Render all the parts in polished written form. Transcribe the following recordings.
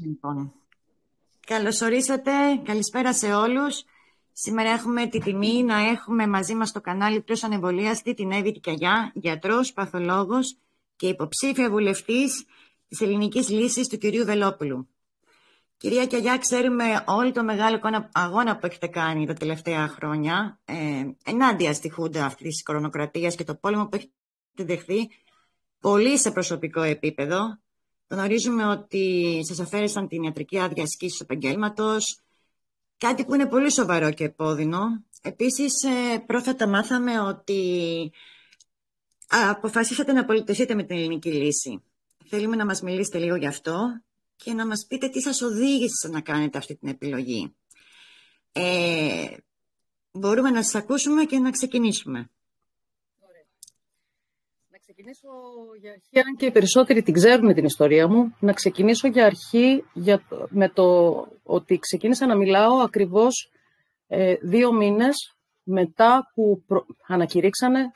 Λοιπόν, καλώς ορίσατε, καλησπέρα σε όλους. Σήμερα έχουμε τη τιμή να έχουμε μαζί μας στο κανάλι Πλούς Ανεμβολίαστη την Εύη Κιαγιά, γιατρός, παθολόγος και υποψήφια βουλευτής της Ελληνικής Λύσης του κυρίου Βελόπουλου. Κυρία Κιαγιά, ξέρουμε όλο το μεγάλο αγώνα που έχετε κάνει τα τελευταία χρόνια ενάντια στη Χούντα αυτής της κορονοκρατίας και το πόλεμο που έχετε δεχθεί πολύ σε προσωπικό επίπεδο. Γνωρίζουμε ότι σας αφαίρεσαν την ιατρική άδεια ασκήσης του επαγγέλματος, κάτι που είναι πολύ σοβαρό και επώδυνο. Επίσης, πρόσφατα μάθαμε ότι αποφασίσατε να πολιτευτείτε με την Ελληνική Λύση. Θέλουμε να μας μιλήσετε λίγο γι' αυτό και να μας πείτε τι σας οδήγησε να κάνετε αυτή την επιλογή. Μπορούμε να σας ακούσουμε και να ξεκινήσουμε. Να ξεκινήσω για αρχή, αν και οι περισσότεροι την ξέρουν την ιστορία μου, να ξεκινήσω για αρχή με το ότι ξεκίνησα να μιλάω ακριβώς 2 μήνες μετά που ανακηρύξανε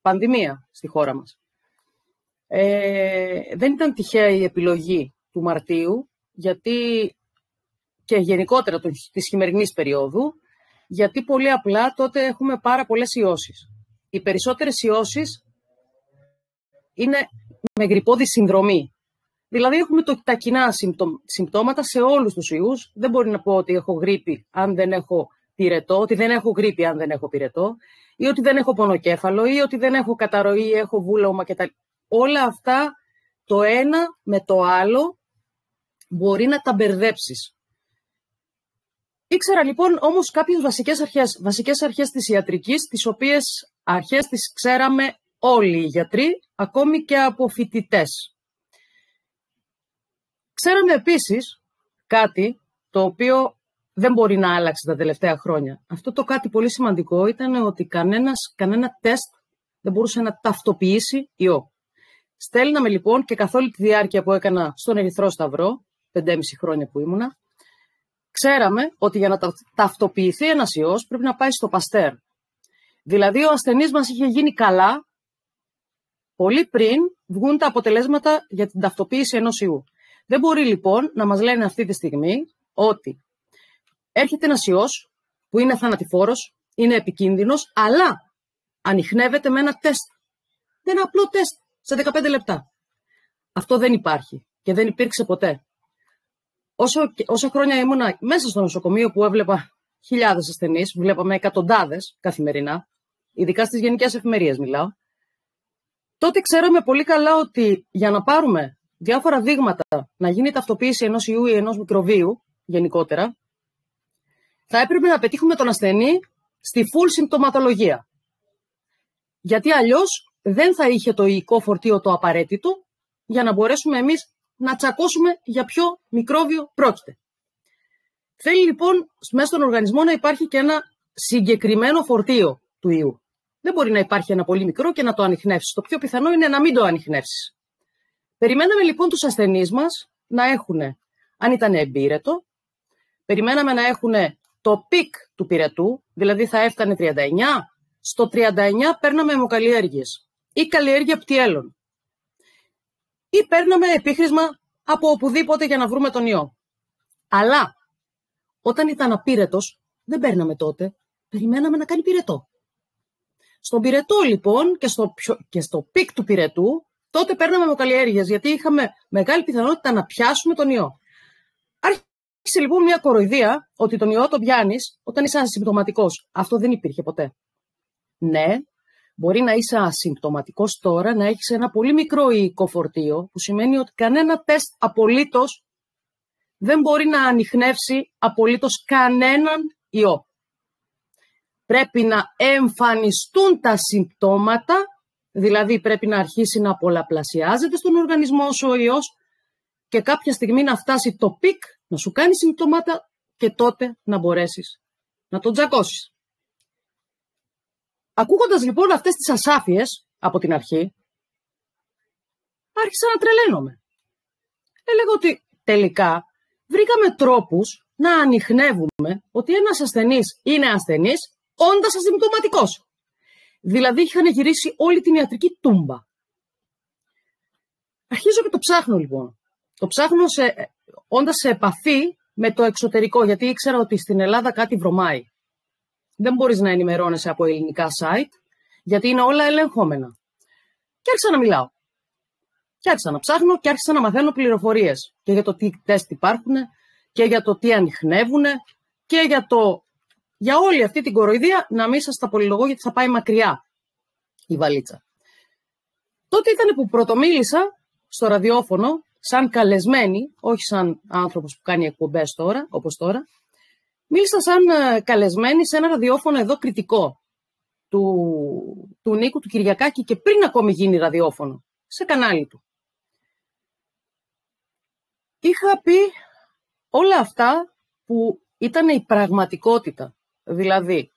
πανδημία στη χώρα μας. Δεν ήταν τυχαία η επιλογή του Μαρτίου, γιατί και γενικότερα της χειμερινής περίοδου, γιατί πολύ απλά τότε έχουμε πάρα πολλές ιώσεις. Οι περισσότερες ιώσεις είναι με γρυππώδη συνδρομή. Δηλαδή έχουμε τα κοινά συμπτώματα σε όλους τους ιούς. Δεν μπορεί να πω ότι έχω γρίπη αν δεν έχω πυρετό, ότι δεν έχω γρίπη αν δεν έχω πυρετό, ή ότι δεν έχω πονοκέφαλο, ή ότι δεν έχω καταρροή, ή έχω βούλωμα κτλ. Όλα αυτά το ένα με το άλλο μπορεί να τα μπερδέψεις. Ήξερα λοιπόν όμως κάποιες βασικές αρχές της ιατρικής, τις οποίες αρχές τις ξέραμε όλοι οι γιατροί, ακόμη και από φοιτητές. Ξέραμε επίσης κάτι το οποίο δεν μπορεί να άλλαξει τα τελευταία χρόνια. Αυτό το κάτι πολύ σημαντικό ήταν ότι κανένα τεστ δεν μπορούσε να ταυτοποιήσει ιό. Στέλναμε λοιπόν και καθ' όλη τη διάρκεια που έκανα στον Ερυθρό Σταυρό, 5,5 χρόνια που ήμουνα, ξέραμε ότι για να ταυτοποιηθεί ένας ιός πρέπει να πάει στο Παστέρ. Δηλαδή ο ασθενής μας είχε γίνει καλά πολύ πριν βγουν τα αποτελέσματα για την ταυτοποίηση ενός ιού. Δεν μπορεί λοιπόν να μας λένε αυτή τη στιγμή ότι έρχεται ένας ιός που είναι θανατηφόρος, είναι επικίνδυνος, αλλά ανιχνεύεται με ένα τεστ. Με ένα απλό τεστ σε 15 λεπτά. Αυτό δεν υπάρχει και δεν υπήρξε ποτέ. Όσα χρόνια ήμουνα μέσα στο νοσοκομείο που έβλεπα χιλιάδες ασθενείς, βλέπαμε εκατοντάδες καθημερινά, ειδικά στις γενικές εφημερίες μιλάω, τότε ξέραμε πολύ καλά ότι για να πάρουμε διάφορα δείγματα, να γίνει ταυτοποίηση ενός ιού ή ενός μικροβίου γενικότερα, θα έπρεπε να πετύχουμε τον ασθενή στη full συμπτωματολογία. Γιατί αλλιώς δεν θα είχε το υλικό φορτίο το απαραίτητο για να μπορέσουμε εμείς να τσακώσουμε για ποιο μικρόβιο πρόκειται. Θέλει λοιπόν μέσα στον οργανισμό να υπάρχει και ένα συγκεκριμένο φορτίο του ιού. Δεν μπορεί να υπάρχει ένα πολύ μικρό και να το ανιχνεύσεις. Το πιο πιθανό είναι να μην το ανιχνεύσεις. Περιμέναμε λοιπόν τους ασθενείς μας να έχουν, αν ήταν εμπύρετο, περιμέναμε να έχουν το πικ του πυρετού, δηλαδή θα έφτανε 39, στο 39 παίρναμε αιμοκαλλιέργειες ή καλλιέργεια πτιέλων. Ή παίρναμε επίχρησμα από οπουδήποτε για να βρούμε τον ιό. Αλλά όταν ήταν απύρετος, δεν παίρναμε τότε, περιμέναμε να κάνει πυρετό. Στον πυρετό λοιπόν και στο πικ του πυρετού, τότε παίρναμε αιμοκαλλιέργειες, γιατί είχαμε μεγάλη πιθανότητα να πιάσουμε τον ιό. Άρχισε λοιπόν μια κοροϊδία ότι τον ιό τον πιάνεις όταν είσαι ασυμπτωματικός. Αυτό δεν υπήρχε ποτέ. Ναι, μπορεί να είσαι ασυμπτωματικός τώρα, να έχεις ένα πολύ μικρό υλικό φορτίο, που σημαίνει ότι κανένα τεστ απολύτως δεν μπορεί να ανιχνεύσει απολύτως κανέναν ιό. Πρέπει να εμφανιστούν τα συμπτώματα, δηλαδή πρέπει να αρχίσει να πολλαπλασιάζεται στον οργανισμό ο ιός και κάποια στιγμή να φτάσει το πικ, να σου κάνει συμπτώματα και τότε να μπορέσεις να τον τζακώσεις. Ακούγοντας λοιπόν αυτές τις ασάφειες από την αρχή, άρχισα να τρελαίνομαι. Έλεγα ότι τελικά βρήκαμε τρόπους να ανιχνεύουμε ότι ένας ασθενής είναι ασθενής όντας ασυμπτωματικός. Δηλαδή είχαν γυρίσει όλη την ιατρική τούμπα. Αρχίζω και το ψάχνω λοιπόν. Το ψάχνω όντας σε επαφή με το εξωτερικό, γιατί ήξερα ότι στην Ελλάδα κάτι βρωμάει. Δεν μπορείς να ενημερώνεσαι από ελληνικά site, γιατί είναι όλα ελεγχόμενα. Και άρχισα να μιλάω. Και άρχισα να ψάχνω και άρχισα να μαθαίνω πληροφορίες. Και για το τι τεστ υπάρχουν, και για το τι ανιχνεύουν, και για όλη αυτή την κοροϊδία, να μην σας τα πολυλογώ, γιατί θα πάει μακριά η βαλίτσα. Τότε ήταν που πρωτομίλησα στο ραδιόφωνο, σαν καλεσμένη, όχι σαν άνθρωπος που κάνει εκπομπές τώρα, όπως τώρα. Μίλησα σαν καλεσμένη σε ένα ραδιόφωνο εδώ κριτικό του Νίκου του Κυριακάκη και πριν ακόμη γίνει ραδιόφωνο, σε κανάλι του. Είχα πει όλα αυτά που ήταν η πραγματικότητα. Δηλαδή,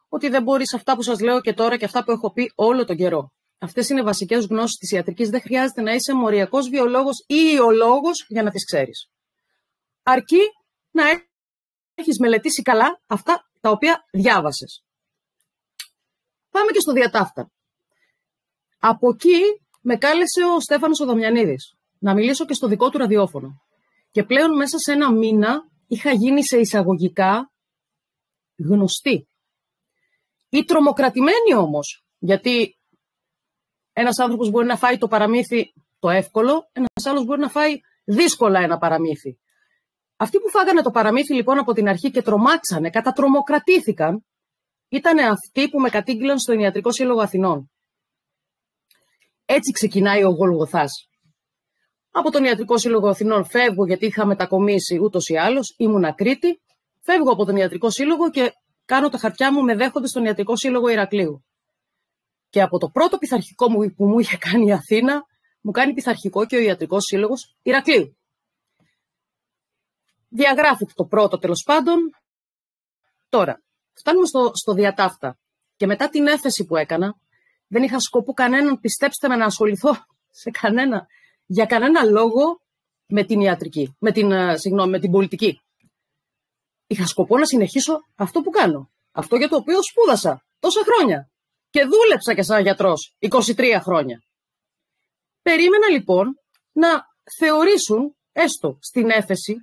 ότι δεν μπορείς αυτά που σας λέω και τώρα και αυτά που έχω πει όλο τον καιρό. Αυτές είναι βασικές γνώσεις της ιατρικής. Δεν χρειάζεται να είσαι μοριακός βιολόγος ή ιολόγος για να τις ξέρεις. Αρκεί να έχεις μελετήσει καλά αυτά τα οποία διάβασες. Πάμε και στο διατάφτα. Από εκεί με κάλεσε ο Στέφανος Οδομιανίδης να μιλήσω και στο δικό του ραδιόφωνο. Και πλέον μέσα σε ένα μήνα είχα γίνει σε εισαγωγικά γνωστή. Ή τρομοκρατημένη όμως, γιατί ένας άνθρωπος μπορεί να φάει το παραμύθι το εύκολο, ένας άλλος μπορεί να φάει δύσκολα ένα παραμύθι. Αυτοί που φάγανε το παραμύθι λοιπόν από την αρχή και τρομάξανε, κατατρομοκρατήθηκαν, ήταν αυτοί που με κατήγγειλαν στον Ιατρικό Σύλλογο Αθηνών. Έτσι ξεκινάει ο Γολγοθάς. Από τον Ιατρικό Σύλλογο Αθηνών φεύγω, γιατί είχα μετακομίσει ούτως ή άλλως, ήμουνα Κρήτη, φεύγω από τον Ιατρικό Σύλλογο και κάνω τα χαρτιά μου με δέχονται στον Ιατρικό Σύλλογο Ηρακλείου. Και από το πρώτο πειθαρχικό που μου είχε κάνει η Αθήνα, μου κάνει πειθαρχικό και ο Ιατρικός Σύλλογος Ηρακλείου. Διαγράφεται το πρώτο τέλος πάντων. Τώρα, φτάνουμε στο διατάφτα. Και μετά την έφεση που έκανα, δεν είχα σκοπό κανέναν, πιστέψτε με, να ασχοληθώ για κανένα λόγο με την ιατρική, με την πολιτική. Είχα σκοπό να συνεχίσω αυτό που κάνω. Αυτό για το οποίο σπούδασα τόσα χρόνια. Και δούλεψα και σαν γιατρός 23 χρόνια. Περίμενα λοιπόν να θεωρήσουν, έστω στην έφεση,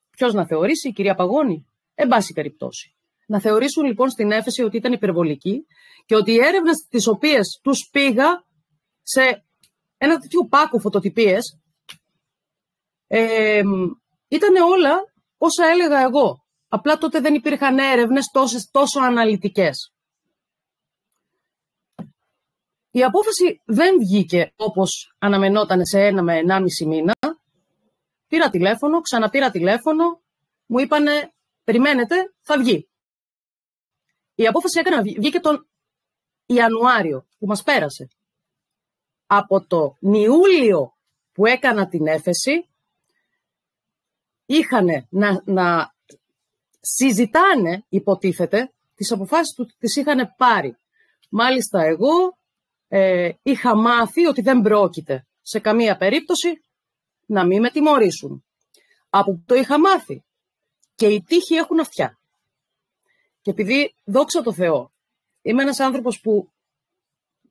ποιος να θεωρήσει, η κυρία Παγώνη, εν πάση περιπτώσει. Να θεωρήσουν λοιπόν στην έφεση ότι ήταν υπερβολική και ότι οι έρευνες τις οποίες τους πήγα σε ένα τέτοιο πάκο φωτοτυπίες ήταν όλα όσα έλεγα εγώ. Απλά τότε δεν υπήρχαν έρευνες τόσο αναλυτικές. Η απόφαση δεν βγήκε όπως αναμενόταν σε 1 με 1,5 μήνα. Πήρα τηλέφωνο, ξαναπήρα τηλέφωνο, μου είπανε περιμένετε, θα βγει. Η απόφαση βγήκε τον Ιανουάριο που μας πέρασε. Από το Ιούλιο που έκανα την έφεση, είχαν να συζητάνε, υποτίθεται, τις αποφάσεις που τις είχαν πάρει. Μάλιστα εγώ είχα μάθει ότι δεν πρόκειται σε καμία περίπτωση να μην με τιμωρήσουν. Από που το είχα μάθει. Και οι τύχοι έχουν αυτιά. Και επειδή, δόξα τω Θεώ, είμαι ένας άνθρωπος που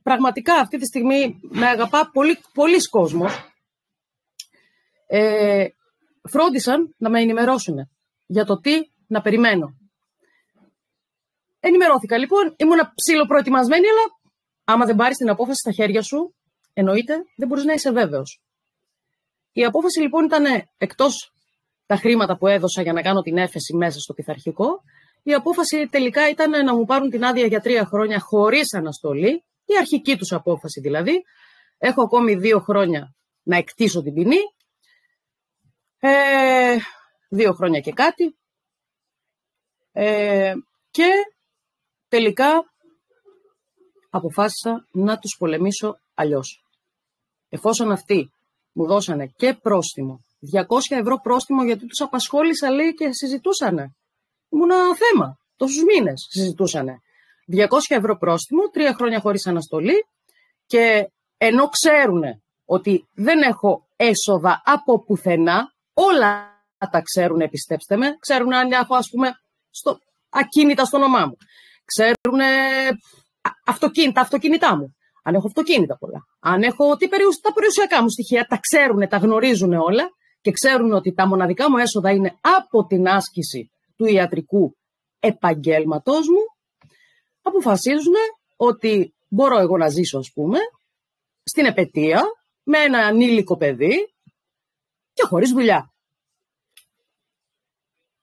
πραγματικά αυτή τη στιγμή με αγαπά πολλοί κόσμος, φρόντισαν να με ενημερώσουν για το τι να περιμένω. Ενημερώθηκα λοιπόν, ήμουνα ψιλοπροετοιμασμένη, αλλά άμα δεν πάρεις την απόφαση στα χέρια σου, εννοείται, δεν μπορείς να είσαι βέβαιος. Η απόφαση λοιπόν ήταν, εκτός τα χρήματα που έδωσα για να κάνω την έφεση μέσα στο πειθαρχικό, η απόφαση τελικά ήταν να μου πάρουν την άδεια για 3 χρόνια χωρίς αναστολή, η αρχική τους απόφαση δηλαδή. Έχω ακόμη 2 χρόνια να εκτίσω την ποινή, 2 χρόνια και κάτι, και τελικά αποφάσισα να τους πολεμήσω αλλιώς. Εφόσον αυτοί μου δώσανε και πρόστιμο, 200 ευρώ πρόστιμο γιατί τους απασχόλησα λέει και συζητούσανε. Ήμουνα θέμα, τόσους μήνες συζητούσανε. 200 ευρώ πρόστιμο, 3 χρόνια χωρίς αναστολή και ενώ ξέρουνε ότι δεν έχω έσοδα από πουθενά, όλα τα ξέρουνε, πιστέψτε με, ξέρουνε αν έχω ας πούμε ακίνητα στο όνομά μου. Ξέρουνε τα αυτοκίνητά μου. Αν έχω αυτοκίνητα πολλά. Αν έχω τα περιουσιακά μου στοιχεία, τα ξέρουνε, τα γνωρίζουνε όλα και ξέρουν ότι τα μοναδικά μου έσοδα είναι από την άσκηση του ιατρικού επαγγέλματός μου, αποφασίζουν ότι μπορώ εγώ να ζήσω, ας πούμε, στην επετεία, με ένα ανήλικο παιδί και χωρίς δουλειά.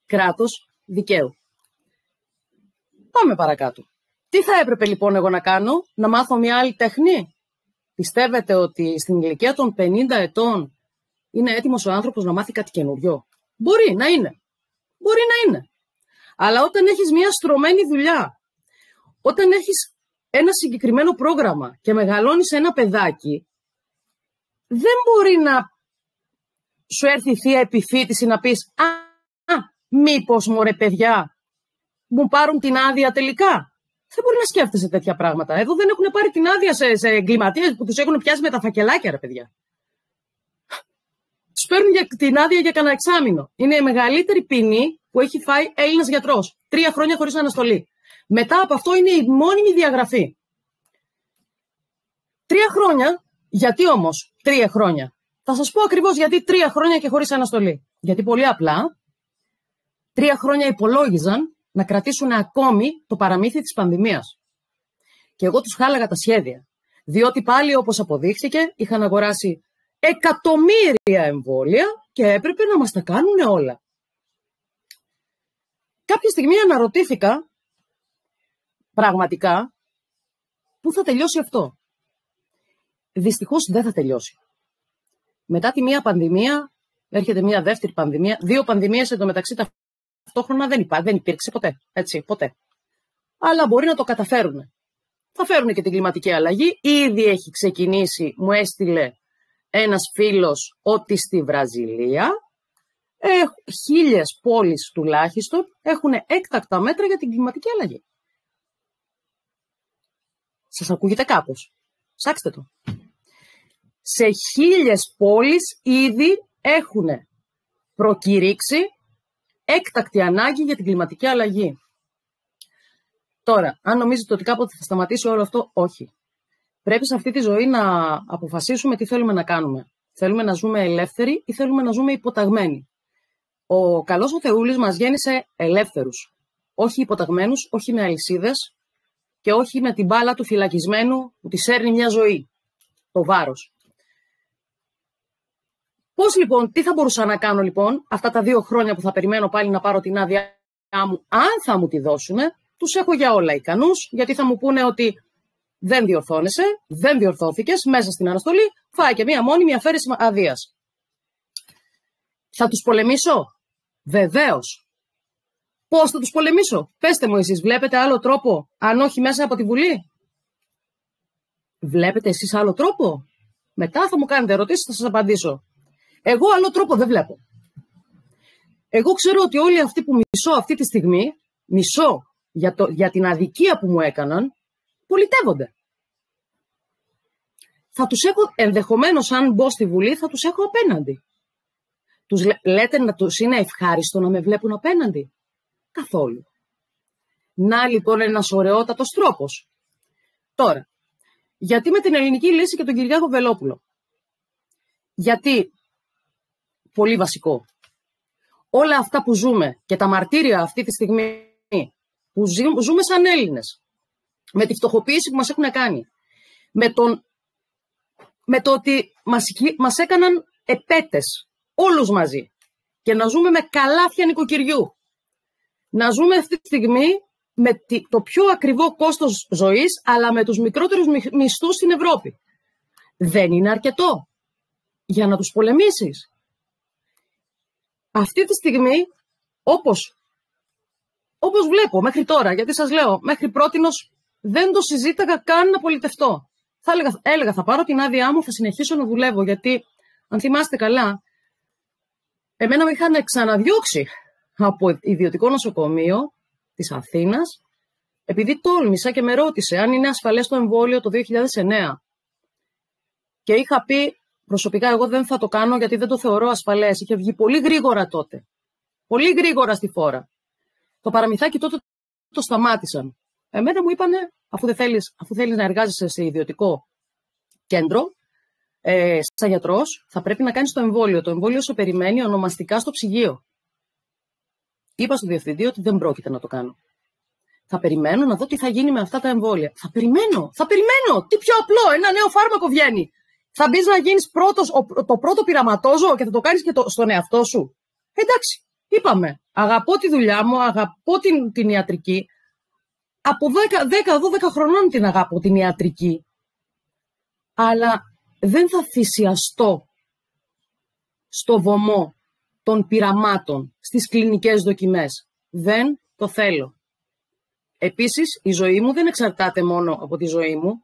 Κράτος δικαίου. Πάμε παρακάτω. Τι θα έπρεπε λοιπόν εγώ να κάνω, να μάθω μια άλλη τέχνη? Πιστεύετε ότι στην ηλικία των 50 ετών είναι έτοιμος ο άνθρωπος να μάθει κάτι καινούριο? Μπορεί να είναι. Μπορεί να είναι. Αλλά όταν έχεις μια στρωμένη δουλειά, όταν έχεις ένα συγκεκριμένο πρόγραμμα και μεγαλώνεις ένα παιδάκι, δεν μπορεί να σου έρθει η θεία επιφύτηση να πεις μήπως μωρέ παιδιά μου πάρουν την άδεια τελικά? Δεν μπορεί να σκέφτεσαι τέτοια πράγματα. Εδώ δεν έχουν πάρει την άδεια σε εγκληματίες που τους έχουν πιάσει με τα φακελάκια, ρε παιδιά. Τους παίρνουν την άδεια για κανένα εξάμηνο. Είναι η μεγαλύτερη ποινή που έχει φάει Έλληνας γιατρός. 3 χρόνια χωρίς αναστολή. Μετά από αυτό είναι η μόνιμη διαγραφή. 3 χρόνια. Γιατί όμως 3 χρόνια? Θα σας πω ακριβώς γιατί 3 χρόνια και χωρίς αναστολή. Γιατί πολύ απλά 3 χρόνια υπολόγιζαν να κρατήσουν ακόμη το παραμύθι της πανδημίας. Και εγώ τους χάλαγα τα σχέδια. Διότι πάλι, όπως αποδείχθηκε, είχαν αγοράσει εκατομμύρια εμβόλια και έπρεπε να μας τα κάνουν όλα. Κάποια στιγμή αναρωτήθηκα πραγματικά πού θα τελειώσει αυτό. Δυστυχώς δεν θα τελειώσει. Μετά τη μία πανδημία έρχεται μία δεύτερη πανδημία. 2 πανδημίες εντωμεταξύ ταυτόχρονα δεν υπήρξε ποτέ. Έτσι, ποτέ. Αλλά μπορεί να το καταφέρουν. Θα φέρουν και την κλιματική αλλαγή. Ήδη έχει ξεκινήσει, μου έστειλε ένας φίλος, ότι στη Βραζιλία 1000 πόλεις τουλάχιστον έχουν έκτακτα μέτρα για την κλιματική αλλαγή. Σας ακούγεται κάπως? Ψάξτε το. Σε 1000 πόλεις ήδη έχουν προκηρύξει έκτακτη ανάγκη για την κλιματική αλλαγή. Τώρα, αν νομίζετε ότι κάποτε θα σταματήσει όλο αυτό, όχι. Πρέπει σε αυτή τη ζωή να αποφασίσουμε τι θέλουμε να κάνουμε. Θέλουμε να ζούμε ελεύθεροι ή θέλουμε να ζούμε υποταγμένοι? Ο καλός ο Θεούλης μας γέννησε ελεύθερους. Όχι υποταγμένους, όχι με αλυσίδες και όχι με την μπάλα του φυλακισμένου που τη σέρνει μια ζωή. Το βάρος. Πώς λοιπόν, τι θα μπορούσα να κάνω λοιπόν αυτά τα 2 χρόνια που θα περιμένω πάλι να πάρω την άδειά μου, αν θα μου τη δώσουνε? Τους έχω για όλα ικανούς, γιατί θα μου πούνε ότι δεν διορθώνεσαι, δεν διορθώθηκες, μέσα στην αναστολή φάει και μία μόνιμη αφαίρεση αδείας. Θα τους πολεμήσω? Βεβαίως. Πώς θα τους πολεμήσω? Πέστε μου εσείς, βλέπετε άλλο τρόπο, αν όχι μέσα από τη Βουλή? Βλέπετε εσείς άλλο τρόπο? Μετά θα μου κάνετε ερωτήσεις, θα σας απαντήσω. Εγώ άλλο τρόπο δεν βλέπω. Εγώ ξέρω ότι όλοι αυτοί που μισώ αυτή τη στιγμή, μισώ για την αδικία που μου έκαναν, πολιτεύονται. Θα τους έχω, ενδεχομένως αν μπω στη Βουλή, θα τους έχω απέναντι. Τους λέτε να τους είναι ευχάριστο να με βλέπουν απέναντι? Καθόλου. Να λοιπόν ένας ωραιότατος τρόπος. Τώρα, γιατί με την Ελληνική Λύση και τον Κυριάκο Βελόπουλο? Γιατί, πολύ βασικό, όλα αυτά που ζούμε και τα μαρτύρια αυτή τη στιγμή που ζούμε σαν Έλληνες, με τη φτωχοποίηση που μας έχουν κάνει, με το ότι μας έκαναν επέτες όλους μαζί και να ζούμε με καλάθια νοικοκυριού, να ζούμε αυτή τη στιγμή με το πιο ακριβό κόστος ζωής, αλλά με τους μικρότερους μισθούς στην Ευρώπη. Δεν είναι αρκετό για να τους πολεμήσεις? Αυτή τη στιγμή, όπως βλέπω μέχρι τώρα, γιατί σας λέω, μέχρι πρότινος δεν το συζήταγα καν να πολιτευτώ. Έλεγα θα πάρω την άδειά μου, θα συνεχίσω να δουλεύω, γιατί αν θυμάστε καλά, εμένα με είχαν ξαναδιώξει από ιδιωτικό νοσοκομείο της Αθήνας, επειδή τόλμησα και με ρώτησε αν είναι ασφαλές το εμβόλιο το 2009. Και είχα πει προσωπικά εγώ δεν θα το κάνω γιατί δεν το θεωρώ ασφαλές. Είχε βγει πολύ γρήγορα τότε. Πολύ γρήγορα στη φόρα. Το παραμυθάκι τότε το σταμάτησαν. Εμένα μου είπανε, αφού θέλεις να εργάζεσαι σε ιδιωτικό κέντρο, σαν γιατρός, θα πρέπει να κάνεις το εμβόλιο. Το εμβόλιο σε περιμένει ονομαστικά στο ψυγείο. Είπα στο διευθυντή ότι δεν πρόκειται να το κάνω. Θα περιμένω να δω τι θα γίνει με αυτά τα εμβόλια. Θα περιμένω. Τι πιο απλό, ένα νέο φάρμακο βγαίνει. Θα μπεις να γίνεις το πρώτο πειραματόζωο και θα το κάνεις και στον εαυτό σου. Εντάξει, είπαμε. Αγαπώ τη δουλειά μου, αγαπώ την ιατρική. Από 10-12 χρονών την αγάπω την ιατρική. Αλλά δεν θα θυσιαστώ στο βωμό των πειραμάτων, στις κλινικές δοκιμές. Δεν το θέλω. Επίσης, η ζωή μου δεν εξαρτάται μόνο από τη ζωή μου.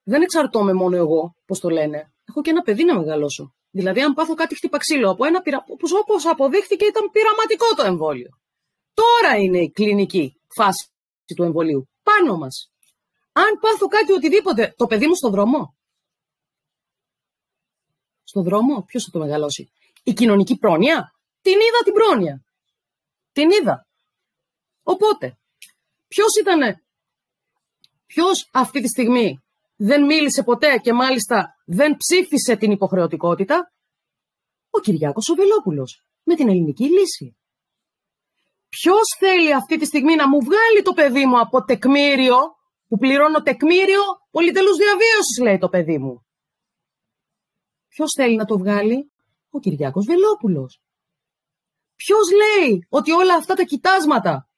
Δεν εξαρτώμαι μόνο εγώ, πώς το λένε. Έχω και ένα παιδί να μεγαλώσω. Δηλαδή, αν πάθω κάτι χτύπα ξύλο από ένα όπως αποδείχθηκε ήταν πειραματικό το εμβόλιο. Τώρα είναι η κλινική φάση του εμβολίου. Πάνω μας. Αν πάθω κάτι οτιδήποτε, το παιδί μου στον δρόμο. Στον δρόμο, ποιος θα το μεγαλώσει? Η κοινωνική πρόνοια. Την είδα την πρόνοια. Την είδα. Οπότε, ποιος αυτή τη στιγμή δεν μίλησε ποτέ και μάλιστα δεν ψήφισε την υποχρεωτικότητα? Ο Κυριάκος ο Βελόπουλος, με την ελληνική λύση. Ποιος θέλει αυτή τη στιγμή να μου βγάλει το παιδί μου από τεκμήριο, που πληρώνω τεκμήριο πολυτελούς διαβίωσης, λέει το παιδί μου? Ποιος θέλει να το βγάλει? Ο Κυριάκος Βελόπουλος. Ποιος λέει ότι όλα αυτά τα κοιτάσματα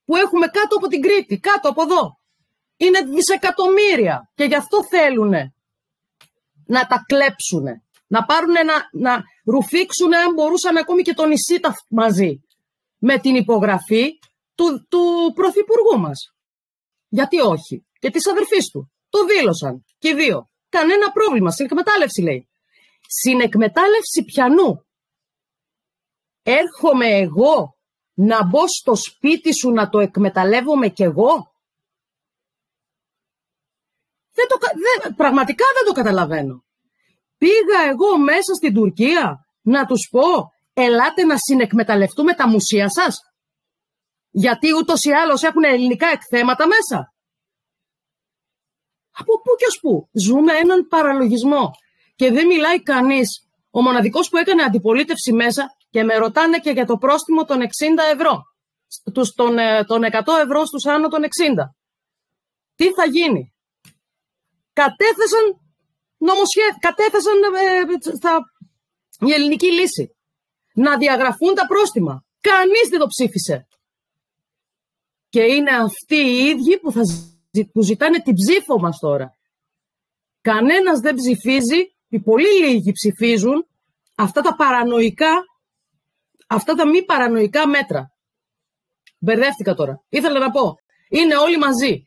που έχουμε κάτω από την Κρήτη, κάτω από εδώ, είναι δισεκατομμύρια και γι' αυτό θέλουν να τα κλέψουν, να πάρουν, να ρουφήξουν, αν μπορούσαν, ακόμη και το νησί μαζί, με την υπογραφή του Πρωθυπουργού μας. Γιατί όχι? Και της αδερφής του. Το δήλωσαν και οι δύο. Κανένα πρόβλημα. Συνεκμετάλλευση, λέει. Συνεκμετάλλευση πιανού? Έρχομαι εγώ να μπω στο σπίτι σου να το εκμεταλλεύομαι κι εγώ? Πραγματικά δεν το καταλαβαίνω. Πήγα εγώ μέσα στην Τουρκία να τους πω, ελάτε να συνεκμεταλλευτούμε τα μουσεία σας? Γιατί ούτως ή άλλως έχουν ελληνικά εκθέματα μέσα. Από πού και ως πού? Ζούμε έναν παραλογισμό. Και δεν μιλάει κανείς. Ο μοναδικός που έκανε αντιπολίτευση μέσα, και με ρωτάνε και για το πρόστιμο των 60 ευρώ. Των 100 ευρώ στους άνω των 60. Τι θα γίνει? Κατέθεσαν η ελληνική λύση να διαγραφούν τα πρόστιμα. Κανείς δεν το ψήφισε. Και είναι αυτοί οι ίδιοι που ζητάνε την ψήφο μας τώρα. Κανένας δεν ψηφίζει, οι πολύ λίγοι ψηφίζουν αυτά τα μη παρανοϊκά μέτρα. Μπερδεύτηκα τώρα. Ήθελα να πω, είναι όλοι μαζί.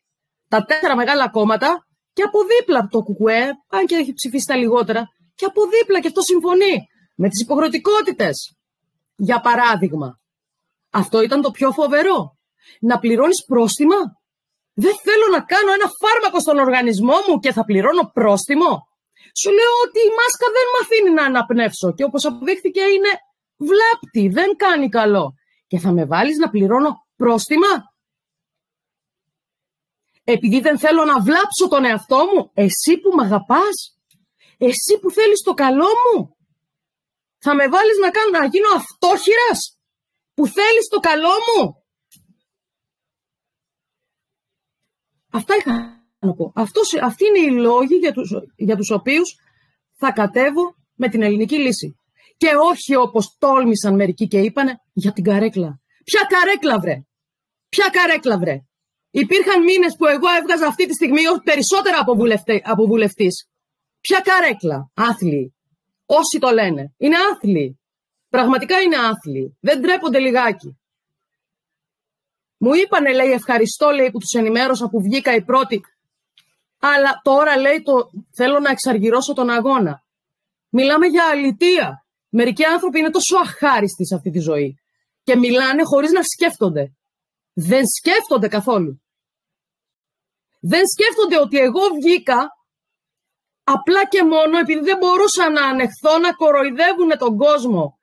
Τα 4 μεγάλα κόμματα και από δίπλα το ΚΚΕ, αν και έχει ψηφίσει τα λιγότερα, και από δίπλα και αυτό συμφωνεί με τις υποχρεωτικότητες. Για παράδειγμα, αυτό ήταν το πιο φοβερό. Να πληρώνεις πρόστιμα. Δεν θέλω να κάνω ένα φάρμακο στον οργανισμό μου και θα πληρώνω πρόστιμο. Σου λέω ότι η μάσκα δεν με αφήνει να αναπνεύσω και όπως αποδείχθηκε είναι βλάπτη, δεν κάνει καλό. Και θα με βάλεις να πληρώνω πρόστιμα? Επειδή δεν θέλω να βλάψω τον εαυτό μου? Εσύ που μ' αγαπάς, εσύ που θέλεις το καλό μου, θα με βάλεις να γίνω αυτόχειρας που θέλεις το καλό μου? Αυτά είχα να πω. Αυτοί είναι οι λόγοι για τους οποίους θα κατέβω με την ελληνική λύση. Και όχι όπως τόλμησαν μερικοί και είπανε για την καρέκλα. Ποια καρέκλα βρε? Ποια καρέκλα βρε? Υπήρχαν μήνες που εγώ έβγαζα αυτή τη στιγμή περισσότερα από βουλευτής. Ποια καρέκλα? Άθλιοι. Όσοι το λένε. Είναι άθλιοι. Πραγματικά είναι άθλιοι. Δεν ντρέπονται λιγάκι. Μου είπανε, λέει, ευχαριστώ, λέει, που τους ενημέρωσα που βγήκα η πρώτη. Αλλά τώρα, λέει, θέλω να εξαργυρώσω τον αγώνα. Μιλάμε για αλητεία. Μερικοί άνθρωποι είναι τόσο αχάριστοι σε αυτή τη ζωή. Και μιλάνε χωρίς να σκέφτονται. Δεν σκέφτονται καθόλου. Δεν σκέφτονται ότι εγώ βγήκα απλά και μόνο επειδή δεν μπορούσα να ανεχθώ να κοροϊδεύουν τον κόσμο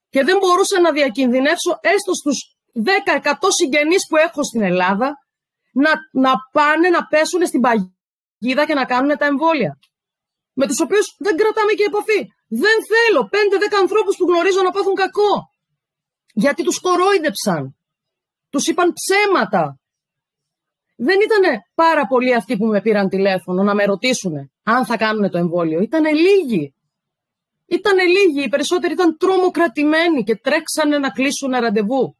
και δεν μπορούσα να διακινδυνεύσω έστω στους 10-100 συγγενείς που έχω στην Ελλάδα να πάνε να πέσουν στην παγίδα και να κάνουν τα εμβόλια. με τους οποίους δεν κρατάμε και επαφή. Δεν θέλω 5-10 ανθρώπους που γνωρίζω να πάθουν κακό. Γιατί τους κορόιδεψαν. Τους είπαν ψέματα. Δεν ήταν πάρα πολλοί αυτοί που με πήραν τηλέφωνο να με ρωτήσουν αν θα κάνουν το εμβόλιο. Ήτανε λίγοι. Ήτανε λίγοι. Οι περισσότεροι ήταν τρομοκρατημένοι και τρέξανε να κλείσουν ραντεβού.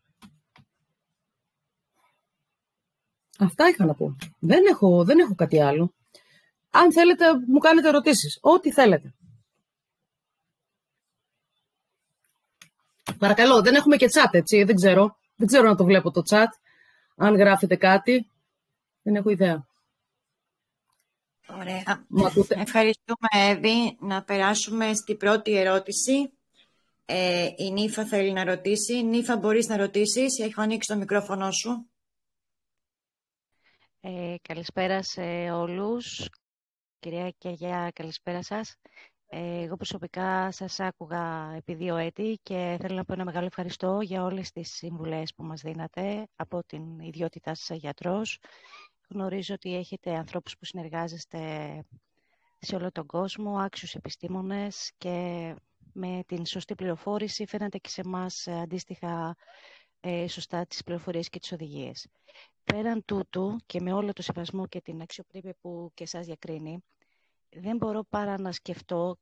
Αυτά είχα να πω. Δεν έχω κάτι άλλο. Αν θέλετε μου κάνετε ερωτήσεις. Ό,τι θέλετε. Παρακαλώ, δεν έχουμε και chat, έτσι. Δεν ξέρω να το βλέπω το chat. Αν γράφετε κάτι, δεν έχω ιδέα. Ωραία. Ευχαριστούμε, Εύη. Να περάσουμε στην πρώτη ερώτηση. Η Νίφα θέλει να ρωτήσει. Νίφα, μπορείς να ρωτήσεις. Έχω ανοίξει το μικρόφωνο σου. Καλησπέρα σε όλους. Κυρία και Αγιά, καλησπέρα σας. Εγώ προσωπικά σας άκουγα επί 2 έτη και θέλω να πω ένα μεγάλο ευχαριστώ για όλες τις συμβουλές που μας δίνατε από την ιδιότητά σας γιατρός. Γνωρίζω ότι έχετε ανθρώπους που συνεργάζεστε σε όλο τον κόσμο, άξιους επιστήμονες και με την σωστή πληροφόρηση φαίνεται και σε εμάς αντίστοιχα σωστά τις πληροφορίες και τις οδηγίες. Πέραν τούτου και με όλο το σεβασμό και την αξιοπρέπεια που και εσάς διακρίνει, δεν μπορώ παρά να σκεφτώ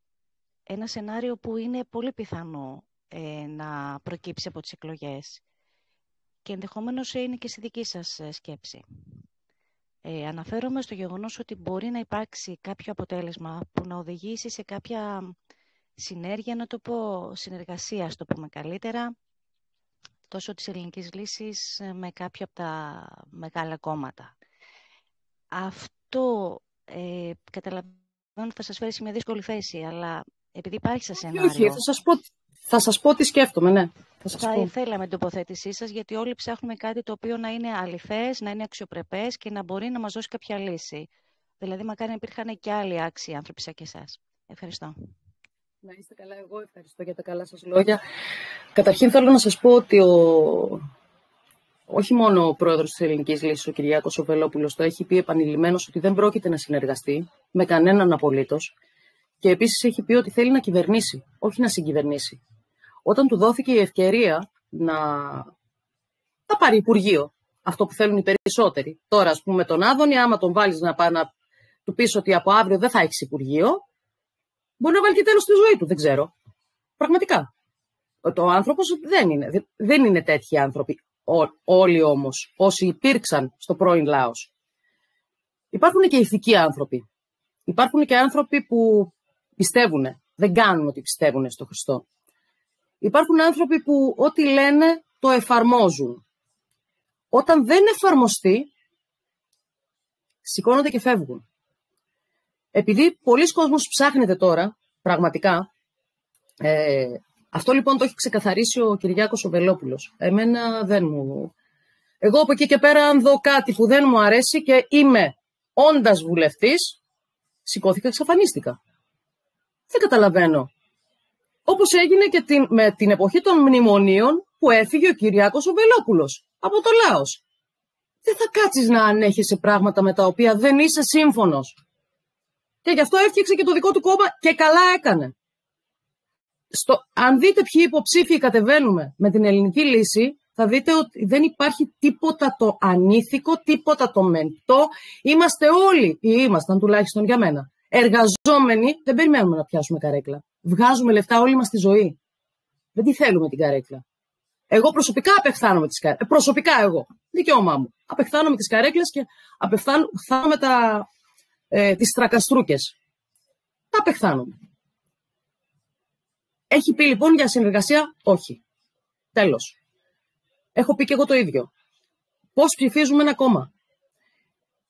ένα σενάριο που είναι πολύ πιθανό να προκύψει από τις εκλογές και ενδεχομένως είναι και στη δική σας σκέψη. Αναφέρομαι στο γεγονός ότι μπορεί να υπάρξει κάποιο αποτέλεσμα που να οδηγήσει σε κάποια συνέργεια, να το πω συνεργασία, ας το πούμε καλύτερα, τόσο της ελληνικής λύσης με κάποια από τα μεγάλα κόμματα. Αυτό καταλαβαίνω ότι θα σας φέρει σε μια δύσκολη θέση, αλλά επειδή υπάρχει σε σενάριο... Όχι, θα σας πω τι σκέφτομαι, ναι. Θα ήθελα με την τοποθέτησή σας, γιατί όλοι ψάχνουμε κάτι το οποίο να είναι αληθές, να είναι αξιοπρεπές και να μπορεί να μας δώσει κάποια λύση. Δηλαδή, μακάρι να υπήρχαν και άλλοι άξιοι άνθρωποι σαν και εσάς. Ευχαριστώ. Να είστε καλά, εγώ ευχαριστώ για τα καλά σας λόγια. Καταρχήν θέλω να σας πω ότι όχι μόνο ο πρόεδρος της Ελληνικής Λύσης, ο Κυριάκος ο Βελόπουλος, το έχει πει επανειλημμένος ότι δεν πρόκειται να συνεργαστεί με κανέναν απολύτως. Και επίσης έχει πει ότι θέλει να κυβερνήσει, όχι να συγκυβερνήσει. Όταν του δόθηκε η ευκαιρία να πάρει υπουργείο, αυτό που θέλουν οι περισσότεροι. Τώρα, ας πούμε, τον Άδωνη, άμα τον βάλεις να του πεις ότι από αύριο δεν θα έχεις υπουργείο, μπορεί να βάλει και τέλος στη ζωή του, δεν ξέρω. Πραγματικά. Ο άνθρωπος δεν είναι τέτοιοι άνθρωποι. Όλοι όμως, όσοι υπήρξαν στο πρώην λαός. Υπάρχουν και ηθικοί άνθρωποι. Υπάρχουν και άνθρωποι που πιστεύουν, δεν κάνουν ότι πιστεύουν στο Χριστό. Υπάρχουν άνθρωποι που ό,τι λένε το εφαρμόζουν. Όταν δεν εφαρμοστεί, σηκώνονται και φεύγουν. Επειδή πολλοί κόσμος ψάχνεται τώρα, πραγματικά, αυτό λοιπόν το έχει ξεκαθαρίσει ο Κυριάκος ο Βελόπουλος. Εμένα δεν μου... Εγώ από εκεί και πέρα, αν δω κάτι που δεν μου αρέσει και είμαι όντας βουλευτής, σηκώθηκα, εξαφανίστηκα. Δεν καταλαβαίνω. Όπως έγινε και με την εποχή των μνημονίων που έφυγε ο Κυριάκος ο Βελόπουλος από το Λάος. Δεν θα κάτσεις να ανέχεσαι πράγματα με τα οποία δεν είσαι σύμφωνος. Και γι' αυτό έφτιαξε και το δικό του κόμμα και καλά έκανε. Αν δείτε ποιοι υποψήφοι κατεβαίνουμε με την ελληνική λύση, θα δείτε ότι δεν υπάρχει τίποτα το ανήθικο, τίποτα το μεντό. Είμαστε όλοι, ή ήμασταν τουλάχιστον για μένα, εργαζόμενοι, δεν περιμένουμε να πιάσουμε καρέκλα. Βγάζουμε λεφτά όλη μας τη ζωή. Δεν τη θέλουμε την καρέκλα. Εγώ προσωπικά απεχθάνομαι τις καρέκλες. Προσωπικά εγώ, δικαίωμά μου. Απεχθάνομαι τις καρέκλες και απεχθάνομαι τις τρακαστρούκες. Τα απεχθάνομαι. Έχει πει λοιπόν για συνεργασία, όχι. Τέλος. Έχω πει και εγώ το ίδιο. Πώς ψηφίζουμε ένα κόμμα.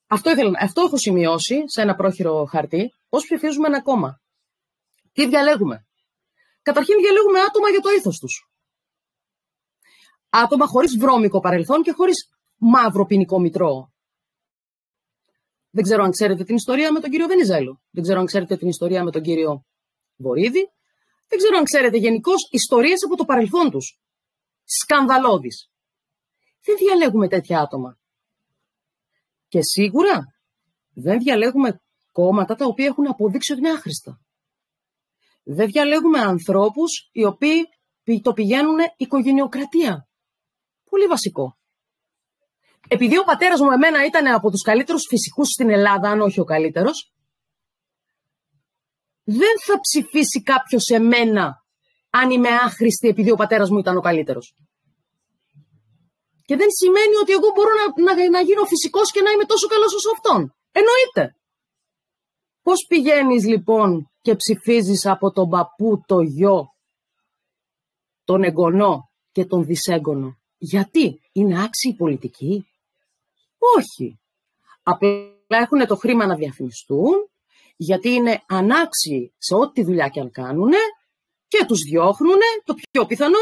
Αυτό έχω σημειώσει σε ένα πρόχειρο χαρτί. Πώς ψηφίζουμε ένα κόμμα. Τι διαλέγουμε. Καταρχήν διαλέγουμε άτομα για το ήθος τους. Άτομα χωρίς βρώμικο παρελθόν και χωρίς μαύρο ποινικό μητρό. Δεν ξέρω αν ξέρετε την ιστορία με τον κύριο Βενιζέλο. Δεν ξέρω αν ξέρετε την ιστορία με τον κύριο Βορίδη. Δεν ξέρω αν ξέρετε γενικώς ιστορίες από το παρελθόν τους. Σκανδαλώδεις. Δεν διαλέγουμε τέτοια άτομα. Και σίγουρα δεν διαλέγουμε κόμματα τα οποία έχουν αποδείξει ότι είναι άχρηστα. Δεν διαλέγουμε ανθρώπους οι οποίοι το πηγαίνουν οικογενειοκρατία. Πολύ βασικό. Επειδή ο πατέρας μου εμένα ήταν από τους καλύτερους φυσικούς στην Ελλάδα, αν όχι ο καλύτερος, δεν θα ψηφίσει κάποιος εμένα αν είμαι άχρηστη επειδή ο πατέρας μου ήταν ο καλύτερος. Και δεν σημαίνει ότι εγώ μπορώ να γίνω φυσικός και να είμαι τόσο καλός όσο αυτόν. Εννοείται. Πώς πηγαίνεις λοιπόν και ψηφίζεις από τον παππού, το γιο, τον εγγονό και τον δυσέγγονο? Γιατί? Είναι άξιοι πολιτικοί? Όχι. Απλά έχουν το χρήμα να διαφημιστούν, γιατί είναι ανάξιοι σε ό,τι δουλειά και αν κάνουν και τους διώχνουν, το πιο πιθανό.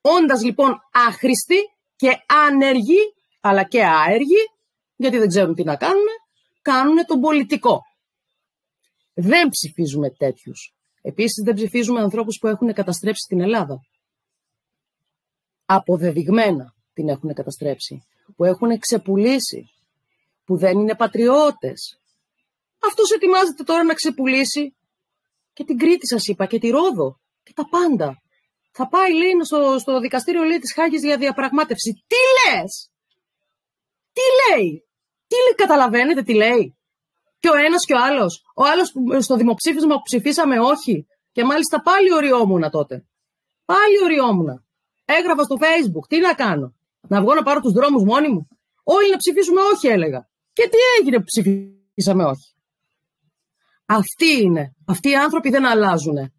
Όντας λοιπόν άχρηστοι και άνεργοι, αλλά και άεργοι, γιατί δεν ξέρουν τι να κάνουν, κάνουν τον πολιτικό. Δεν ψηφίζουμε τέτοιους. Επίσης δεν ψηφίζουμε ανθρώπους που έχουν καταστρέψει την Ελλάδα. Αποδεδειγμένα την έχουν καταστρέψει. Που έχουν ξεπουλήσει. Που δεν είναι πατριώτες. Αυτός ετοιμάζεται τώρα να ξεπουλήσει και την Κρήτη, σας είπα, και τη Ρόδο και τα πάντα. Θα πάει, λέει, στο δικαστήριο, λέει, της Χάγης για διαπραγμάτευση. Τι λες? Τι λέει? Τι λέει, καταλαβαίνετε τι λέει? Και ο ένας και ο άλλος. Ο άλλος που στο δημοψήφισμα που ψηφίσαμε όχι. Και μάλιστα πάλι οριόμουνα τότε. Πάλι οριόμουνα. Έγραφα στο Facebook. Τι να κάνω? Να βγω να πάρω τους δρόμους μόνοι μου? Όλοι να ψηφίσουμε όχι, έλεγα. Και τι έγινε που ψηφίσαμε όχι? Αυτοί είναι. Αυτοί οι άνθρωποι δεν αλλάζουν.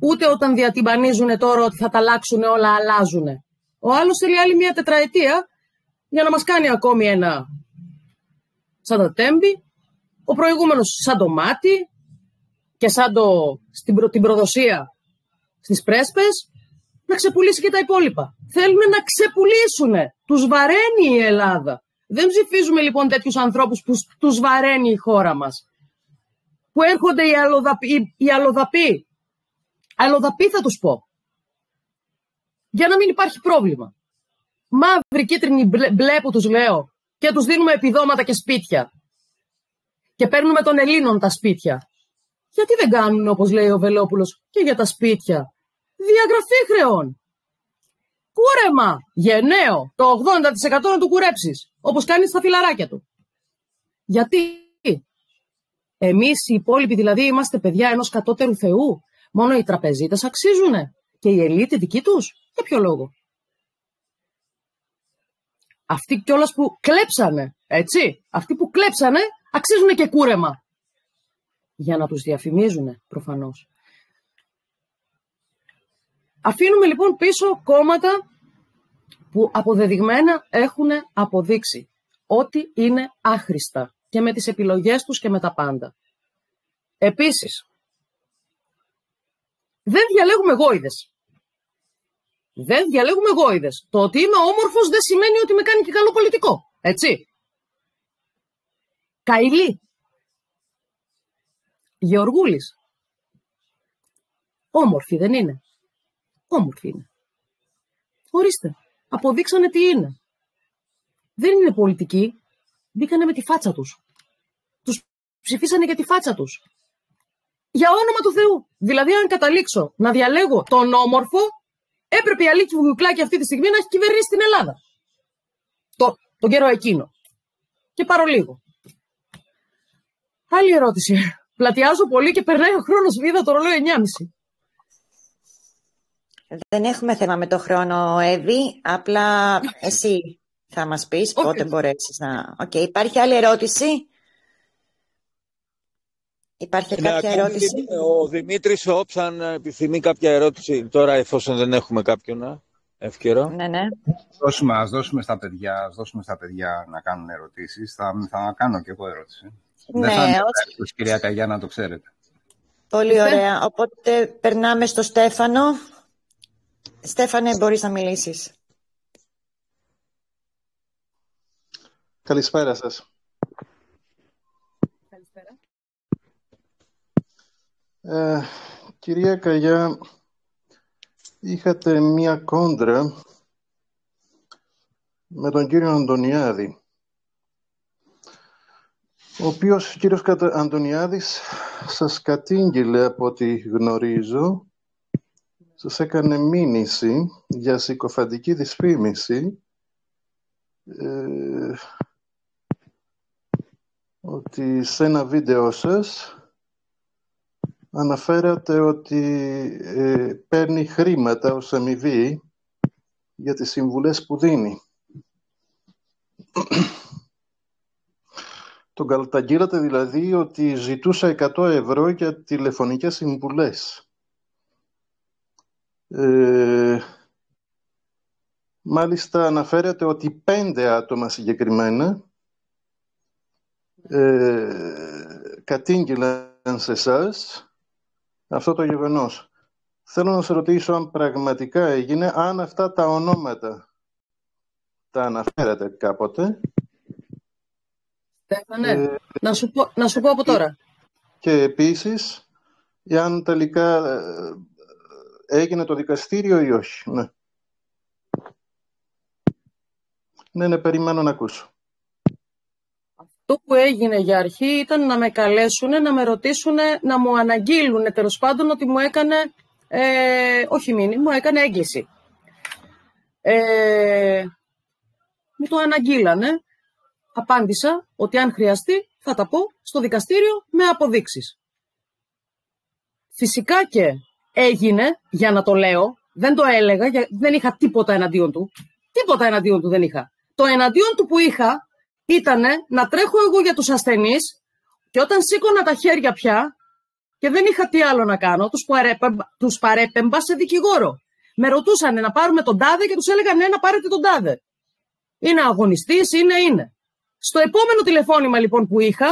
Ούτε όταν διατυμπανίζουν τώρα ότι θα τα αλλάξουν όλα, αλλάζουν. Ο άλλος θέλει άλλη μια τετραετία για να μας κάνει ακόμη ένα σαν το τέμπι. Ο προηγούμενος σαν το μάτι και σαν την προδοσία στις πρέσπες, να ξεπουλήσει και τα υπόλοιπα. Θέλουν να ξεπουλήσουν. Τους βαραίνει η Ελλάδα. Δεν ψηφίζουμε λοιπόν τέτοιους ανθρώπους που τους βαραίνει η χώρα μας. Που έρχονται οι αλλοδαποί. Αλλοδαποί θα τους πω. Για να μην υπάρχει πρόβλημα. Μαύροι, κίτρινοι, μπλε που τους λέω. Και τους δίνουμε επιδόματα και σπίτια. Και παίρνουμε των Ελλήνων τα σπίτια. Γιατί δεν κάνουν, όπως λέει ο Βελόπουλος, και για τα σπίτια? Διαγραφή χρεών. Κούρεμα. Γενναίο. Το 80% να του κουρέψεις. Όπως κάνει στα φιλαράκια του. Γιατί? Εμείς οι υπόλοιποι δηλαδή είμαστε παιδιά ενός κατώτερου θεού? Μόνο οι τραπεζίτες αξίζουνε? Και η ελίτ δική τους? Για ποιο λόγο? Αυτοί κιόλας που κλέψανε, έτσι, αυτοί που κλέψανε αξίζουνε και κούρεμα. Για να τους διαφημίζουνε, προφανώς. Αφήνουμε λοιπόν πίσω κόμματα που αποδεδειγμένα έχουν αποδείξει ότι είναι άχρηστα και με τις επιλογές τους και με τα πάντα. Επίσης, δεν διαλέγουμε γόηδες. Δεν διαλέγουμε γόηδες. Το ότι είμαι όμορφος δεν σημαίνει ότι με κάνει και καλό πολιτικό. Έτσι. Καηλή. Γεωργούλης. Όμορφη δεν είναι? Όμορφη είναι. Ορίστε. Αποδείξανε τι είναι. Δεν είναι πολιτικοί. Μπήκανε με τη φάτσα τους. Τους ψηφίσανε για τη φάτσα τους. Για όνομα του Θεού. Δηλαδή, αν καταλήξω να διαλέγω τον όμορφο, έπρεπε η Αλίκη Βουγιουκλάκη αυτή τη στιγμή να έχει κυβερνήσει την Ελλάδα. Τον καιρό εκείνο. Και πάρω λίγο. Άλλη ερώτηση. Πλατιάζω πολύ και περνάει ο χρόνος. Είδα το ρολόι 9.30. Δεν έχουμε θέμα με το χρόνο, Εύη. Απλά εσύ θα μας πεις πότε μπορέσεις να... Υπάρχει άλλη ερώτηση? Υπάρχει κάποια ερώτηση? Ο Δημήτρης Όψαν επιθυμεί κάποια ερώτηση τώρα, εφόσον δεν έχουμε κάποιον εύκαιρο. Ναι. Ας δώσουμε στα παιδιά να κάνουν ερωτήσεις. Θα κάνω και εγώ ερώτηση. Ναι, δεν θα είναι εύκολο, κυρία Καγιά, να το ξέρετε. Πολύ ωραία. Οπότε περνάμε στο Στέφανο. Στέφανε, μπορείς να μιλήσεις. Καλησπέρα σας. Καλησπέρα. Κυρία Καγιά, είχατε μία κόντρα με τον κύριο Αντωνιάδη. ο οποίος κύριος Αντωνιάδης σας κατήγγειλε, από ό,τι γνωρίζω, σας έκανε μήνυση για συκοφαντική δυσφήμιση, ότι σε ένα βίντεο σας αναφέρατε ότι παίρνει χρήματα ως αμοιβή για τις συμβουλές που δίνει. Τον καταγγείλατε δηλαδή ότι ζητούσα 100 ευρώ για τηλεφωνικές συμβουλές. Μάλιστα αναφέρατε ότι 5 άτομα συγκεκριμένα κατήγγειλαν σε εσάς αυτό το γεγονός. Θέλω να σε ρωτήσω αν πραγματικά έγινε, αν αυτά τα ονόματα τα αναφέρατε κάποτε. Στέφανε, να σου πω από τώρα. Και επίσης, αν τελικά έγινε το δικαστήριο ή όχι. Ναι, περιμένω να ακούσω. Αυτό που έγινε για αρχή ήταν να με καλέσουν, να με ρωτήσουν, να μου αναγγείλουν τέλος πάντων ότι μου έκανε, όχι μήνυμα, μου έκανε έγκληση. Μου το αναγγείλανε. Απάντησα ότι αν χρειαστεί θα τα πω στο δικαστήριο με αποδείξεις. Φυσικά και έγινε, για να το λέω, δεν το έλεγα, δεν είχα τίποτα εναντίον του. Τίποτα εναντίον του δεν είχα. Το εναντίον του που είχα ήταν να τρέχω εγώ για τους ασθενείς και όταν σήκωνα τα χέρια πια και δεν είχα τι άλλο να κάνω, τους παρέπεμπα σε δικηγόρο. Με ρωτούσαν να πάρουμε τον τάδε και τους έλεγα ναι, να πάρετε τον τάδε. Είναι αγωνιστής, είναι. Στο επόμενο τηλεφώνημα λοιπόν που είχα,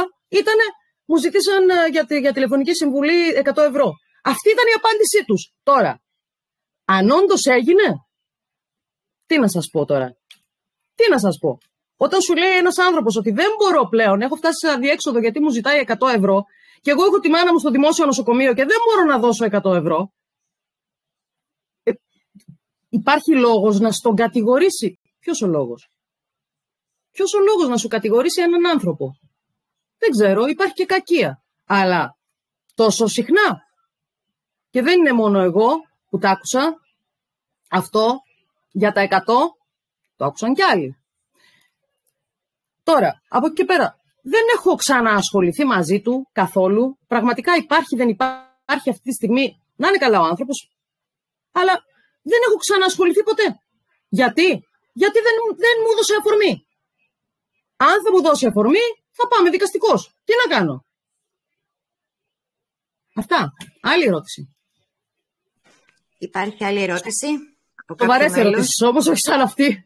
μου ζητήσαν για τηλεφωνική συμβουλή 100 ευρώ. Αυτή ήταν η απάντησή τους. Τώρα, αν όντως έγινε, τι να σας πω τώρα. Τι να σας πω. Όταν σου λέει ένας άνθρωπος ότι δεν μπορώ πλέον, έχω φτάσει σε αδιέξοδο γιατί μου ζητάει 100 ευρώ και εγώ έχω τη μάνα μου στο δημόσιο νοσοκομείο και δεν μπορώ να δώσω 100 ευρώ, υπάρχει λόγος να στον κατηγορήσει. Ποιος ο λόγος? Ποιος ο λόγος να σου κατηγορήσει έναν άνθρωπο? Δεν ξέρω, υπάρχει και κακία. Αλλά τόσο συχνά. Και δεν είναι μόνο εγώ που τα άκουσα. Αυτό για τα 100 το άκουσαν κι άλλοι. Τώρα, από εκεί και πέρα, δεν έχω ξαναασχοληθεί μαζί του καθόλου. Πραγματικά υπάρχει, δεν υπάρχει αυτή τη στιγμή. Να είναι καλά ο άνθρωπος. Αλλά δεν έχω ξαναασχοληθεί ποτέ. Γιατί? Γιατί δεν μου έδωσε αφορμή. Αν θα μου δώσει αφορμή, θα πάμε δικαστικός. Τι να κάνω? Αυτά. Άλλη ερώτηση. Υπάρχει άλλη ερώτηση? Σοβαρές ερωτήσεις όμως, όχι σαν αυτή.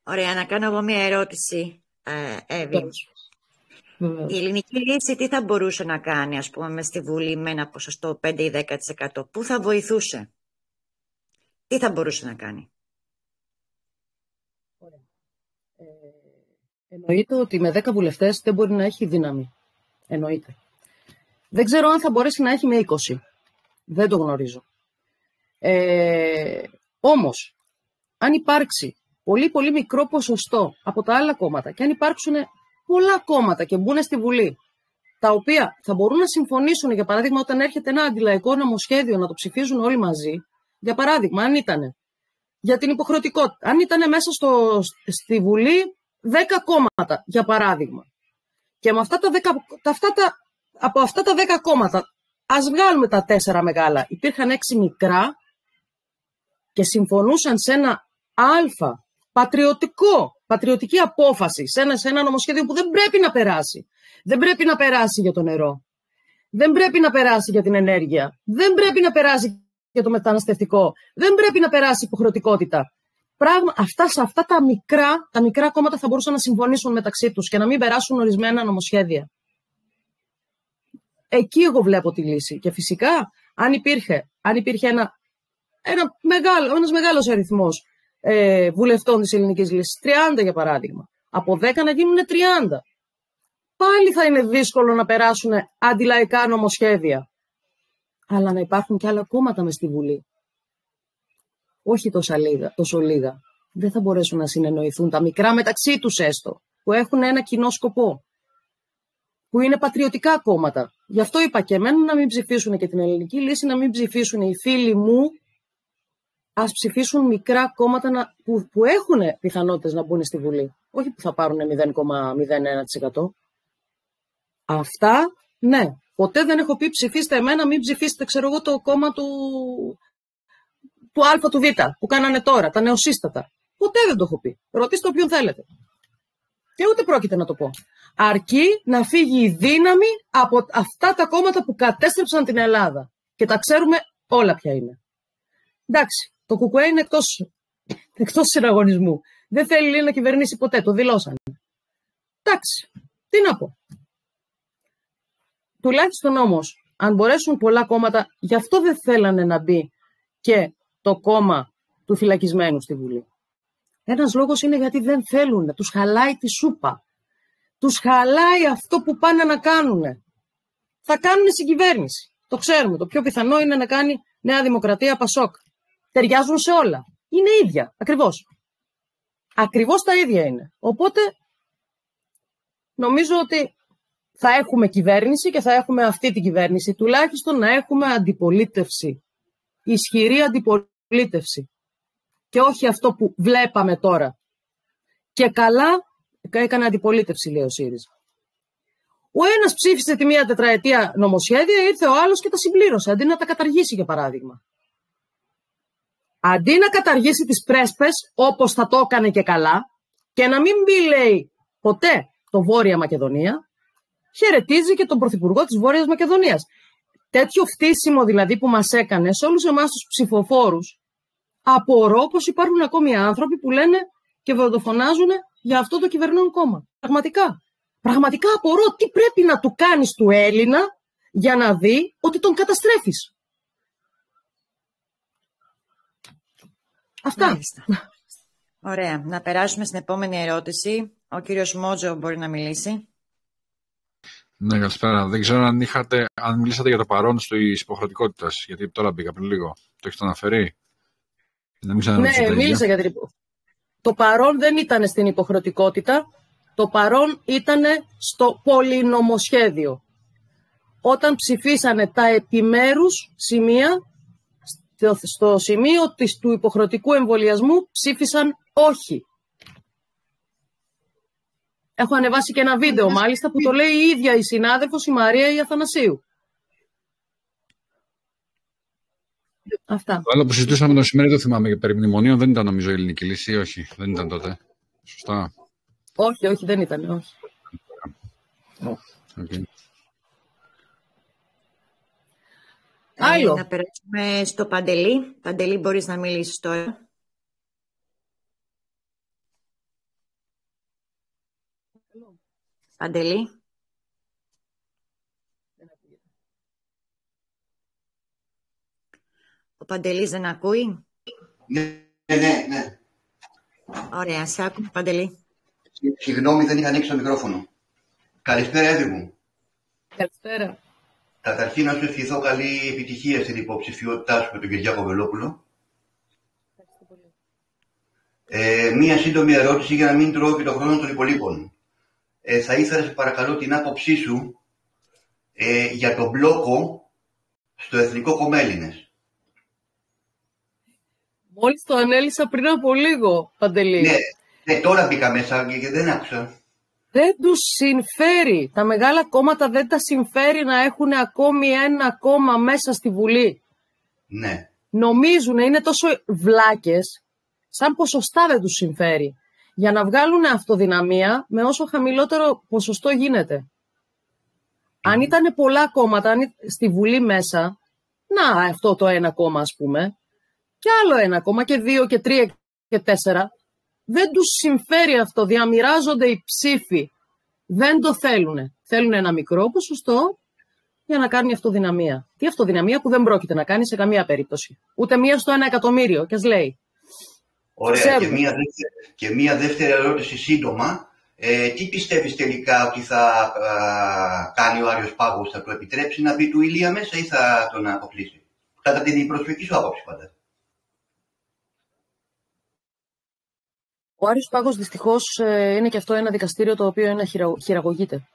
Ωραία, να κάνω εγώ μια ερώτηση, Εύη. Η ελληνική λύση τι θα μπορούσε να κάνει, ας πούμε, μες στη Βουλή με ένα ποσοστό 5 ή 10%? Πού θα βοηθούσε? Τι θα μπορούσε να κάνει? Εννοείται ότι με 10 βουλευτές δεν μπορεί να έχει δύναμη. Εννοείται. Δεν ξέρω αν θα μπορέσει να έχει με 20. Δεν το γνωρίζω. Όμως, αν υπάρξει πολύ πολύ μικρό ποσοστό από τα άλλα κόμματα και αν υπάρξουν πολλά κόμματα και μπουν στη Βουλή, τα οποία θα μπορούν να συμφωνήσουν, για παράδειγμα, όταν έρχεται ένα αντιλαϊκό νομοσχέδιο να το ψηφίζουν όλοι μαζί, για παράδειγμα, αν ήταν για την υποχρεωτικότητα, αν ήταν μέσα στη Βουλή 10 κόμματα, για παράδειγμα, και με από αυτά τα 10 κόμματα, ας βγάλουμε τα 4 μεγάλα, υπήρχαν 6 μικρά και συμφωνούσαν σε ένα πατριωτική απόφαση, σε ένα νομοσχέδιο που δεν πρέπει να περάσει. Δεν πρέπει να περάσει για το νερό. Δεν πρέπει να περάσει για την ενέργεια. Δεν πρέπει να περάσει για το μεταναστευτικό. Δεν πρέπει να περάσει υποχρεωτικότητα. Αυτά τα μικρά κόμματα θα μπορούσαν να συμφωνήσουν μεταξύ τους και να μην περάσουν ορισμένα νομοσχέδια. Εκεί εγώ βλέπω τη λύση. Και φυσικά, αν υπήρχε ένας μεγάλος αριθμός βουλευτών της ελληνικής λύσης, 30 για παράδειγμα, από 10 να γίνουν 30, πάλι θα είναι δύσκολο να περάσουν αντιλαϊκά νομοσχέδια. Αλλά να υπάρχουν και άλλα κόμματα μες στη Βουλή. Όχι τόσο λίγα. Δεν θα μπορέσουν να συνεννοηθούν τα μικρά μεταξύ τους έστω. που έχουν ένα κοινό σκοπό, που είναι πατριωτικά κόμματα. Γι' αυτό είπα και εμένα να μην ψηφίσουν και την Ελληνική Λύση, να μην ψηφίσουν οι φίλοι μου, ας ψηφίσουν μικρά κόμματα που έχουν πιθανότητες να μπουν στη Βουλή. Όχι που θα πάρουν 0,01%. Αυτά, ναι. Ποτέ δεν έχω πει ψηφίστε εμένα, μην ψηφίσετε, ξέρω εγώ, το κόμμα του Α, του Β, που κάνανε τώρα, τα νεοσύστατα. Ποτέ δεν το έχω πει. Ρωτήστε όποιον θέλετε. Και ούτε πρόκειται να το πω. Αρκεί να φύγει η δύναμη από αυτά τα κόμματα που κατέστρεψαν την Ελλάδα. Και τα ξέρουμε όλα ποια είναι. Εντάξει, το ΚΚΕ είναι εκτός συναγωνισμού. Δεν θέλει να κυβερνήσει ποτέ, το δηλώσανε. Εντάξει, τι να πω. Τουλάχιστον όμως, αν μπορέσουν πολλά κόμματα, γι' αυτό δεν θέλανε να μπει και το κόμμα του φυλακισμένου στη Βουλή. Ένας λόγος είναι γιατί δεν θέλουν, τους χαλάει τη σούπα. Τους χαλάει αυτό που πάνε να κάνουν. Θα κάνουν συγκυβέρνηση. Το ξέρουμε. Το πιο πιθανό είναι να κάνει Νέα Δημοκρατία, Πασόκ. Ταιριάζουν σε όλα. Είναι ίδια. Ακριβώς. Ακριβώς τα ίδια είναι. Οπότε νομίζω ότι θα έχουμε κυβέρνηση και θα έχουμε αυτή την κυβέρνηση. Τουλάχιστον να έχουμε αντιπολίτευση. Ισχυρή αντιπολίτευση. Και όχι αυτό που βλέπαμε τώρα. Και καλά έκανε αντιπολίτευση, λέει ο ΣΥΡΙΖΑ. Ο ένας ψήφισε τη μία τετραετία νομοσχέδια, ήρθε ο άλλος και τα συμπλήρωσε, αντί να τα καταργήσει, για παράδειγμα. Αντί να καταργήσει τις πρέσπες, όπως θα το έκανε και καλά, και να μην μπει, λέει, ποτέ το Βόρεια Μακεδονία, χαιρετίζει και τον Πρωθυπουργό της Βόρειας Μακεδονίας. Τέτοιο φτύσιμο δηλαδή που μας έκανε σε όλους εμάς τους ψηφοφόρους, απορώ πως υπάρχουν ακόμη άνθρωποι που λένε και βοδοφωνάζουν για αυτό το κυβερνών κόμμα. Πραγματικά απορώ τι πρέπει να του κάνεις του Έλληνα για να δει ότι τον καταστρέφεις. Αυτά. Μάλιστα. Ωραία. Να περάσουμε στην επόμενη ερώτηση. Ο κύριος Μότζο μπορεί να μιλήσει. Ναι, καλησπέρα. Δεν ξέρω αν μιλήσατε για το παρόν της υποχρεωτικότητας, γιατί τώρα μπήκα πριν λίγο. Το έχετε αναφέρει? Ναι, μίλησα για την υποχρεωτικότητα. Το παρόν δεν ήταν στην υποχρεωτικότητα. Το παρόν ήταν στο πολυνομοσχέδιο. Όταν ψηφίσανε τα επιμέρους σημεία, στο σημείο του υποχρεωτικού εμβολιασμού ψήφισαν όχι. Έχω ανεβάσει και ένα βίντεο μάλιστα που το λέει η ίδια η συνάδελφος, η Μαρία η Αθανασίου. Αυτά. Το άλλο που συζητούσαμε το σήμερα δεν θυμάμαι, περί μνημονίων δεν ήταν νομίζω η Ελληνική Λύση, όχι, δεν ήταν τότε. Σωστά. Όχι, δεν ήταν, όχι. Okay. Άλλο. Να περάσουμε στο Παντελή. Παντελή, μπορείς να μιλήσεις τώρα. Παντελή. Ο Παντελής δεν ακούει. Ναι. Ωραία, σε άκουμε, Παντελή. Συγγνώμη, δεν είχα ανοίξει το μικρόφωνο. Καλησπέρα, Εύη μου. Καλησπέρα. Καταρχήν, να σου ευχηθώ καλή επιτυχία στην υποψηφιότητά σου με τον Κυριάκο Βελόπουλο. Μία σύντομη ερώτηση για να μην τρώω και τον χρόνο των υπολείπων. Θα ήθελα, σε παρακαλώ, την άποψή σου για τον μπλόκο στο Εθνικό Κόμμα Έλληνες. Μόλις το ανέλησα πριν από λίγο, Παντελή. Ναι, τώρα μπήκα μέσα και δεν άκουσα. Δεν τους συμφέρει. Τα μεγάλα κόμματα δεν τα συμφέρει να έχουν ακόμη ένα κόμμα μέσα στη Βουλή. Ναι. Νομίζουν, είναι τόσο βλάκες, σαν ποσοστά δεν τους συμφέρει. Για να βγάλουν αυτοδυναμία με όσο χαμηλότερο ποσοστό γίνεται. Αν ήταν πολλά κόμματα στη Βουλή μέσα, να αυτό το ένα κόμμα ας πούμε, και άλλο ένα κόμμα και 2 και 3 και 4, δεν τους συμφέρει αυτό, διαμοιράζονται οι ψήφοι. Δεν το θέλουν. Θέλουν ένα μικρό ποσοστό για να κάνουν αυτοδυναμία. Τι αυτοδυναμία που δεν πρόκειται να κάνει σε καμία περίπτωση. Ούτε μία στο 1 εκατομμύριο, και ας λέει. Ωραία. Και μία δεύτερη ερώτηση σύντομα. Τι πιστεύεις τελικά ότι θα κάνει ο Άριος Πάγος, θα του επιτρέψει να μπει του Ηλία μέσα ή θα τον αποκλείσει? Κατά την προσωπική σου άποψη πάντα. Ο Άριος Πάγος δυστυχώς είναι και αυτό ένα δικαστήριο το οποίο χειραγωγείται.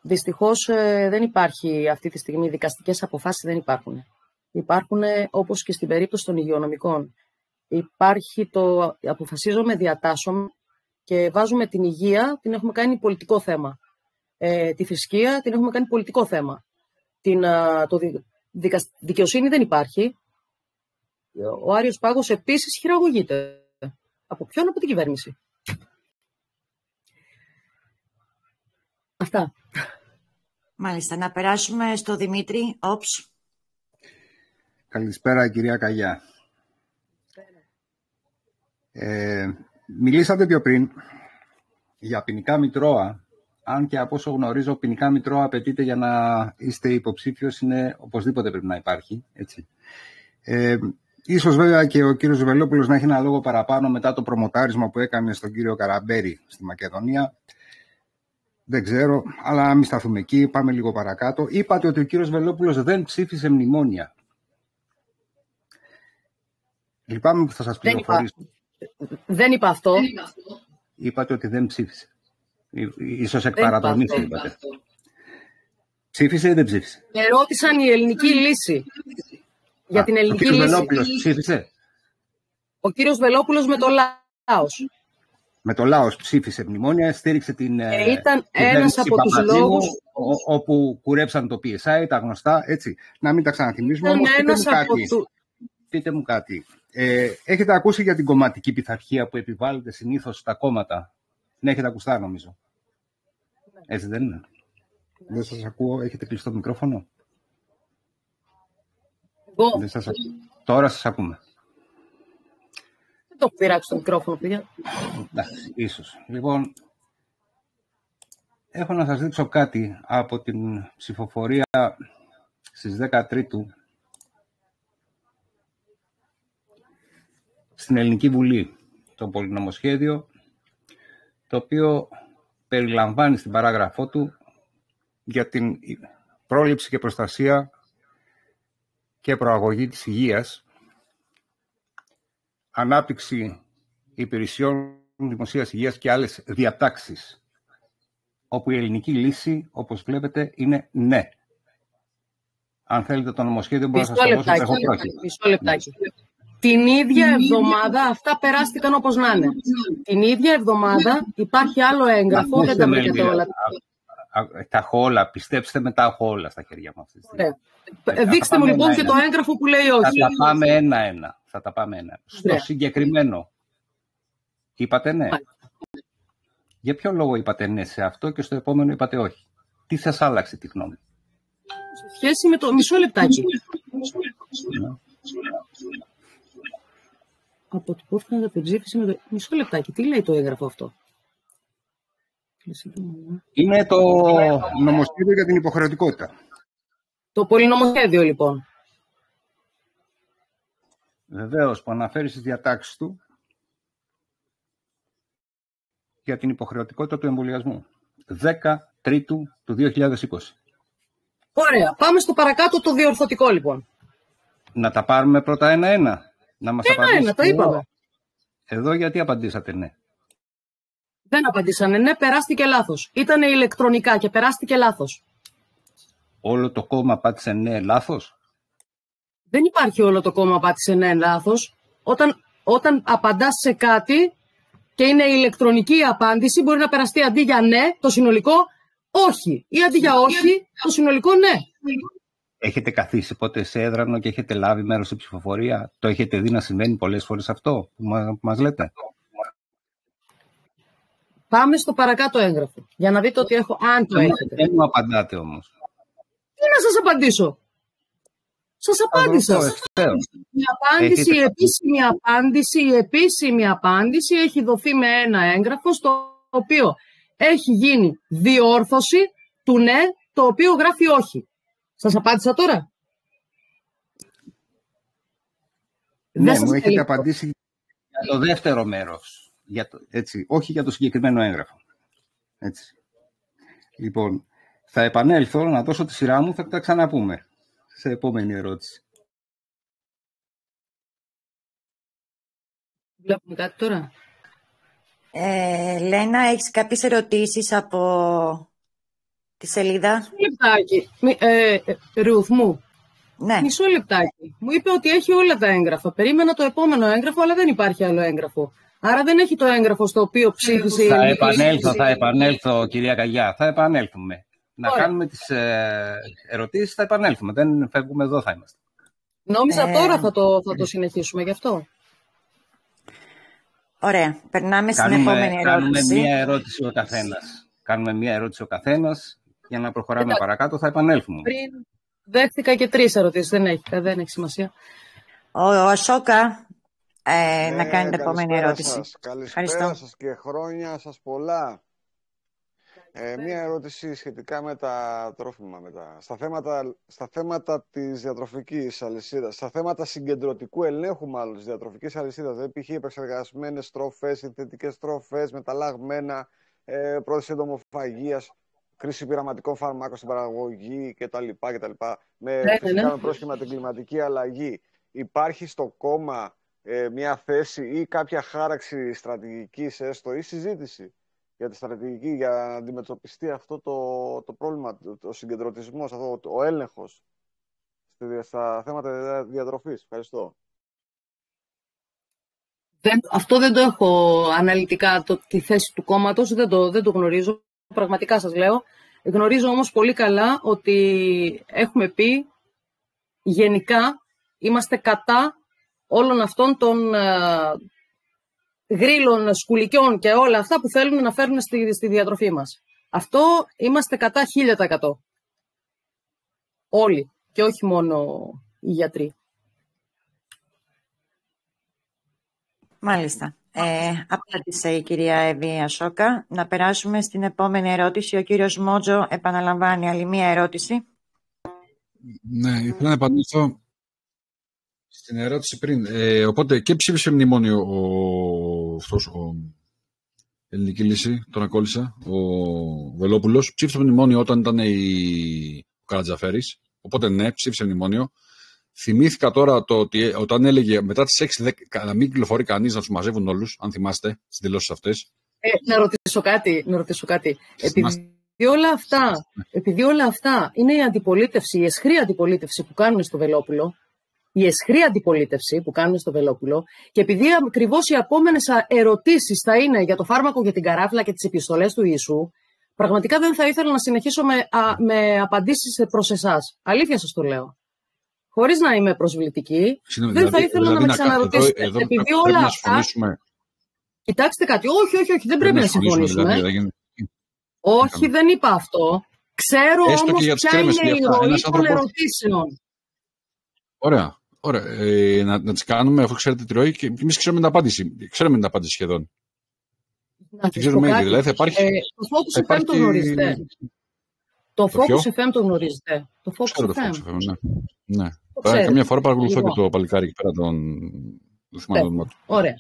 Δυστυχώς δεν υπάρχει αυτή τη στιγμή, δικαστικές αποφάσεις δεν υπάρχουν. Υπάρχουν όπως και στην περίπτωση των υγειονομικών. Υπάρχει αποφασίζουμε, διατάσσουμε και βάζουμε την υγεία, την έχουμε κάνει πολιτικό θέμα. Τη θρησκεία την έχουμε κάνει πολιτικό θέμα. Δικαιοσύνη δεν υπάρχει. Ο Άριος Πάγος επίσης χειραγωγείται. Από ποιον? Από την κυβέρνηση. Αυτά. Μάλιστα. Να περάσουμε στο Δημήτρη. Όψ. Καλησπέρα, κυρία Καγιά. Μιλήσατε πιο πριν για ποινικά μητρώα. Αν και από όσο γνωρίζω, ποινικά μητρώα απαιτείται για να είστε υποψήφιος, είναι οπωσδήποτε πρέπει να υπάρχει. Έτσι. Ίσως βέβαια και ο κύριος Βελόπουλος να έχει ένα λόγο παραπάνω μετά το προμοτάρισμα που έκανε στον κύριο Καραμπέρη στη Μακεδονία. Δεν ξέρω, αλλά να μην σταθούμε εκεί, πάμε λίγο παρακάτω. Είπατε ότι ο κύριος Βελόπουλος δεν ψήφισε μνημόνια. Λυπάμαι που θα σας πληροφορήσω. Δεν είπα αυτό. Είπατε ότι δεν ψήφισε. Ίσως εκ παραδρομής είπατε. Ψήφισε ή δεν ψήφισε? Ερώτησαν η ελληνική λύση. Για την ελληνική λύση. Ο κύριος Βελόπουλος ψήφισε? Ο κύριος Βελόπουλος με το Λάος. Με το Λάος ψήφισε μνημόνια, στήριξε την ήταν ένας από τους λόγους όπου κουρέψαν το PSI, τα γνωστά, έτσι. Να μην τα ξαναθυμίσουμε, όμως πείτε μου κάτι. Έχετε ακούσει για την κομματική πειθαρχία που επιβάλλεται συνήθως στα κόμματα? Ναι, έχετε ακουστά νομίζω. Έτσι δεν είναι? Δεν σας ακούω, έχετε κλειστό το μικρόφωνο? Δεν σας ακούω. Τώρα σας ακούμε. Δεν το έχω πειράξει το μικρόφωνο, παιδιά. Εντάξει, ίσως. Λοιπόν, έχω να σας δείξω κάτι από την ψηφοφορία στις 10 Τρίτου στην Ελληνική Βουλή. Το πολυνομοσχέδιο, το οποίο περιλαμβάνει στην παράγραφό του για την πρόληψη και προστασία και προαγωγή της υγείας, ανάπτυξη υπηρεσιών δημοσίας υγείας και άλλες διατάξεις, όπου η ελληνική λύση, όπως βλέπετε, είναι ναι. Αν θέλετε το νομοσχέδιο μπορώ να σας το δώσω. Μισό λεπτάκι. Την ίδια εβδομάδα, αυτά περάστηκαν όπως να είναι. Την ίδια εβδομάδα υπάρχει άλλο έγγραφο, δεν τα βρήκατε όλα. Τα έχω όλα, πιστέψτε με, τα έχω όλα στα χέρια μου αυτή τη στιγμή. Δείξτε μου λοιπόν και το έγγραφο που λέει όχι. Θα τα πάμε ένα-ένα. Στο συγκεκριμένο, είπατε ναι. Για ποιο λόγο είπατε ναι σε αυτό και στο επόμενο είπατε όχι? Τι σας άλλαξε τη γνώμη? Σε σχέση με το... Μισό λεπτάκι. Αποτυπώθηκαν για την ψήφιση με το... Μισό λεπτάκι. Τι λέει το έγγραφο αυτό? Είναι το νομοσχέδιο για την υποχρεωτικότητα. Το πολυνομοσχέδιο λοιπόν. Βεβαίως, που αναφέρει στις διατάξεις του για την υποχρεωτικότητα του εμβολιασμού. 10 Τρίτου του 2020. Ωραία. Πάμε στο παρακάτω, το διορθωτικό λοιπόν. Να τα πάρουμε πρώτα ένα-ένα. Να μας απαντήσετε. Ένα-ένα, το είπαμε. Εδώ γιατί απαντήσατε ναι? Δεν απαντήσανε ναι, περάστηκε λάθος. Ήτανε ηλεκτρονικά και περάστηκε λάθος. Όλο το κόμμα πάτησε ναι λάθος? Δεν υπάρχει όλο το κόμμα πάτησε ναι λάθος. Όταν απαντάς σε κάτι και είναι ηλεκτρονική η απάντηση, μπορεί να περαστεί αντί για ναι το συνολικό όχι. Ή αντί για όχι το συνολικό ναι. Έχετε καθίσει ποτέ σε έδρανο και έχετε λάβει μέρος στην ψηφοφορία? Το έχετε δει να συμβαίνει πολλές φορές αυτό που μας λέτε? Πάμε στο παρακάτω έγγραφο, για να δείτε ότι έχω, αν το έχετε. Δεν μου απαντάτε όμως. Τι να σας απαντήσω? Σας απάντησα. Η επίσημη απάντηση έχει δοθεί με ένα έγγραφο, στο οποίο έχει γίνει διόρθωση του ναι, το οποίο γράφει όχι. Σας απάντησα τώρα? Ναι, μου έχετε απαντήσει για το δεύτερο μέρος. Έτσι, όχι για το συγκεκριμένο έγγραφο. Έτσι. Λοιπόν, θα επανέλθω να δώσω τη σειρά μου, θα τα ξαναπούμε σε επόμενη ερώτηση. Βλέπουμε κάτι τώρα. Λένα, έχεις κάποιες ερωτήσεις από τη σελίδα? Λεπτάκι. Ρουθ μου. Ναι. Μισό λεπτάκι. Μου είπε ότι έχει όλα τα έγγραφα. Περίμενα το επόμενο έγγραφο, αλλά δεν υπάρχει άλλο έγγραφο. Άρα δεν έχει το έγγραφο στο οποίο ψήφισε η Θα επανέλθω, κυρία Καγιά. Θα επανέλθουμε. Να κάνουμε τις ερωτήσεις, θα επανέλθουμε. Δεν φεύγουμε, εδώ θα είμαστε. Νόμιζα τώρα θα το συνεχίσουμε, γι' αυτό. Ωραία. Περνάμε στην επόμενη ερώτηση. Κάνουμε μία ερώτηση ο καθένας για να προχωράμε παρακάτω. Θα επανέλθουμε. Πριν δέχτηκα και 3 ερωτήσεις. Δεν έχει σημασία. Ο Ασόκα να κάνει την επόμενη ερώτηση. Καλησπέρα σας και χρόνια σας πολλά. Μία ερώτηση σχετικά με τα τρόφιμα, στα θέματα της διατροφικής αλυσίδας, στα θέματα συγκεντρωτικού ελέγχου μάλλον της διατροφικής αλυσίδας, δηλαδή π.χ. επεξεργασμένες τροφές, συνθετικές τροφές, μεταλλαγμένα, πρόθεση εντομοφαγίας, κρίση πειραματικών φαρμάκων στην παραγωγή κτλ. Φυσικά με πρόσχημα την κλιματική αλλαγή. Υπάρχει στο κόμμα μια θέση ή κάποια χάραξη στρατηγικής έστω ή συζήτηση για τη στρατηγική για να αντιμετωπιστεί αυτό το πρόβλημα, ο συγκεντρωτισμός, ο έλεγχος στα θέματα διατροφής? Ευχαριστώ. Αυτό δεν το έχω αναλυτικά, τη θέση του κόμματος, δεν το γνωρίζω. Πραγματικά σας λέω. Γνωρίζω όμως πολύ καλά ότι έχουμε πει γενικά είμαστε κατά όλων αυτών των γρίλων, σκουλικιών και όλα αυτά που θέλουν να φέρουν στη διατροφή μας. Αυτό είμαστε κατά 1000%. Όλοι και όχι μόνο οι γιατροί. Μάλιστα. Απάντησε η κυρία Εύη Ασόκα. Να περάσουμε στην επόμενη ερώτηση. Ο κύριος Μότζο επαναλαμβάνει άλλη μία ερώτηση. Ναι, ήθελα να απαντήσω στην ερώτηση πριν. Οπότε και ψήφισε μνημόνιο ο Ελληνική Λύση, τον ακόλουσα, ο Βελόπουλος. Ψήφισε μνημόνιο όταν ήταν ο Καρατζαφέρης. Οπότε ναι, ψήφισε μνημόνιο. Θυμήθηκα τώρα το ότι όταν έλεγε μετά τις 6 να μην κυκλοφορεί κανείς να τους μαζεύουν όλους, αν θυμάστε, στις δηλώσεις αυτές. Να ρωτήσω κάτι. Επειδή όλα αυτά είναι η αντιπολίτευση, η αισχρή αντιπολίτευση που κάνουν στο Βελόπουλο, και επειδή ακριβώς οι επόμενες ερωτήσεις θα είναι για το φάρμακο για την καράφλα και τις επιστολές του Ιησού, πραγματικά δεν θα ήθελα να συνεχίσω με απαντήσεις προς εσάς. Αλήθεια σας το λέω. Χωρίς να είμαι προσβλητική, δεν θα ήθελα να με ξαναρωτήσετε. Επειδή όλα αυτά. Κοιτάξτε κάτι. Όχι, δεν πρέπει να συμφωνήσουμε. Όχι, δεν είπα αυτό. Ξέρω όμως ποια είναι η ροή των ερωτήσεων. Ωραία. Να τις κάνουμε αφού ξέρετε τη ροή και εμείς ξέρουμε την απάντηση. Ξέρουμε την απάντηση σχεδόν. Τι ξέρουμε ήδη. Δηλαδή θα υπάρχει. Το Focus FM το γνωρίζετε. Το Focus FM το γνωρίζετε. Το Focus FM. Ναι. Καμιά φορά παρακολουθώ και το παλικάρι εκεί πέρα το θυμάμαι του. Ωραία.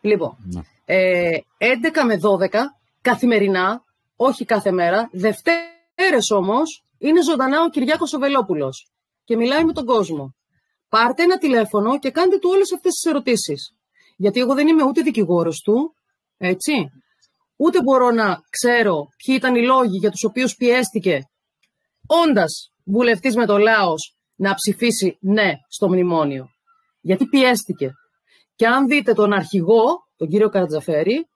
Λοιπόν, 11 με 12 καθημερινά, όχι κάθε μέρα, Δευτέρες όμως, είναι ζωντανά ο Κυριάκος ο Βελόπουλος και μιλάει με τον κόσμο. Πάρτε ένα τηλέφωνο και κάντε του όλες αυτές τις ερωτήσεις. Γιατί εγώ δεν είμαι ούτε δικηγόρος του, έτσι, ούτε μπορώ να ξέρω ποιοι ήταν οι λόγοι για τους οποίους πιέστηκε, όντας βουλευτής με το Λάος, να ψηφίσει ναι στο μνημόνιο. Γιατί πιέστηκε. Και αν δείτε τον αρχηγό, τον κύριο Καρατζαφέρη,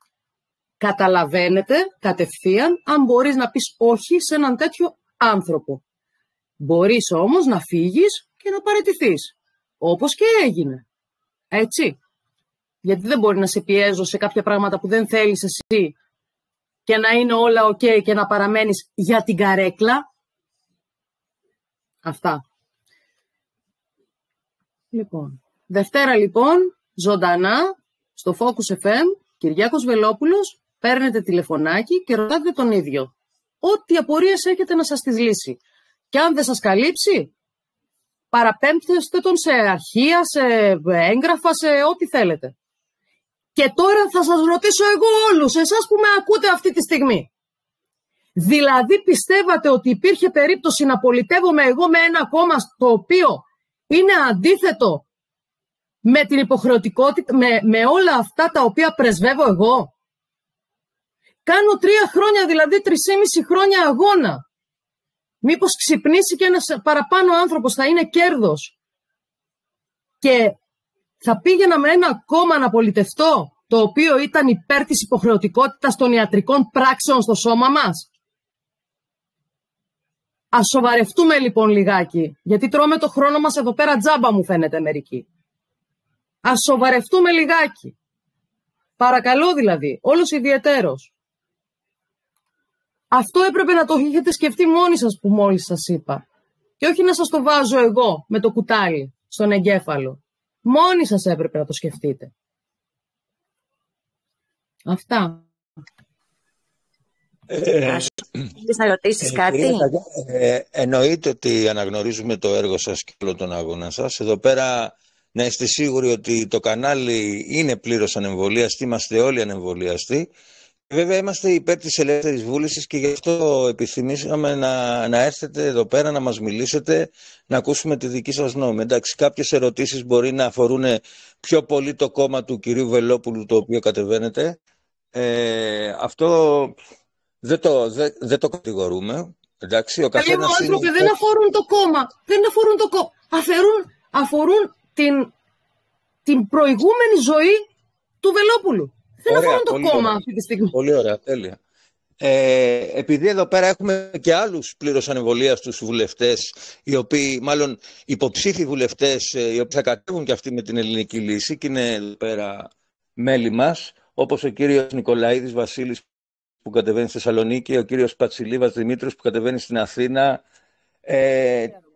καταλαβαίνετε κατευθείαν αν μπορείς να πεις όχι σε έναν τέτοιο άνθρωπο. Μπορείς όμως να φύγεις και να παραιτηθείς. Όπως και έγινε. Έτσι. Γιατί δεν μπορεί να σε πιέζω σε κάποια πράγματα που δεν θέλεις εσύ και να είναι όλα ok και να παραμένεις για την καρέκλα. Αυτά. Λοιπόν, Δευτέρα λοιπόν, ζωντανά, στο Focus FM, Κυριάκος Βελόπουλος, παίρνετε τηλεφωνάκι και ρωτάτε τον ίδιο. Ό,τι απορίες έχετε να σας τις λύσει. Και αν δεν σας καλύψει, παραπέμπτεστε τον σε αρχεία, σε έγγραφα, σε ό,τι θέλετε. Και τώρα θα σας ρωτήσω εγώ όλους, εσάς που με ακούτε αυτή τη στιγμή. Δηλαδή πιστεύατε ότι υπήρχε περίπτωση να πολιτεύομαι εγώ με ένα κόμμα το οποίο είναι αντίθετο με την υποχρεωτικότητα, με όλα αυτά τα οποία πρεσβεύω εγώ? Κάνω 3 χρόνια, δηλαδή 3,5 χρόνια αγώνα. Μήπως ξυπνήσει και ένας παραπάνω άνθρωπος, θα είναι κέρδος. Και θα πήγαινα με ένα κόμμα να πολιτευτώ, το οποίο ήταν υπέρ της υποχρεωτικότητας των ιατρικών πράξεων στο σώμα μας. Ας σοβαρευτούμε λοιπόν λιγάκι, γιατί τρώμε το χρόνο μας εδώ πέρα τζάμπα, μου φαίνεται μερικοί. Ας σοβαρευτούμε λιγάκι. Παρακαλώ δηλαδή, όλος ιδιαιτέρως. Αυτό έπρεπε να το έχετε σκεφτεί μόνοι σας που μόλις σας είπα. Και όχι να σας το βάζω εγώ με το κουτάλι στον εγκέφαλο. Μόνοι σας έπρεπε να το σκεφτείτε. Αυτά. Θέλεις να ρωτήσεις κάτι? Εννοείται ότι αναγνωρίζουμε το έργο σας και όλο τον αγώνα σας. Εδώ πέρα να είστε σίγουροι ότι το κανάλι είναι πλήρως ανεμβολίαστοι, είμαστε όλοι ανεμβολίαστοι. Βέβαια είμαστε υπέρ της ελεύθερης βούλησης και γι' αυτό επιθυμήσαμε να έρθετε εδώ πέρα να μας μιλήσετε, να ακούσουμε τη δική σας γνώμη. Εντάξει, κάποιες ερωτήσεις μπορεί να αφορούν πιο πολύ το κόμμα του κυρίου Βελόπουλου, το οποίο κατεβαίνετε. Αυτό δεν το κατηγορούμε. Εντάξει, ο καθένας είναι... δεν αφορούν το κόμμα. Δεν αφορούν το κόμμα. Αφορούν την προηγούμενη ζωή του Βελόπουλου. Δεν αφορούν το κόμμα αυτή τη στιγμή. Πολύ ωραία, τέλεια. Επειδή εδώ πέρα έχουμε και άλλους πλήρως ανεμβολίαστους βουλευτές, οι οποίοι, μάλλον υποψήφιοι βουλευτές, οι οποίοι θα κατέβουν και αυτοί με την ελληνική λύση και είναι εδώ πέρα μέλη μας, όπως ο κύριος Νικολαίδης Βασίλης που κατεβαίνει στη Θεσσαλονίκη, ο κύριος Πατσιλίβας Δημήτρης που κατεβαίνει στην Αθήνα.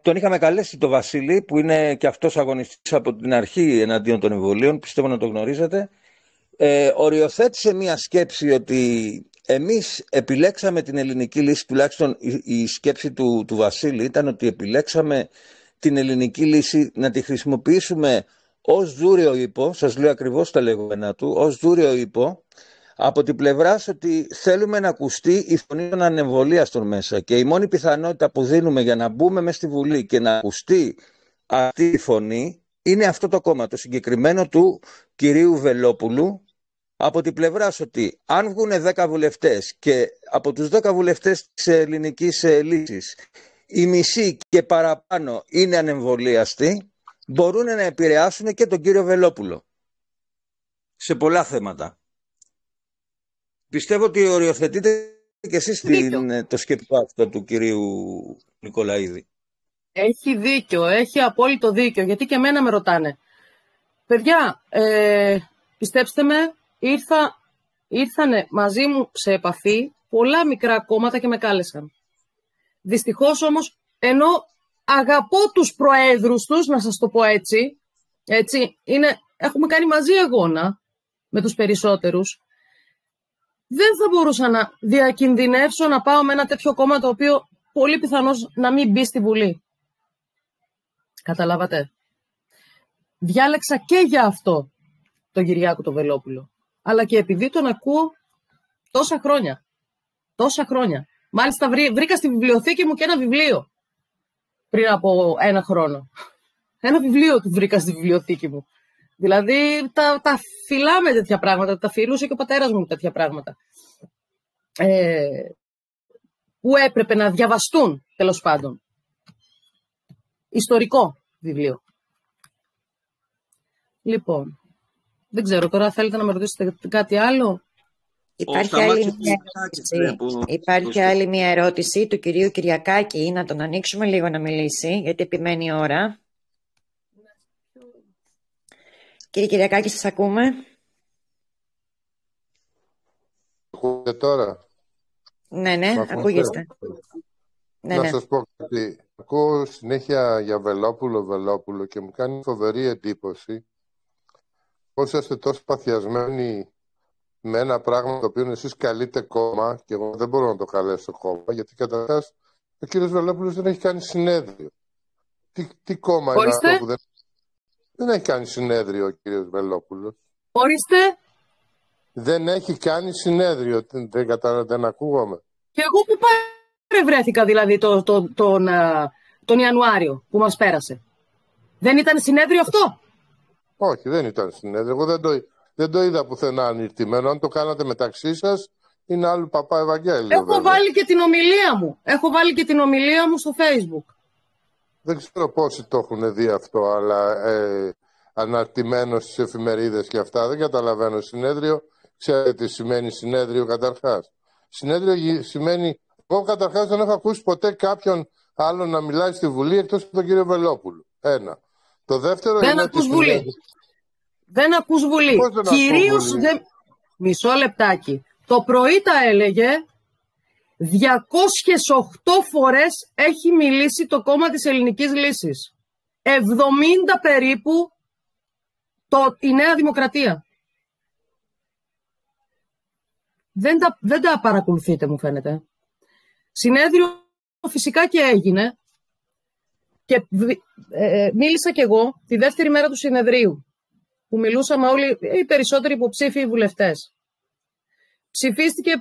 Τον είχαμε καλέσει το Βασίλη, που είναι και αυτός αγωνιστής από την αρχή εναντίον των εμβολίων, πιστεύω να το γνωρίζετε. Οριοθέτησε μία σκέψη ότι εμείς επιλέξαμε την ελληνική λύση, τουλάχιστον η σκέψη του Βασίλη ήταν ότι επιλέξαμε την ελληνική λύση να τη χρησιμοποιήσουμε ως δούριο ύπο, σας λέω ακριβώς τα λεγόμενα του, ως δούριο ύπο, από την πλευρά ότι θέλουμε να ακουστεί η φωνή των ανεμβολίαστων μέσα και η μόνη πιθανότητα που δίνουμε για να μπούμε μέσα στη Βουλή και να ακουστεί αυτή η φωνή είναι αυτό το κόμμα, το συγκεκριμένο του κυρίου Βελόπουλου, από την πλευρά ότι αν βγουν 10 βουλευτές και από τους 10 βουλευτές της ελληνικής λύσης οι μισοί και παραπάνω είναι ανεμβολίαστοι, μπορούν να επηρεάσουν και τον κύριο Βελόπουλο σε πολλά θέματα. Πιστεύω ότι οριοθετείτε και εσείς το σκεπτικό αυτό του κυρίου Νικολαίδη. Έχει δίκιο, έχει απόλυτο δίκιο, γιατί και εμένα με ρωτάνε. Παιδιά, πιστέψτε με, ήρθανε μαζί μου σε επαφή πολλά μικρά κόμματα και με κάλεσαν. Δυστυχώς όμως, ενώ αγαπώ τους προέδρους τους, να σας το πω έτσι έχουμε κάνει μαζί αγώνα με τους περισσότερους, δεν θα μπορούσα να διακινδυνεύσω να πάω με ένα τέτοιο κόμμα το οποίο πολύ πιθανώς να μην μπει στη Βουλή. Καταλάβατε. Διάλεξα και για αυτό τον Κυριάκο τον Βελόπουλο. Αλλά και επειδή τον ακούω τόσα χρόνια. Τόσα χρόνια. Μάλιστα βρήκα στη βιβλιοθήκη μου και ένα βιβλίο πριν από 1 χρόνο. Ένα βιβλίο του βρήκα στη βιβλιοθήκη μου. Δηλαδή τα φυλάμε τέτοια πράγματα, τα φιλούσε και ο πατέρας μου τέτοια πράγματα. Που έπρεπε να διαβαστούν, τέλος πάντων. Ιστορικό βιβλίο. Λοιπόν, δεν ξέρω, τώρα θέλετε να με ρωτήσετε κάτι άλλο? Υπάρχει άλλη μια ερώτηση του κυρίου Κυριακάκη, να τον ανοίξουμε λίγο να μιλήσει, γιατί επιμένει η ώρα. Κύριε Κυριακάκη, σας ακούμε. Ακούγεται τώρα? Ναι, ακούγεστε. Να σας πω κάτι. Ακούω συνέχεια για Βελόπουλο και μου κάνει φοβερή εντύπωση πώς είστε τόσο παθιασμένοι με ένα πράγμα το οποίο εσείς καλείτε κόμμα και εγώ δεν μπορώ να το καλέσω κόμμα, γιατί καταρχάς ο κύριος Βελόπουλος δεν έχει κάνει συνέδριο. Τι κόμμα είναι αυτό που δεν έχει κάνει συνέδριο ο κύριος Βελόπουλος? Ορίστε. Δεν έχει κάνει συνέδριο, δεν ακούγομαι. Και εγώ που παρευρέθηκα δηλαδή τον Ιανουάριο που μας πέρασε. Δεν ήταν συνέδριο αυτό? Όχι, δεν ήταν συνέδριο. Εγώ δεν το είδα πουθενά ανηρτημένο. Αν το κάνατε μεταξύ σας, είναι άλλου Παπά Ευαγγέλιο. Έχω βάλει και την ομιλία μου. Έχω βάλει και την ομιλία μου στο Facebook. Δεν ξέρω πόσοι το έχουν δει αυτό, αλλά αναρτημένο στις εφημερίδες και αυτά. Δεν καταλαβαίνω. Συνέδριο, ξέρετε τι σημαίνει συνέδριο καταρχάς? Συνέδριο σημαίνει... Εγώ καταρχάς δεν έχω ακούσει ποτέ κάποιον άλλο να μιλάει στη Βουλή εκτός από τον κύριο Βελόπουλο. Ένα. Το δεύτερο δεν είναι ακούς Βουλή. Δεν ακούς Βουλή. Κυρίως δεν... Μισό λεπτάκι. Το πρωί τα έλεγε 208 φορές έχει μιλήσει το κόμμα της Ελληνικής Λύσης. 70 περίπου η Νέα Δημοκρατία. Δεν τα παρακολουθείτε, μου φαίνεται. Συνέδριο φυσικά και έγινε και μίλησα κι εγώ τη δεύτερη μέρα του συνεδρίου που μιλούσαμε όλοι οι περισσότεροι υποψήφιοι βουλευτές. Ψηφίστηκε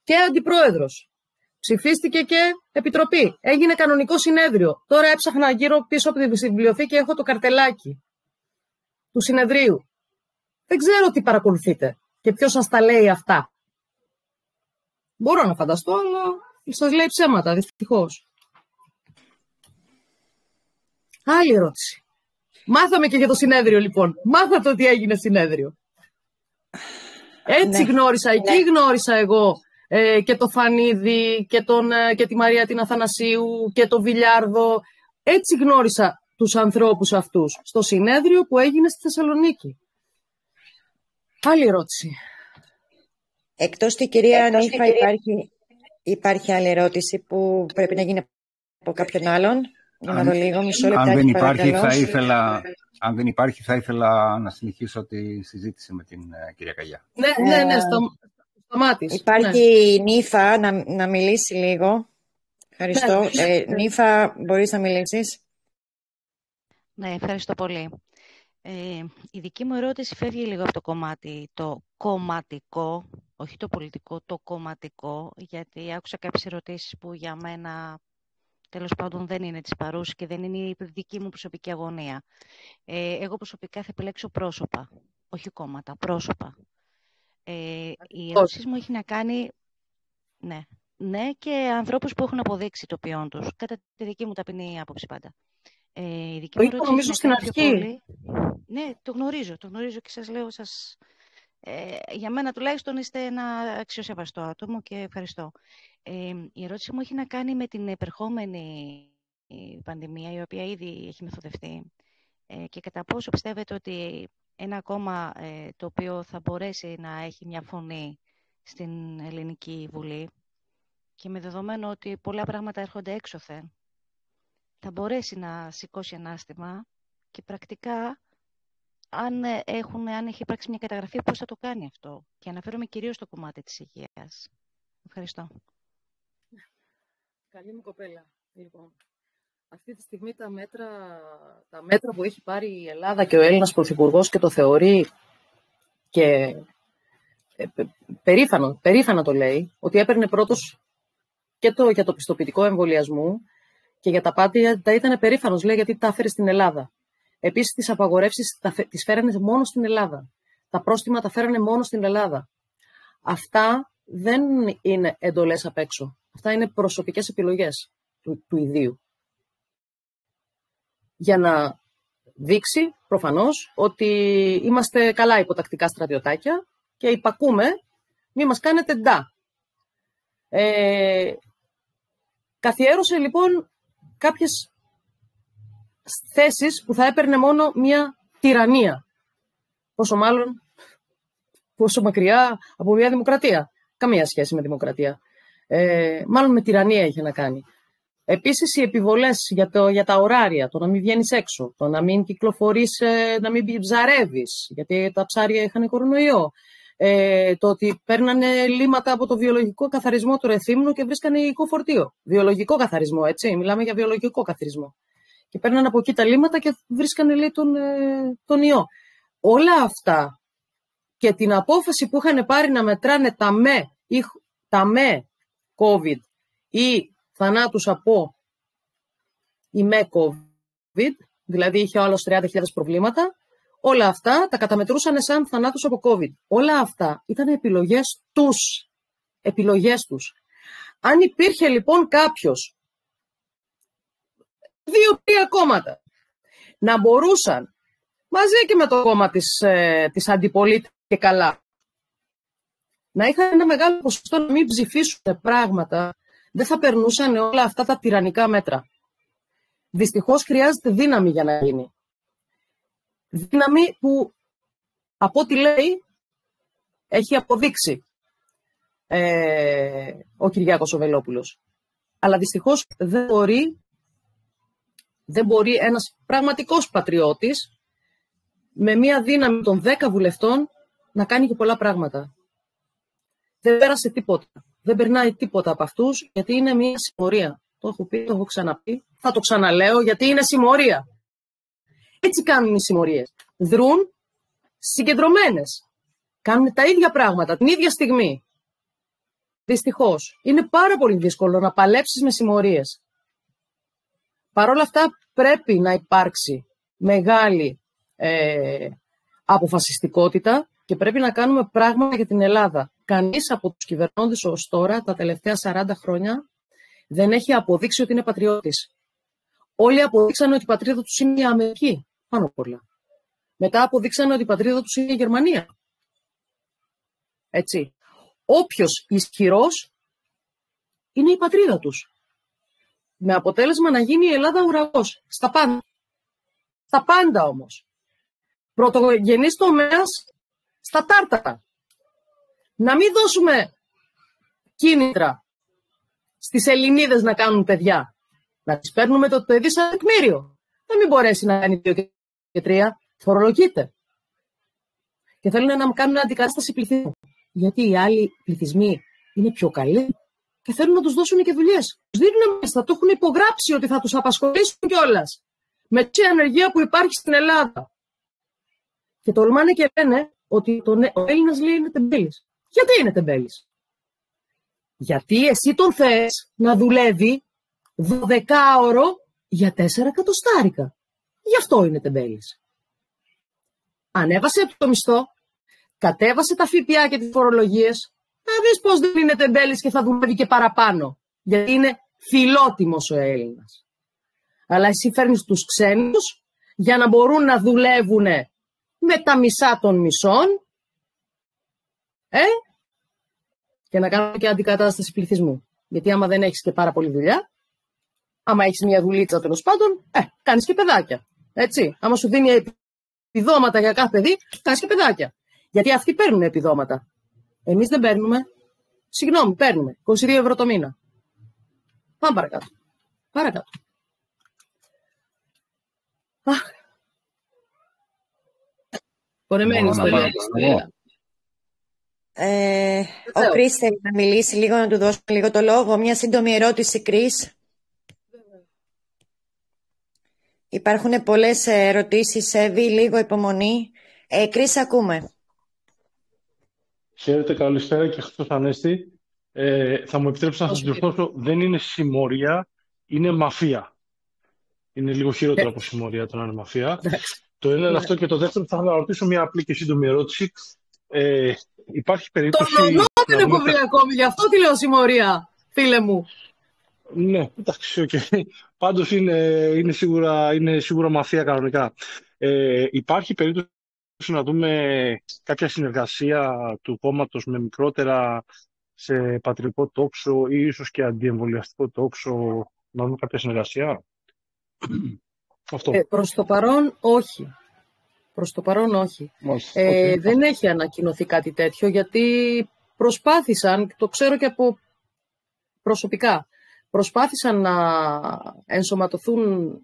και αντιπρόεδρος. Ψηφίστηκε και επιτροπή. Έγινε κανονικό συνέδριο. Τώρα έψαχνα γύρω πίσω από τη βιβλιοθήκη, έχω το καρτελάκι του συνεδρίου. Δεν ξέρω τι παρακολουθείτε και ποιος σας τα λέει αυτά. Μπορώ να φανταστώ, αλλά σας λέει ψέματα, δυστυχώς. Άλλη ερώτηση. Μάθαμε και για το συνέδριο, λοιπόν. Μάθατε ότι έγινε συνέδριο. Έτσι γνώρισα, εκεί γνώρισα εγώ και το Φανίδη και τη Μαρία την Αθανασίου και το Βιλιάρδο. Έτσι γνώρισα τους ανθρώπους αυτούς στο συνέδριο που έγινε στη Θεσσαλονίκη. Άλλη ερώτηση. Εκτός τη κυρία Νύφα υπάρχει άλλη ερώτηση που πρέπει να γίνει από κάποιον άλλον. Για να δω λίγο, μισό λεπτάκι, αν δεν υπάρχει, θα ήθελα να συνεχίσω τη συζήτηση με την κυρία Καγιά. Ναι, σταμάτης. Υπάρχει η Νύφα να μιλήσει λίγο. Ευχαριστώ. Νύφα, μπορείς να μιλήσεις? Ναι, ευχαριστώ πολύ. Η δική μου ερώτηση φεύγει λίγο από το κομμάτι το κομματικό, όχι το πολιτικό, το κομματικό, γιατί άκουσα κάποιες ερωτήσεις που για μένα τέλος πάντων δεν είναι της παρούσης και δεν είναι η δική μου προσωπική αγωνία. Εγώ προσωπικά θα επιλέξω πρόσωπα, όχι κόμματα, πρόσωπα. Η ερώτηση μου έχει να κάνει, ναι, και ανθρώπους που έχουν αποδείξει το ποιόν τους, κατά τη δική μου ταπεινή άποψη πάντα. Η δική μου ερώτηση νομίζω στην αρχή. Ναι, το γνωρίζω και σας λέω, για μένα τουλάχιστον είστε ένα αξιοσεβαστό άτομο και ευχαριστώ. Η ερώτηση μου έχει να κάνει με την επερχόμενη πανδημία, η οποία ήδη έχει μεθοδευτεί, και κατά πόσο πιστεύετε ότι ένα κόμμα το οποίο θα μπορέσει να έχει μια φωνή στην Ελληνική Βουλή και με δεδομένο ότι πολλά πράγματα έρχονται έξωθεν, θα μπορέσει να σηκώσει ανάστημα και πρακτικά αν έχει υπάρξει μια καταγραφή, πώς θα το κάνει αυτό. Και αναφέρομαι κυρίως στο κομμάτι της υγείας. Ευχαριστώ. Καλή μου κοπέλα. Λοιπόν, αυτή τη στιγμή τα μέτρα που έχει πάρει η Ελλάδα και ο Έλληνας Πρωθυπουργός και το θεωρεί και περήφανα το λέει, ότι έπαιρνε πρώτος και για το πιστοποιητικό εμβολιασμού και για τα πάντα ήταν περήφανος, λέει, γιατί τα έφερε στην Ελλάδα. Επίσης, τις απαγορεύσεις τις φέρανε μόνο στην Ελλάδα. Τα πρόστιμα τα φέρανε μόνο στην Ελλάδα. Αυτά δεν είναι εντολές απ' έξω. Αυτά είναι προσωπικές επιλογές του ιδίου. Για να δείξει, προφανώς, ότι είμαστε καλά υποτακτικά στρατιωτάκια και υπακούμε, μη μας κάνετε ντά. Καθιέρωσε, λοιπόν, κάποιες θέσεις που θα έπαιρνε μόνο μια τυραννία. Πόσο μακριά από μια δημοκρατία. Καμία σχέση με δημοκρατία. Μάλλον με τυραννία είχε να κάνει. Επίσης, οι επιβολές για τα ωράρια, το να μην βγαίνεις έξω, το να μην κυκλοφορείς, να μην ψαρεύεις, γιατί τα ψάρια είχαν κορονοϊό. Το ότι παίρνανε λίματα από το βιολογικό καθαρισμό του Ρεθύμνου και βρίσκανε υλικό φορτίο. Βιολογικό καθαρισμό, έτσι. Μιλάμε για βιολογικό καθαρισμό. Και παίρνανε από εκεί τα λίματα και βρίσκανε, λέει, τον ιό. Όλα αυτά και την απόφαση που είχαν πάρει να μετράνε τα με COVID ή θανάτους από ή με COVID, δηλαδή είχε ο άλλος 30.000 προβλήματα, όλα αυτά τα καταμετρούσαν σαν θανάτους από COVID. Όλα αυτά ήταν επιλογές τους. επιλογές τους. Αν υπήρχε λοιπόν κάποιος, 2-3 κόμματα, να μπορούσαν, μαζί και με το κόμμα της αντιπολίτευσης και καλά, να είχαν ένα μεγάλο ποσοστό να μην ψηφίσουν πράγματα, δεν θα περνούσαν όλα αυτά τα τυραννικά μέτρα. Δυστυχώς χρειάζεται δύναμη για να γίνει. Δύναμη που, από ό,τι λέει, έχει αποδείξει ο Κυριάκος ο Βελόπουλος. Αλλά δυστυχώς δεν μπορεί ένας πραγματικός πατριώτης με μία δύναμη των 10 βουλευτών να κάνει και πολλά πράγματα. Δεν πέρασε τίποτα. Δεν περνάει τίποτα από αυτούς, γιατί είναι μία συμμορία. Το έχω πει, το έχω ξαναπεί. Θα το ξαναλέω, γιατί είναι συμμορία. Έτσι κάνουν οι συμμορίες. Δρούν συγκεντρωμένες. Κάνουν τα ίδια πράγματα την ίδια στιγμή. Δυστυχώς. Είναι πάρα πολύ δύσκολο να παλέψεις με συμμορίες. Παρ' όλα αυτά πρέπει να υπάρξει μεγάλη αποφασιστικότητα και πρέπει να κάνουμε πράγματα για την Ελλάδα. Κανείς από τους κυβερνώντες ως τώρα, τα τελευταία 40 χρόνια, δεν έχει αποδείξει ότι είναι πατριώτης. Όλοι αποδείξαν ότι η πατρίδα τους είναι η Αμερική, πάνω απ' όλα. Μετά αποδείξαν ότι η πατρίδα τους είναι η Γερμανία. Έτσι. Όποιος ισχυρός είναι η πατρίδα τους. Με αποτέλεσμα να γίνει η Ελλάδα ουραγός. Στα πάντα. Στα πάντα όμως. Πρωτογενής τομέας στα τάρταρα. Να μην δώσουμε κίνητρα στις Ελληνίδες να κάνουν παιδιά. Να τις παίρνουμε το παιδί σαν τεκμήριο. Να μην μπορέσει να κάνει 2 και 3. Φορολογείται. Και θέλουν να κάνουν αντικατάσταση πληθυσμού. Γιατί οι άλλοι πληθυσμοί είναι πιο καλοί και θέλουν να τους δώσουν και δουλειές. Τους δίνουν μέσα, το έχουν υπογράψει ότι θα τους απασχολήσουν κιόλας. Με την ανεργία που υπάρχει στην Ελλάδα. Και τολμάνε και λένε ότι ο Έλληνας λέει είναι τεμπέλης. Γιατί είναι τεμπέλης? Γιατί εσύ τον θες να δουλεύει 12ωρο για 4 εκατοστάρικα. Γι' αυτό είναι τεμπέλης. Ανέβασε το μισθό, κατέβασε τα ΦΠΑ και τις φορολογίες, να δεις πώς δεν είναι τεμπέλης και θα δουλεύει και παραπάνω. Γιατί είναι φιλότιμος ο Έλληνας. Αλλά εσύ φέρνεις τους ξένους για να μπορούν να δουλεύουν με τα μισά των μισών και να κάνουν και αντικατάσταση πληθυσμού. Γιατί άμα δεν έχεις και πάρα πολλή δουλειά, άμα έχεις μια δουλίτσα τέλος πάντων, κάνεις και παιδάκια. Έτσι. Άμα σου δίνει επιδόματα για κάθε παιδί, κάνεις και παιδάκια. Γιατί αυτοί παίρνουν επιδόματα. Εμείς δεν παίρνουμε. Συγγνώμη, παίρνουμε 22 ευρώ το μήνα. Πάμε παρακάτω. Παρακάτω. Πονεμένη ιστορία. Ο Κρίς θέλει να μιλήσει λίγο, να του δώσουμε λίγο το λόγο. Μια σύντομη ερώτηση, Κρίς. Υπάρχουν πολλές ερωτήσεις, Εύη, λίγο υπομονή. Κρίς, ακούμε. Χαίρετε, καλησπέρα και Χριστός Ανέστη. Θα μου επιτρέψετε να σας διορθώσω, δεν είναι συμμορία, είναι μαφία. Είναι λίγο χειρότερο από συμμορία το να είναι μαφία. Το ένα είναι αυτό, και το δεύτερο θα ρωτήσω μια απλή και σύντομη ερώτηση. Υπάρχει περίπτωση... Το νονό δεν έχω βρει ακόμη, γι' αυτό τη λέω συμμορία, φίλε μου. Ναι, εντάξει, okay. Πάντως είναι σίγουρα μαφία κανονικά. Υπάρχει περίπτωση να δούμε κάποια συνεργασία του κόμματος με μικρότερα σε πατριωτικό τόξο ή ίσως και αντιεμβολιαστικό τόξο, να δούμε κάποια συνεργασία? Αυτό. Προς το παρόν όχι. Προς το παρόν όχι. Δεν έχει ανακοινωθεί κάτι τέτοιο, γιατί προσπάθησαν, το ξέρω και από προσωπικά, προσπάθησαν να ενσωματωθούν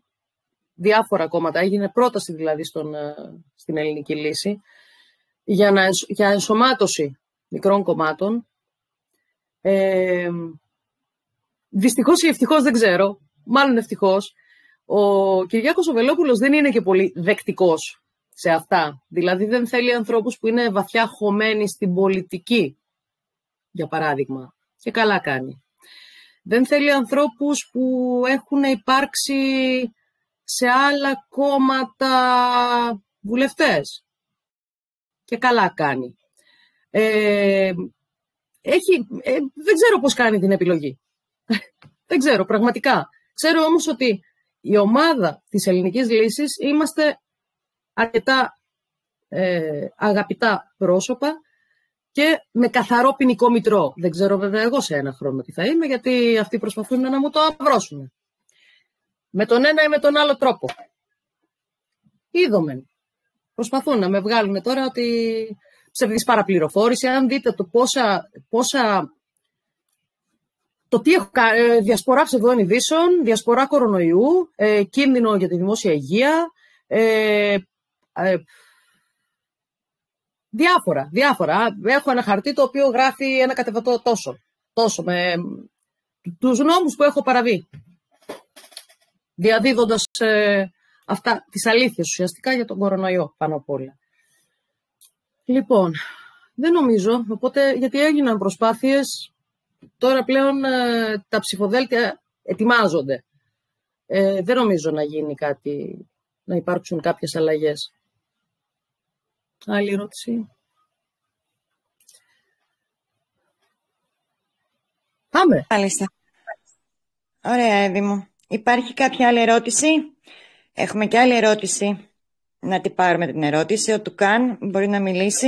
διάφορα κόμματα. Έγινε πρόταση δηλαδή στην Ελληνική Λύση για ενσωμάτωση μικρών κομμάτων. Δυστυχώς ή ευτυχώς δεν ξέρω, μάλλον ευτυχώς, ο Κυριάκος ο Βελόπουλος δεν είναι και πολύ δεκτικός σε αυτά. Δηλαδή δεν θέλει ανθρώπους που είναι βαθιά χωμένοι στην πολιτική, για παράδειγμα. Και καλά κάνει. Δεν θέλει ανθρώπους που έχουν υπάρξει σε άλλα κόμματα βουλευτές. Και καλά κάνει. δεν ξέρω πώς κάνει την επιλογή. Δεν ξέρω, πραγματικά. Ξέρω όμως ότι η ομάδα της ελληνικής λύσης είμαστε αρκετά αγαπητά πρόσωπα και με καθαρό ποινικό μητρό. Δεν ξέρω βέβαια εγώ σε ένα χρόνο τι θα είμαι, γιατί αυτοί προσπαθούν να μου το αυρώσουν. Με τον ένα ή με τον άλλο τρόπο. Είδομεν. Προσπαθούν να με βγάλουν τώρα ότι ψευδής παραπληροφόρηση. Αν δείτε το το τι έχω κάνει, διασπορά ψευδών ειδήσεων, διασπορά κορονοϊού, κίνδυνο για τη δημόσια υγεία, διάφορα. Έχω ένα χαρτί το οποίο γράφει ένα κατεβατό τόσο με τους νόμους που έχω παραβεί. Διαδίδοντας αυτά τις αλήθειες ουσιαστικά για τον κορονοϊό πάνω απ' όλα. Λοιπόν, δεν νομίζω, οπότε γιατί έγιναν προσπάθειες, τώρα πλέον τα ψηφοδέλτια ετοιμάζονται. Δεν νομίζω να γίνει κάτι, να υπάρξουν κάποιες αλλαγές. Άλλη ερώτηση. Πάμε. Μάλιστα. Ωραία, Εύη μου. Υπάρχει κάποια άλλη ερώτηση? Έχουμε και άλλη ερώτηση. Να την πάρουμε την ερώτηση. Ο Τουκάν μπορεί να μιλήσει.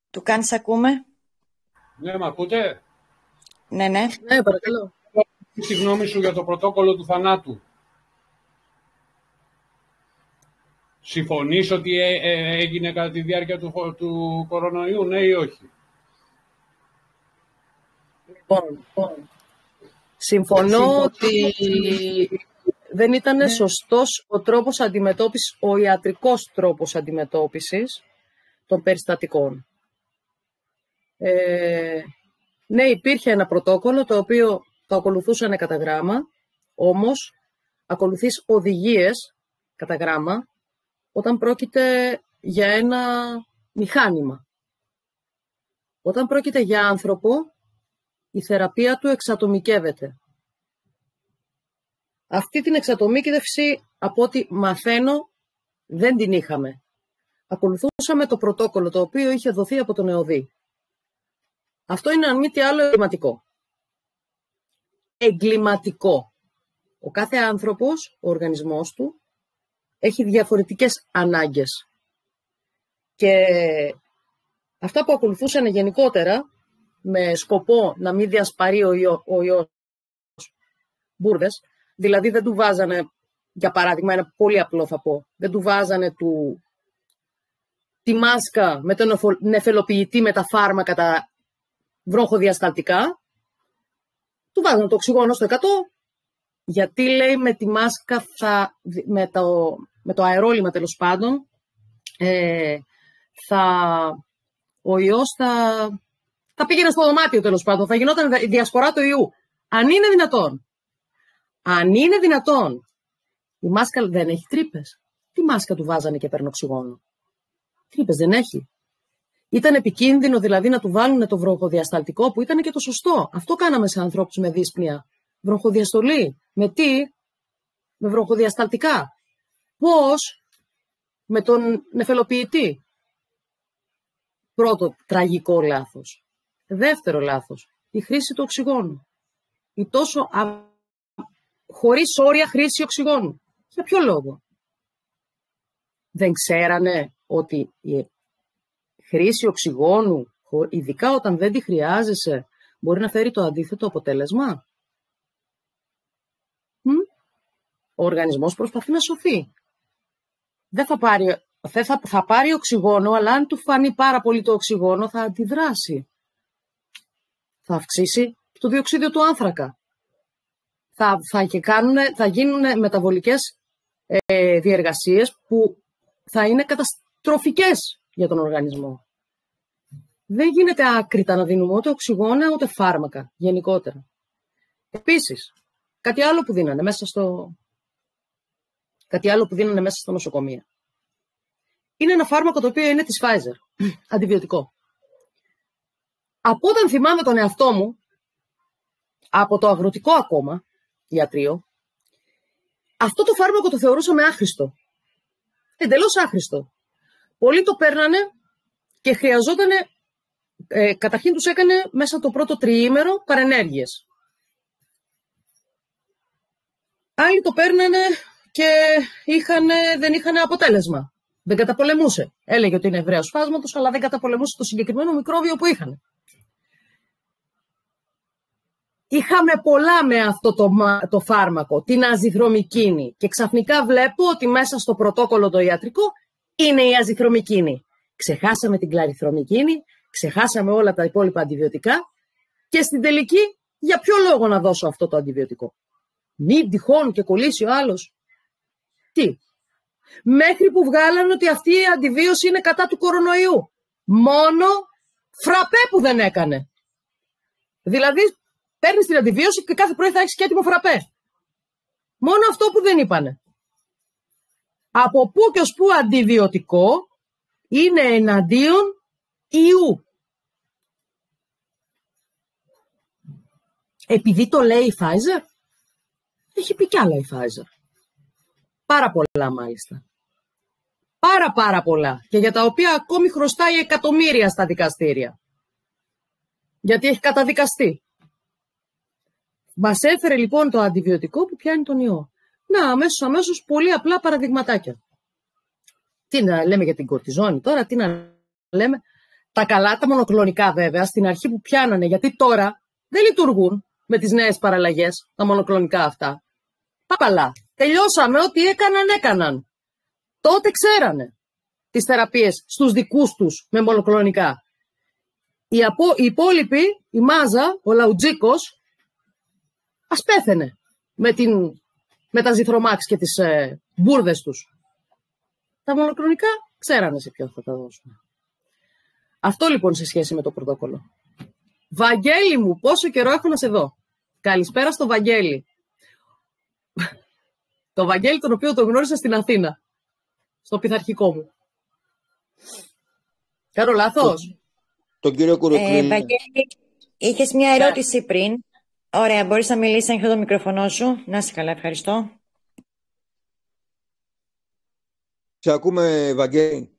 Τουκάν, σε ακούμε? Ναι, με ακούτε? Ναι. Ναι, παρακαλώ. Τι γνώμη σου για το πρωτόκολλο του θανάτου? Συμφωνείς ότι έγινε κατά τη διάρκεια του κορονοϊού, ναι ή όχι? Λοιπόν, συμφωνώ ότι δεν ήταν σωστός ο τρόπος αντιμετώπισης, ο ιατρικός τρόπος αντιμετώπισης των περιστατικών. Ναι, υπήρχε ένα πρωτόκολλο το οποίο το ακολουθούσαν κατά γράμμα, όμως ακολουθείς οδηγίες κατά γράμμα όταν πρόκειται για ένα μηχάνημα. Όταν πρόκειται για άνθρωπο, η θεραπεία του εξατομικεύεται. Αυτή την εξατομίκευση, από ό,τι μαθαίνω, δεν την είχαμε. Ακολουθούσαμε το πρωτόκολλο το οποίο είχε δοθεί από τον ΕΟΔΗ. Αυτό είναι αν μη τι άλλο εγκληματικό. Ο κάθε άνθρωπος, ο οργανισμός του, έχει διαφορετικές ανάγκες. Και αυτά που ακολουθούσαν γενικότερα, με σκοπό να μην διασπαρεί ο ιός μπουρδες, δηλαδή δεν του βάζανε, για παράδειγμα, ένα πολύ απλό θα πω, δεν του βάζανε τη μάσκα με τον νεφελοποιητή με τα φάρμακα, τα βροχοδιασταλτικά, του βάζανε το οξυγόνο στο 100, γιατί λέει με τη μάσκα με το αερόλυμα τέλος πάντων, ο ιός θα πήγαινε στο δωμάτιο τέλος πάντων, θα γινόταν η διασπορά του ιού. Αν είναι δυνατόν, η μάσκα δεν έχει τρύπες. Τι μάσκα του βάζανε και παίρνει οξυγόνο? Τρύπες δεν έχει. Ήταν επικίνδυνο δηλαδή να του βάλουν το βροχοδιασταλτικό που ήταν και το σωστό. Αυτό κάναμε σε ανθρώπους με δύσπνοια. Βροχοδιαστολή. Με τι? Με βροχοδιασταλτικά. Πώς? Με τον νεφελοποιητή. Πρώτο τραγικό λάθος. Δεύτερο λάθος. Η χρήση του οξυγόνου. Η τόσο χωρίς όρια χρήση οξυγόνου. Για ποιο λόγο? Δεν ξέρανε ότι η χρήση οξυγόνου, ειδικά όταν δεν τη χρειάζεσαι, μπορεί να φέρει το αντίθετο αποτέλεσμα? Ο οργανισμός προσπαθεί να σωθεί. Θα πάρει οξυγόνο, αλλά αν του φανεί πάρα πολύ το οξυγόνο, θα αντιδράσει. Θα αυξήσει το διοξείδιο του άνθρακα. Θα γίνουν μεταβολικές διεργασίες που θα είναι καταστροφικές για τον οργανισμό. Δεν γίνεται άκρητα να δίνουμε ούτε οξυγόνα ούτε φάρμακα γενικότερα. Επίσης, κάτι άλλο που δίνανε μέσα στο νοσοκομείο. Είναι ένα φάρμακο το οποίο είναι της Pfizer, αντιβιωτικό. Από όταν θυμάμαι τον εαυτό μου, από το αγροτικό ακόμα ιατρείο, αυτό το φάρμακο το θεωρούσαμε άχρηστο. Εντελώς άχρηστο. Πολλοί το παίρνανε και χρειαζόταν, καταρχήν τους έκανε μέσα το πρώτο τριήμερο παρενέργειες. Άλλοι το παίρνανε και δεν είχαν αποτέλεσμα. Δεν καταπολεμούσε. Έλεγε ότι είναι Εβραίος φάσματος, αλλά δεν καταπολεμούσε το συγκεκριμένο μικρόβιο που είχαν. Είχαμε πολλά με αυτό το φάρμακο, την αζυθρομικίνη. Και ξαφνικά βλέπω ότι μέσα στο πρωτόκολλο το ιατρικό είναι η αζυθρομικίνη. Ξεχάσαμε την κλαριθρομικίνη, ξεχάσαμε όλα τα υπόλοιπα αντιβιωτικά και στην τελική για ποιο λόγο να δώσω αυτό το αντιβιωτικό. Μην τυχόν και κολλήσει ο άλλος. Τι. Μέχρι που βγάλανε ότι αυτή η αντιβίωση είναι κατά του κορονοϊού. Μόνο φραπέ που δεν έκανε. Δηλαδή παίρνεις την αντιβίωση και κάθε πρωί θα έχεις και έτοιμο φραπέ. Μόνο αυτό που δεν είπανε. Από πού και ως πού αντιβιωτικό είναι εναντίον ιού. Επειδή το λέει η Pfizer, έχει πει κι άλλα η Pfizer. Πάρα πολλά μάλιστα. Πάρα πολλά. Και για τα οποία ακόμη χρωστάει εκατομμύρια στα δικαστήρια. Γιατί έχει καταδικαστεί. Μας έφερε λοιπόν το αντιβιωτικό που πιάνει τον ιό. Να, αμέσως πολύ απλά παραδειγματάκια. Τι να λέμε για την κορτιζόνη τώρα, τι να λέμε. Τα καλά, τα μονοκλονικά βέβαια, στην αρχή που πιάνανε, γιατί τώρα δεν λειτουργούν με τις νέες παραλλαγές, τα μονοκλονικά αυτά. Καλά. Τελειώσαμε, ό,τι έκαναν. Τότε ξέρανε τις θεραπείες στους δικούς τους με μονοκλονικά. Οι υπόλοιποι, η μάζα, ο λαουτζίκος, ας πέθαινε με τα ζυθρομάξ και τις μπουρδες τους. Τα μονοκλονικά ξέρανε σε ποιον θα τα δώσουν. Αυτό λοιπόν σε σχέση με το πρωτόκολλο. Βαγγέλη μου, πόσο καιρό έχω να σε δω. Καλησπέρα στο Βαγγέλη. Το Βαγγέλη τον οποίο τον γνώρισα στην Αθήνα. Στο πειθαρχικό μου. Κάνω λάθος? Τον κύριο Κουρουκλή. Βαγγέλη, είχες μια ερώτηση πριν. Ωραία, μπορείς να μιλήσεις ανοιχτό το μικρόφωνο σου. Να είσαι καλά, ευχαριστώ. Σε ακούμε, Βαγγέλη.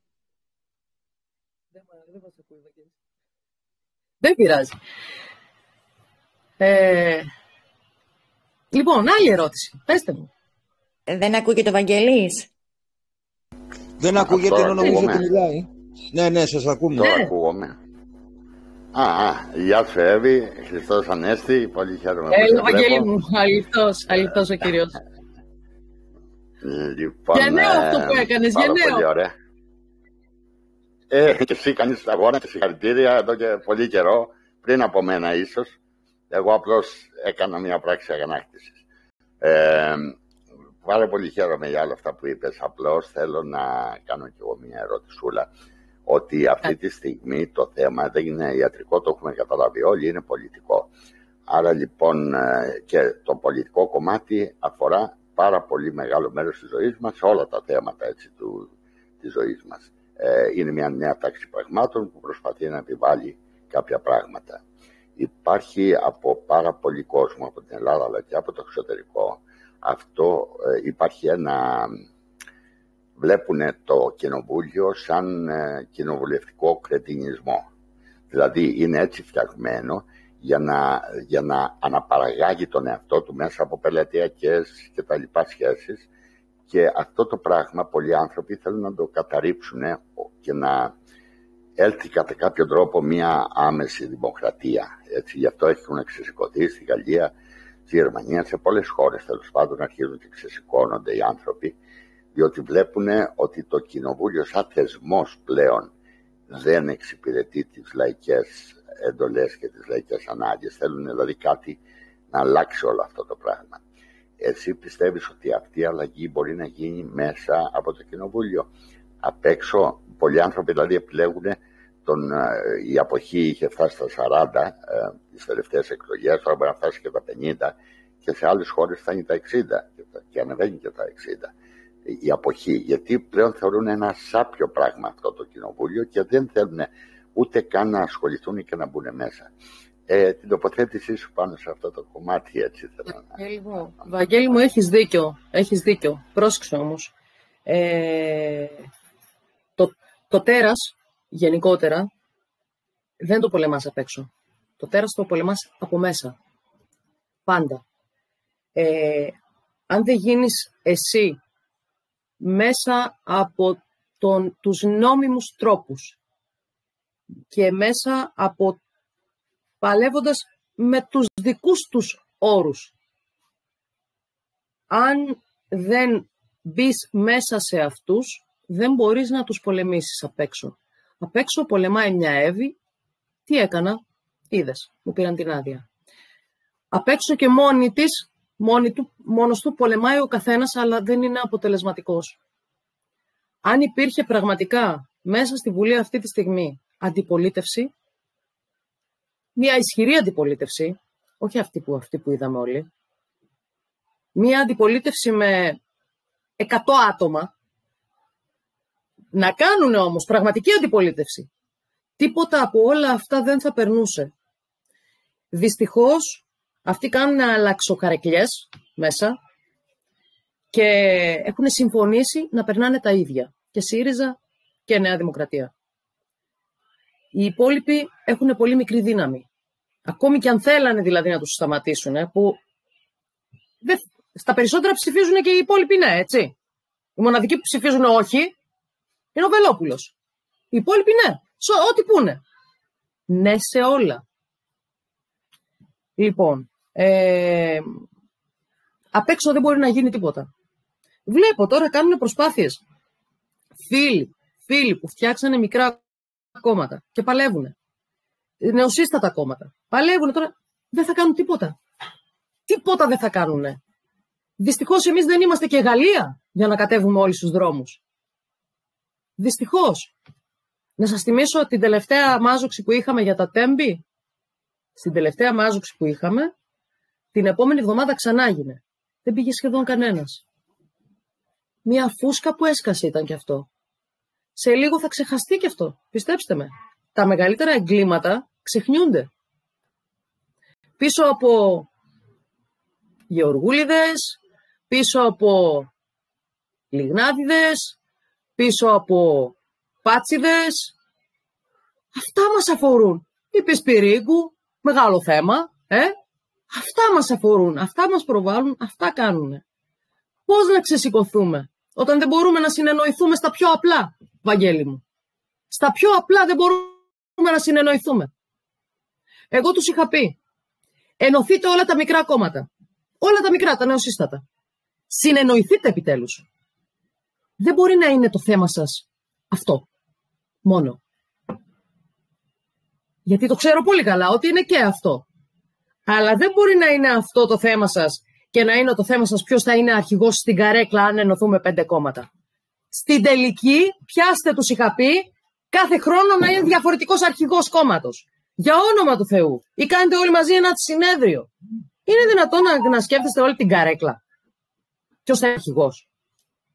Δεν πειράζει. Λοιπόν, άλλη ερώτηση. Πέστε μου. Δεν ακούγεται ο Βαγγέλης? Δεν ακούγεται, ενώ νομίζω ότι μιλάει. Ναι, σας ακούμε. Τώρα ακούγομαι. Γεια σου Εύη, Χριστός Ανέστη, πολύ χαίρομαι. Έλα Βαγγέλη μου, αληθώς ο Κύριος. Λοιπόν, γενναίο αυτό που έκανες, γενναίο. Πολύ ωραία. Και εσύ κάνεις αγώνα και συγχαρητήρια εδώ και πολύ καιρό, πριν από μένα ίσως. Εγώ απλώς έκανα μια πράξη αγανάκτησης. Πάρα πολύ χαίρομαι για όλα αυτά που είπες. Απλώς θέλω να κάνω κι εγώ μια ερωτησούλα. Ότι αυτή τη στιγμή το θέμα δεν είναι ιατρικό, το έχουμε καταλάβει όλοι, είναι πολιτικό. Άρα λοιπόν και το πολιτικό κομμάτι αφορά πάρα πολύ μεγάλο μέρος της ζωής μας, σε όλα τα θέματα έτσι, της ζωής μας. Είναι μια νέα τάξη πραγμάτων που προσπαθεί να επιβάλλει κάποια πράγματα. Υπάρχει από πάρα πολύ κόσμο, από την Ελλάδα αλλά και από το εξωτερικό, υπάρχει ένα... Βλέπουν το κοινοβούλιο σαν κοινοβουλευτικό κρετινισμό. Δηλαδή είναι έτσι φτιαγμένο για να αναπαραγάγει τον εαυτό του μέσα από πελατειακές και τα λοιπά σχέσεις, και αυτό το πράγμα πολλοί άνθρωποι θέλουν να το καταρρίψουν και να έλθει κατά κάποιο τρόπο μια άμεση δημοκρατία. Έτσι, γι' αυτό έχουν ξεσηκωθεί στη Γαλλία, στη Γερμανία, σε πολλές χώρες τέλος πάντων αρχίζουν και ξεσηκώνονται οι άνθρωποι, διότι βλέπουν ότι το κοινοβούλιο σαν θεσμός πλέον δεν εξυπηρετεί τις λαϊκές εντολές και τις λαϊκές ανάγκες. Θέλουν δηλαδή κάτι να αλλάξει όλο αυτό το πράγμα. Εσύ πιστεύεις ότι αυτή η αλλαγή μπορεί να γίνει μέσα από το κοινοβούλιο? Απ' έξω, πολλοί άνθρωποι δηλαδή επιλέγουν η αποχή είχε φτάσει στα 40 τις τελευταίες εκλογές, τώρα μπορεί να φτάσει και τα 50 και σε άλλες χώρες φτάνει τα 60 και ανεβαίνει και τα 60. Η αποχή, γιατί πλέον θεωρούν ένα σάπιο πράγμα αυτό το κοινοβούλιο και δεν θέλουν ούτε καν να ασχοληθούν και να μπουν μέσα. Την τοποθέτησή σου πάνω σε αυτό το κομμάτι έτσι θέλω να... Βαγγέλη μου, έχεις δίκιο. Πρόσεξε όμως. Το τέρας γενικότερα δεν το πολεμάς απ' έξω. Το τέρας το πολεμάς από μέσα. Πάντα. Αν δεν γίνεις εσύ μέσα από τους νόμιμους τρόπους και μέσα από παλεύοντας με τους δικούς τους όρους, αν δεν μπεις μέσα σε αυτούς, δεν μπορείς να τους πολεμήσεις απ' έξω. Απ' έξω πολεμάει μια Εύη. Τι έκανα? Είδες, μου πήραν την άδεια. Απ' έξω και μόνος του πολεμάει ο καθένας, αλλά δεν είναι αποτελεσματικός. Αν υπήρχε πραγματικά μέσα στη Βουλή αυτή τη στιγμή αντιπολίτευση, μια ισχυρή αντιπολίτευση, όχι αυτή που είδαμε όλοι, μια αντιπολίτευση με 100 άτομα, να κάνουν όμως πραγματική αντιπολίτευση, τίποτα από όλα αυτά δεν θα περνούσε. Δυστυχώς, αυτοί κάνουν αλλαξοκαρεκλιές μέσα και έχουν συμφωνήσει να περνάνε τα ίδια. Και ΣΥΡΙΖΑ και Νέα Δημοκρατία. Οι υπόλοιποι έχουν πολύ μικρή δύναμη. Ακόμη και αν θέλανε δηλαδή να τους σταματήσουν, που στα περισσότερα ψηφίζουν και οι υπόλοιποι ναι, έτσι. Οι μοναδικοί που ψηφίζουν όχι είναι ο Βελόπουλος. Οι υπόλοιποι ναι, ό,τι πούνε. Ναι σε όλα. Λοιπόν, απ' έξω δεν μπορεί να γίνει τίποτα. Βλέπω τώρα κάνουν προσπάθειες. Φίλοι που φτιάξανε μικρά κόμματα και παλεύουν. Νεοσύστατα κόμματα. Παλεύουν τώρα, δεν θα κάνουν τίποτα. Τίποτα δεν θα κάνουνε. Δυστυχώς εμείς δεν είμαστε και Γαλλία για να κατέβουμε όλοι στους δρόμους. Δυστυχώς. Να σας θυμίσω την τελευταία μάζοξη που είχαμε για τα Τέμπη. Στην τελευταία μάζοξη που είχαμε, την επόμενη εβδομάδα ξανά έγινε. Δεν πήγε σχεδόν κανένας. Μια φούσκα που έσκασε ήταν και αυτό. Σε λίγο θα ξεχαστεί και αυτό. Πιστέψτε με. Τα μεγαλύτερα εγκλήματα ξεχνιούνται. Πίσω από γεωργούλιδες, πίσω από λιγνάδιδες, πίσω από πάτσιδες. Αυτά μας αφορούν. Η Πισπυρίγκου, μεγάλο θέμα. Αυτά μας αφορούν, αυτά μας προβάλλουν, αυτά κάνουνε. Πώς να ξεσηκωθούμε όταν δεν μπορούμε να συνεννοηθούμε στα πιο απλά, Βαγγέλη μου. Στα πιο απλά δεν μπορούμε να συνεννοηθούμε. Εγώ τους είχα πει, ενωθείτε όλα τα μικρά κόμματα. Όλα τα μικρά, τα νεοσύστατα. Συνεννοηθείτε επιτέλους. Δεν μπορεί να είναι το θέμα σας αυτό. Μόνο. Γιατί το ξέρω πολύ καλά ότι είναι και αυτό. Αλλά δεν μπορεί να είναι αυτό το θέμα σας και να είναι το θέμα σας ποιος θα είναι αρχηγός στην καρέκλα αν ενωθούμε 5 κόμματα. Στην τελική, πιάστε τους είχα πει, κάθε χρόνο να είναι διαφορετικός αρχηγός κόμματος. Για όνομα του Θεού. Ή κάνετε όλοι μαζί ένα συνέδριο. Είναι δυνατόν να σκέφτεστε όλη την καρέκλα? Ποιος θα είναι αρχηγός?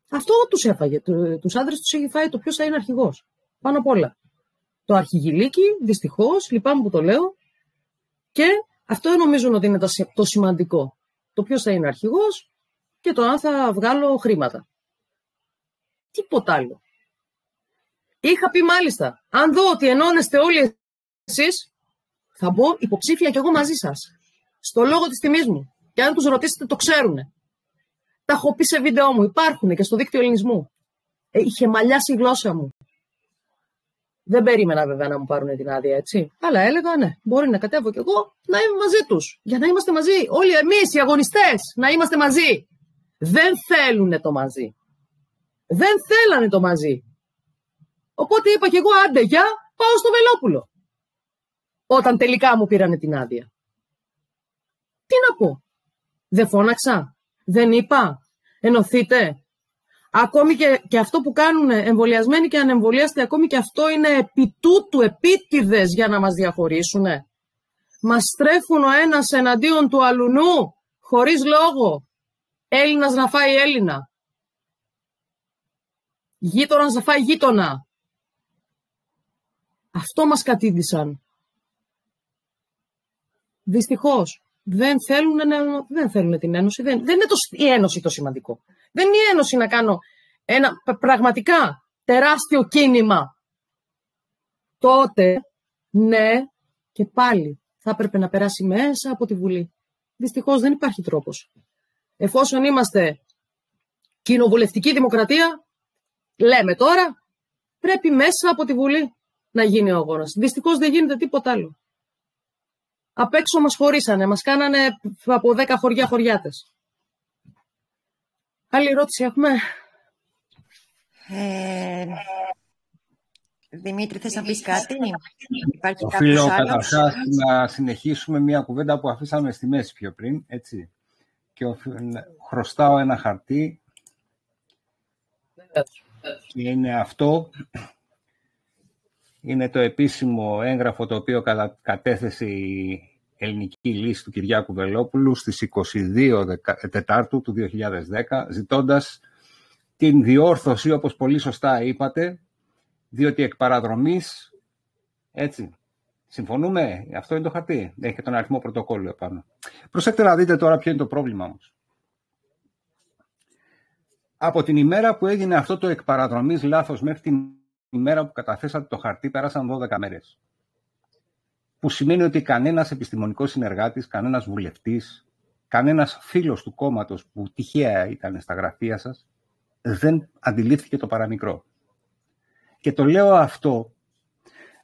Αυτό τους έφαγε. Τους άντρες τους είχε φάει το ποιος θα είναι αρχηγός. Πάνω απ' όλα. Το αρχηγηλίκι, δυστυχώς, λυπάμαι που το λέω, και αυτό νομίζουν ότι είναι το σημαντικό. Το ποιος θα είναι αρχηγός και το αν θα βγάλω χρήματα. Τίποτα άλλο. Είχα πει μάλιστα, αν δω ότι ενώνεστε όλοι εσείς, θα μπω υποψήφια κι εγώ μαζί σας. Στο λόγο της τιμής μου. Και αν τους ρωτήσετε το ξέρουνε. Τα έχω πει σε βίντεο μου, υπάρχουνε και στο δίκτυο ελληνισμού. Είχε μαλλιάσει η γλώσσα μου. Δεν περίμενα βέβαια να μου πάρουν την άδεια, έτσι. Αλλά έλεγα, ναι, μπορεί να κατέβω κι εγώ να είμαι μαζί τους. Για να είμαστε μαζί. Όλοι εμείς οι αγωνιστές να είμαστε μαζί. Δεν θέλουνε το μαζί. Δεν θέλανε το μαζί. Οπότε είπα κι εγώ, άντε γεια, πάω στο Βελόπουλο. Όταν τελικά μου πήρανε την άδεια. Τι να πω? Δεν φώναξα? Δεν είπα? Ενωθείτε? Ακόμη και αυτό που κάνουν εμβολιασμένοι και ανεμβολίαστοι, ακόμη και αυτό είναι επί τούτου επίτηδες για να μας διαχωρίσουνε. Μας στρέφουν ο ένας εναντίον του αλουνού, χωρίς λόγο. Έλληνας να φάει Έλληνα. Γείτονας να φάει γείτονα. Αυτό μας κατήντησαν. Δυστυχώς. Δεν θέλουν την ένωση. Δεν είναι η ένωση το σημαντικό. Δεν είναι η ένωση να κάνω ένα πραγματικά τεράστιο κίνημα τότε, ναι, και πάλι θα έπρεπε να περάσει μέσα από τη Βουλή. Δυστυχώς δεν υπάρχει τρόπος. Εφόσον είμαστε κοινοβουλευτική δημοκρατία, λέμε τώρα, πρέπει μέσα από τη Βουλή να γίνει ο αγώνας. Δυστυχώς δεν γίνεται τίποτα άλλο. Απ' έξω μας χωρίσανε, μας κάνανε από 10 χωριά χωριάτες. Άλλη ερώτηση έχουμε? Δημήτρη, θες να πεις κάτι? Υπάρχει Οφείλω κάποιος άλλος? καταρχάς να συνεχίσουμε μια κουβέντα που αφήσαμε στη μέση πιο πριν, έτσι. Και χρωστάω ένα χαρτί και είναι αυτό. Είναι το επίσημο έγγραφο το οποίο κατέθεσε η ελληνική λύση του Κυριάκου Βελόπουλου στις 22 Τετάρτου του 2010, ζητώντας την διόρθωση, όπως πολύ σωστά είπατε, διότι εκ παραδρομής, έτσι, συμφωνούμε, αυτό είναι το χαρτί, έχει τον αριθμό πρωτοκόλλου επάνω. Προσέξτε να δείτε τώρα ποιο είναι το πρόβλημα όμως. Από την ημέρα που έγινε αυτό το εκ παραδρομής λάθος μέχρι την ημέρα που καταθέσατε το χαρτί πέρασαν 12 μέρες. Που σημαίνει ότι κανένας επιστημονικός συνεργάτης, κανένας βουλευτής, κανένας φίλος του κόμματος που τυχαία ήταν στα γραφεία σας, δεν αντιλήφθηκε το παραμικρό. Και το λέω αυτό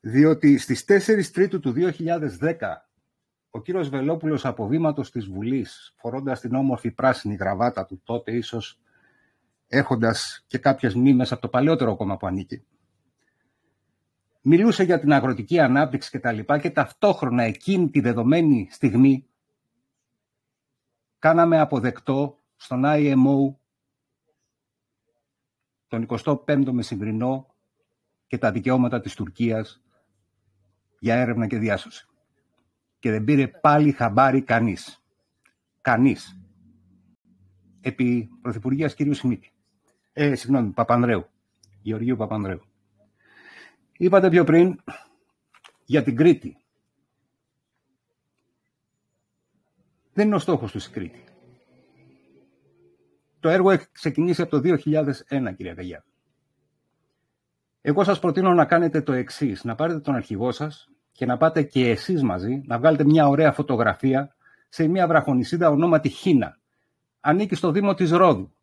διότι στις 4 Τρίτου του 2010 ο κύριος Βελόπουλος από βήματος της Βουλής, φορώντας την όμορφη πράσινη γραβάτα του τότε, ίσως έχοντας και κάποιες μνήμες από το παλαιότερο κόμμα που ανήκει, μιλούσε για την αγροτική ανάπτυξη και τα λοιπά, και ταυτόχρονα εκείνη τη δεδομένη στιγμή κάναμε αποδεκτό στον IMO τον 25ο μεσημβρινό και τα δικαιώματα της Τουρκίας για έρευνα και διάσωση. Και δεν πήρε πάλι χαμπάρι κανείς. Κανείς. Επί Πρωθυπουργίας κυρίου Σιμίτη. Παπανδρέου. Γεωργίου Παπανδρέου. Είπατε πιο πριν για την Κρήτη. Δεν είναι ο στόχος του η Κρήτη. Το έργο έχει ξεκινήσει από το 2001, κυρία Καγιά. Εγώ σας προτείνω να κάνετε το εξής, να πάρετε τον αρχηγό σας και να πάτε και εσείς μαζί, να βγάλετε μια ωραία φωτογραφία σε μια βραχονησίδα ονόματι Χίνα. Ανήκει στο Δήμο της Ρόδου.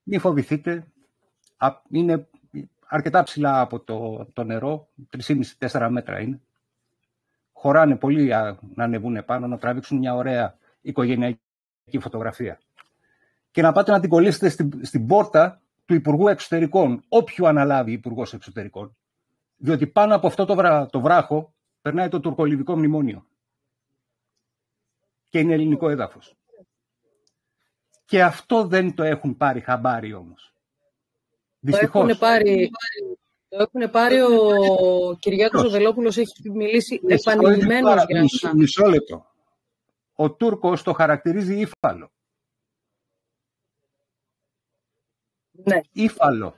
Μην φοβηθείτε, είναι αρκετά ψηλά από το νερό, 3,5-4 μέτρα είναι. Χωράνε πολύ να ανεβούν πάνω, να τραβήξουν μια ωραία οικογενειακή φωτογραφία. Και να πάτε να την κολλήσετε στην πόρτα του Υπουργού Εξωτερικών, όποιου αναλάβει Υπουργός Εξωτερικών. Διότι πάνω από αυτό το βράχο περνάει το τουρκολιβικό μνημόνιο. Και είναι ελληνικό έδαφος. Και αυτό δεν το έχουν πάρει χαμπάρι όμως. Δυστυχώς. Το έχουν πάρει ο Κυριάκος ο Βελόπουλος, έχει μιλήσει επανειλημμένος για αυτά. Μισό λεπτό. Ο Τούρκος το χαρακτηρίζει ύφαλο. Ναι. Ύφαλο.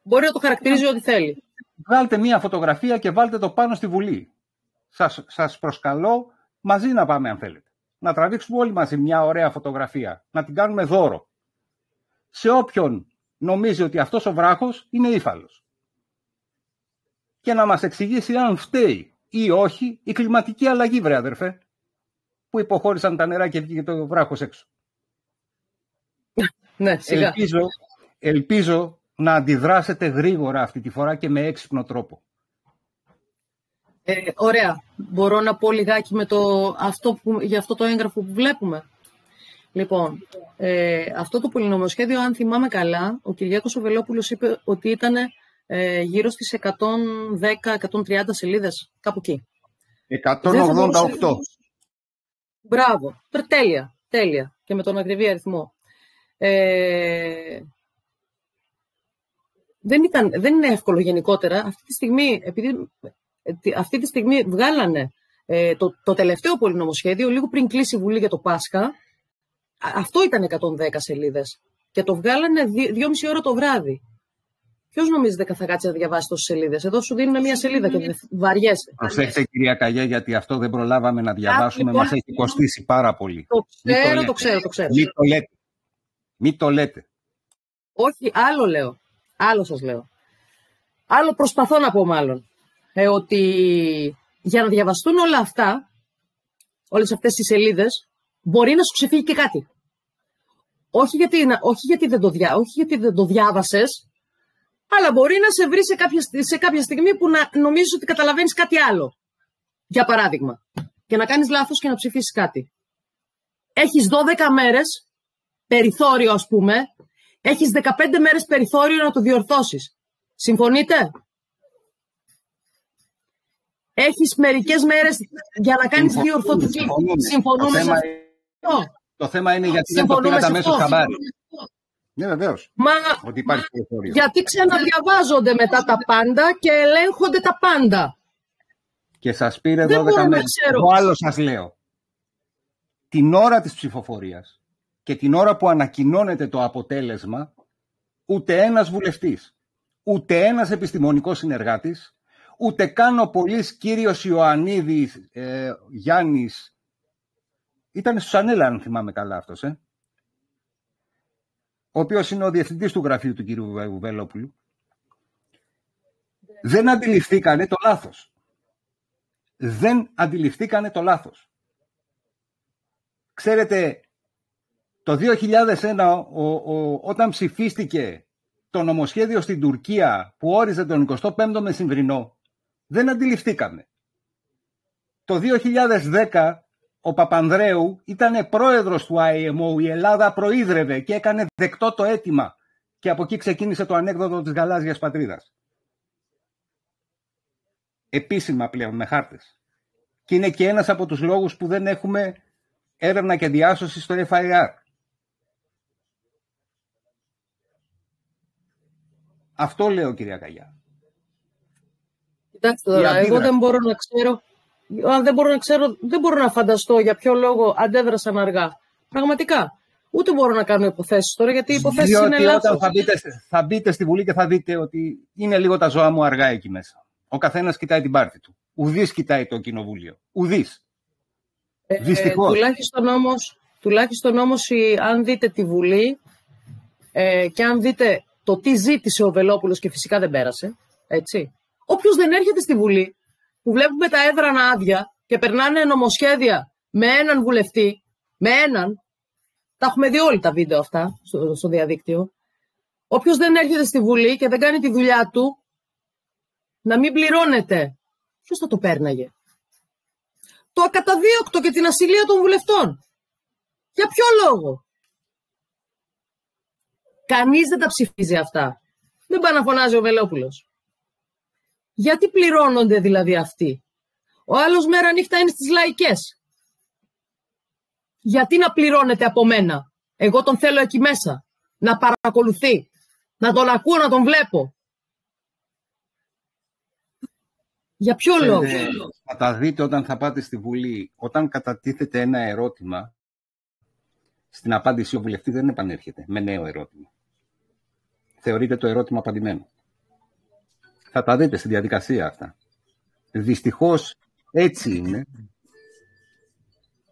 Μπορεί να το χαρακτηρίζει ό,τι θέλει. Βγάλτε μία φωτογραφία και βάλτε το πάνω στη Βουλή. Σας προσκαλώ μαζί να πάμε αν θέλετε. Να τραβήξουμε όλοι μαζί μια ωραία φωτογραφία. Να την κάνουμε δώρο. Σε όποιον νομίζει ότι αυτός ο βράχος είναι ύφαλος. Και να μας εξηγήσει αν φταίει ή όχι η κλιματική αλλαγή, βρε αδερφέ, που υποχώρησαν τα νερά και βγήκε το βράχος έξω. Ναι, σιγά. Ελπίζω να αντιδράσετε γρήγορα αυτή τη φορά και με έξυπνο τρόπο. Ωραία. Μπορώ να πω λιγάκι για αυτό το έγγραφο που βλέπουμε. Λοιπόν, αυτό το πολυνομοσχέδιο, αν θυμάμαι καλά, ο Κυριάκος ο Βελόπουλος είπε ότι ήταν γύρω στις 110-130 σελίδες, κάπου εκεί. 188. Μπράβο. Τέλεια. Και με τον ακριβή αριθμό. Δεν είναι εύκολο γενικότερα. Αυτή τη στιγμή βγάλανε το τελευταίο πολυνομοσχέδιο λίγο πριν κλείσει η Βουλή για το Πάσχα. Αυτό ήταν 110 σελίδες. Και το βγάλανε 2,5 ώρα το βράδυ. Ποιος νομίζετε θα κάτσει να διαβάσει τόσες σελίδες? Εδώ σου δίνουν μια σελίδα και βαριέσαι. Προσέξτε, κυρία Καγιά, γιατί αυτό δεν προλάβαμε να διαβάσουμε. Μας έχει κοστίσει πάρα πολύ. Το ξέρω. Μην το λέτε. Όχι, άλλο λέω. Άλλο σας λέω. Άλλο προσπαθώ να πω μάλλον. Ότι για να διαβαστούν όλα αυτά, όλες αυτές τις σελίδες, μπορεί να σου ξεφύγει και κάτι. Όχι γιατί δεν το διάβασες, αλλά μπορεί να σε βρει σε κάποια στιγμή που να νομίζεις ότι καταλαβαίνεις κάτι άλλο. Για παράδειγμα. Και να κάνεις λάθος και να ψηφίσεις κάτι. Έχεις 12 μέρες περιθώριο, ας πούμε. Έχεις 15 μέρες περιθώριο να το διορθώσεις. Συμφωνείτε? Έχεις μερικές μέρες για να κάνεις διορθωτική. Συμφωνούμε σε αυτό? Το θέμα είναι γιατί δεν το πήρατε αμέσως χαμπάρι. Ναι, βεβαίως. Μα ότι υπάρχει περιθώριο. Γιατί ξαναδιαβάζονται μετά τα πάντα και ελέγχονται τα πάντα. Και σας πήρε 12 μέρες. Εγώ άλλο σας λέω. Την ώρα της ψηφοφορίας και την ώρα που ανακοινώνεται το αποτέλεσμα, ούτε ένας βουλευτής, ούτε ένας επιστημονικός συνεργάτης, ούτε καν ο πολύς κύριος Ιωαννίδης Γιάννης, ήταν στους Ανέλα, αν θυμάμαι καλά αυτός, ο οποίος είναι ο διευθυντής του γραφείου του κύριου Βελόπουλου, δεν αντιληφθήκανε το λάθος. Δεν αντιληφθήκανε το λάθος. Ξέρετε, το 2001, όταν ψηφίστηκε το νομοσχέδιο στην Τουρκία που όριζε τον 25ο μεσημβρινό, δεν αντιληφθήκαμε. Το 2010 ο Παπανδρέου ήταν πρόεδρος του IMO, η Ελλάδα προείδρευε και έκανε δεκτό το αίτημα και από εκεί ξεκίνησε το ανέκδοτο της γαλάζιας πατρίδας. Επίσημα πλέον με χάρτες. Και είναι και ένας από τους λόγους που δεν έχουμε έρευνα και διάσωση στο FIR. Αυτό λέω, κυρία Καγιά. Κοιτάξτε τώρα, εγώ δεν μπορώ να ξέρω, δεν μπορώ να φανταστώ για ποιο λόγο αντέδρασαν αργά. Πραγματικά. Ούτε μπορώ να κάνω υποθέσεις τώρα, γιατί οι υποθέσεις είναι λάθος. Όταν θα μπείτε στη Βουλή και θα δείτε ότι είναι λίγο τα ζώα μου αργά εκεί μέσα. Ο καθένας κοιτάει την πάρτη του. Ουδής κοιτάει το κοινοβούλιο. Ουδής. Δυστυχώς. Τουλάχιστον όμως, αν δείτε τη Βουλή και αν δείτε το τι ζήτησε ο Βελόπουλος και φυσικά δεν πέρασε, έτσι. Όποιος δεν έρχεται στη Βουλή, που βλέπουμε τα έδρανα άδεια και περνάνε νομοσχέδια με έναν βουλευτή, τα έχουμε δει όλοι τα βίντεο αυτά στο διαδίκτυο. Όποιος δεν έρχεται στη Βουλή και δεν κάνει τη δουλειά του, να μην πληρώνεται. Ποιος θα το πέρναγε? Το ακαταδίωκτο και την ασυλία των βουλευτών. Για ποιο λόγο? Κανείς δεν τα ψηφίζει αυτά. Δεν πάει να φωνάζει ο Βελόπουλος. Γιατί πληρώνονται δηλαδή αυτοί? Ο άλλος μέρα νύχτα είναι στις λαϊκές. Γιατί να πληρώνεται από μένα? Εγώ τον θέλω εκεί μέσα. Να παρακολουθεί. Να τον ακούω, να τον βλέπω. Για ποιο λόγο? Θα τα δείτε όταν θα πάτε στη Βουλή. Όταν κατατίθεται ένα ερώτημα, στην απάντηση ο βουλευτής δεν επανέρχεται με νέο ερώτημα. Θεωρείται το ερώτημα απαντημένο. Θα τα δείτε στη διαδικασία αυτά. Δυστυχώς έτσι είναι.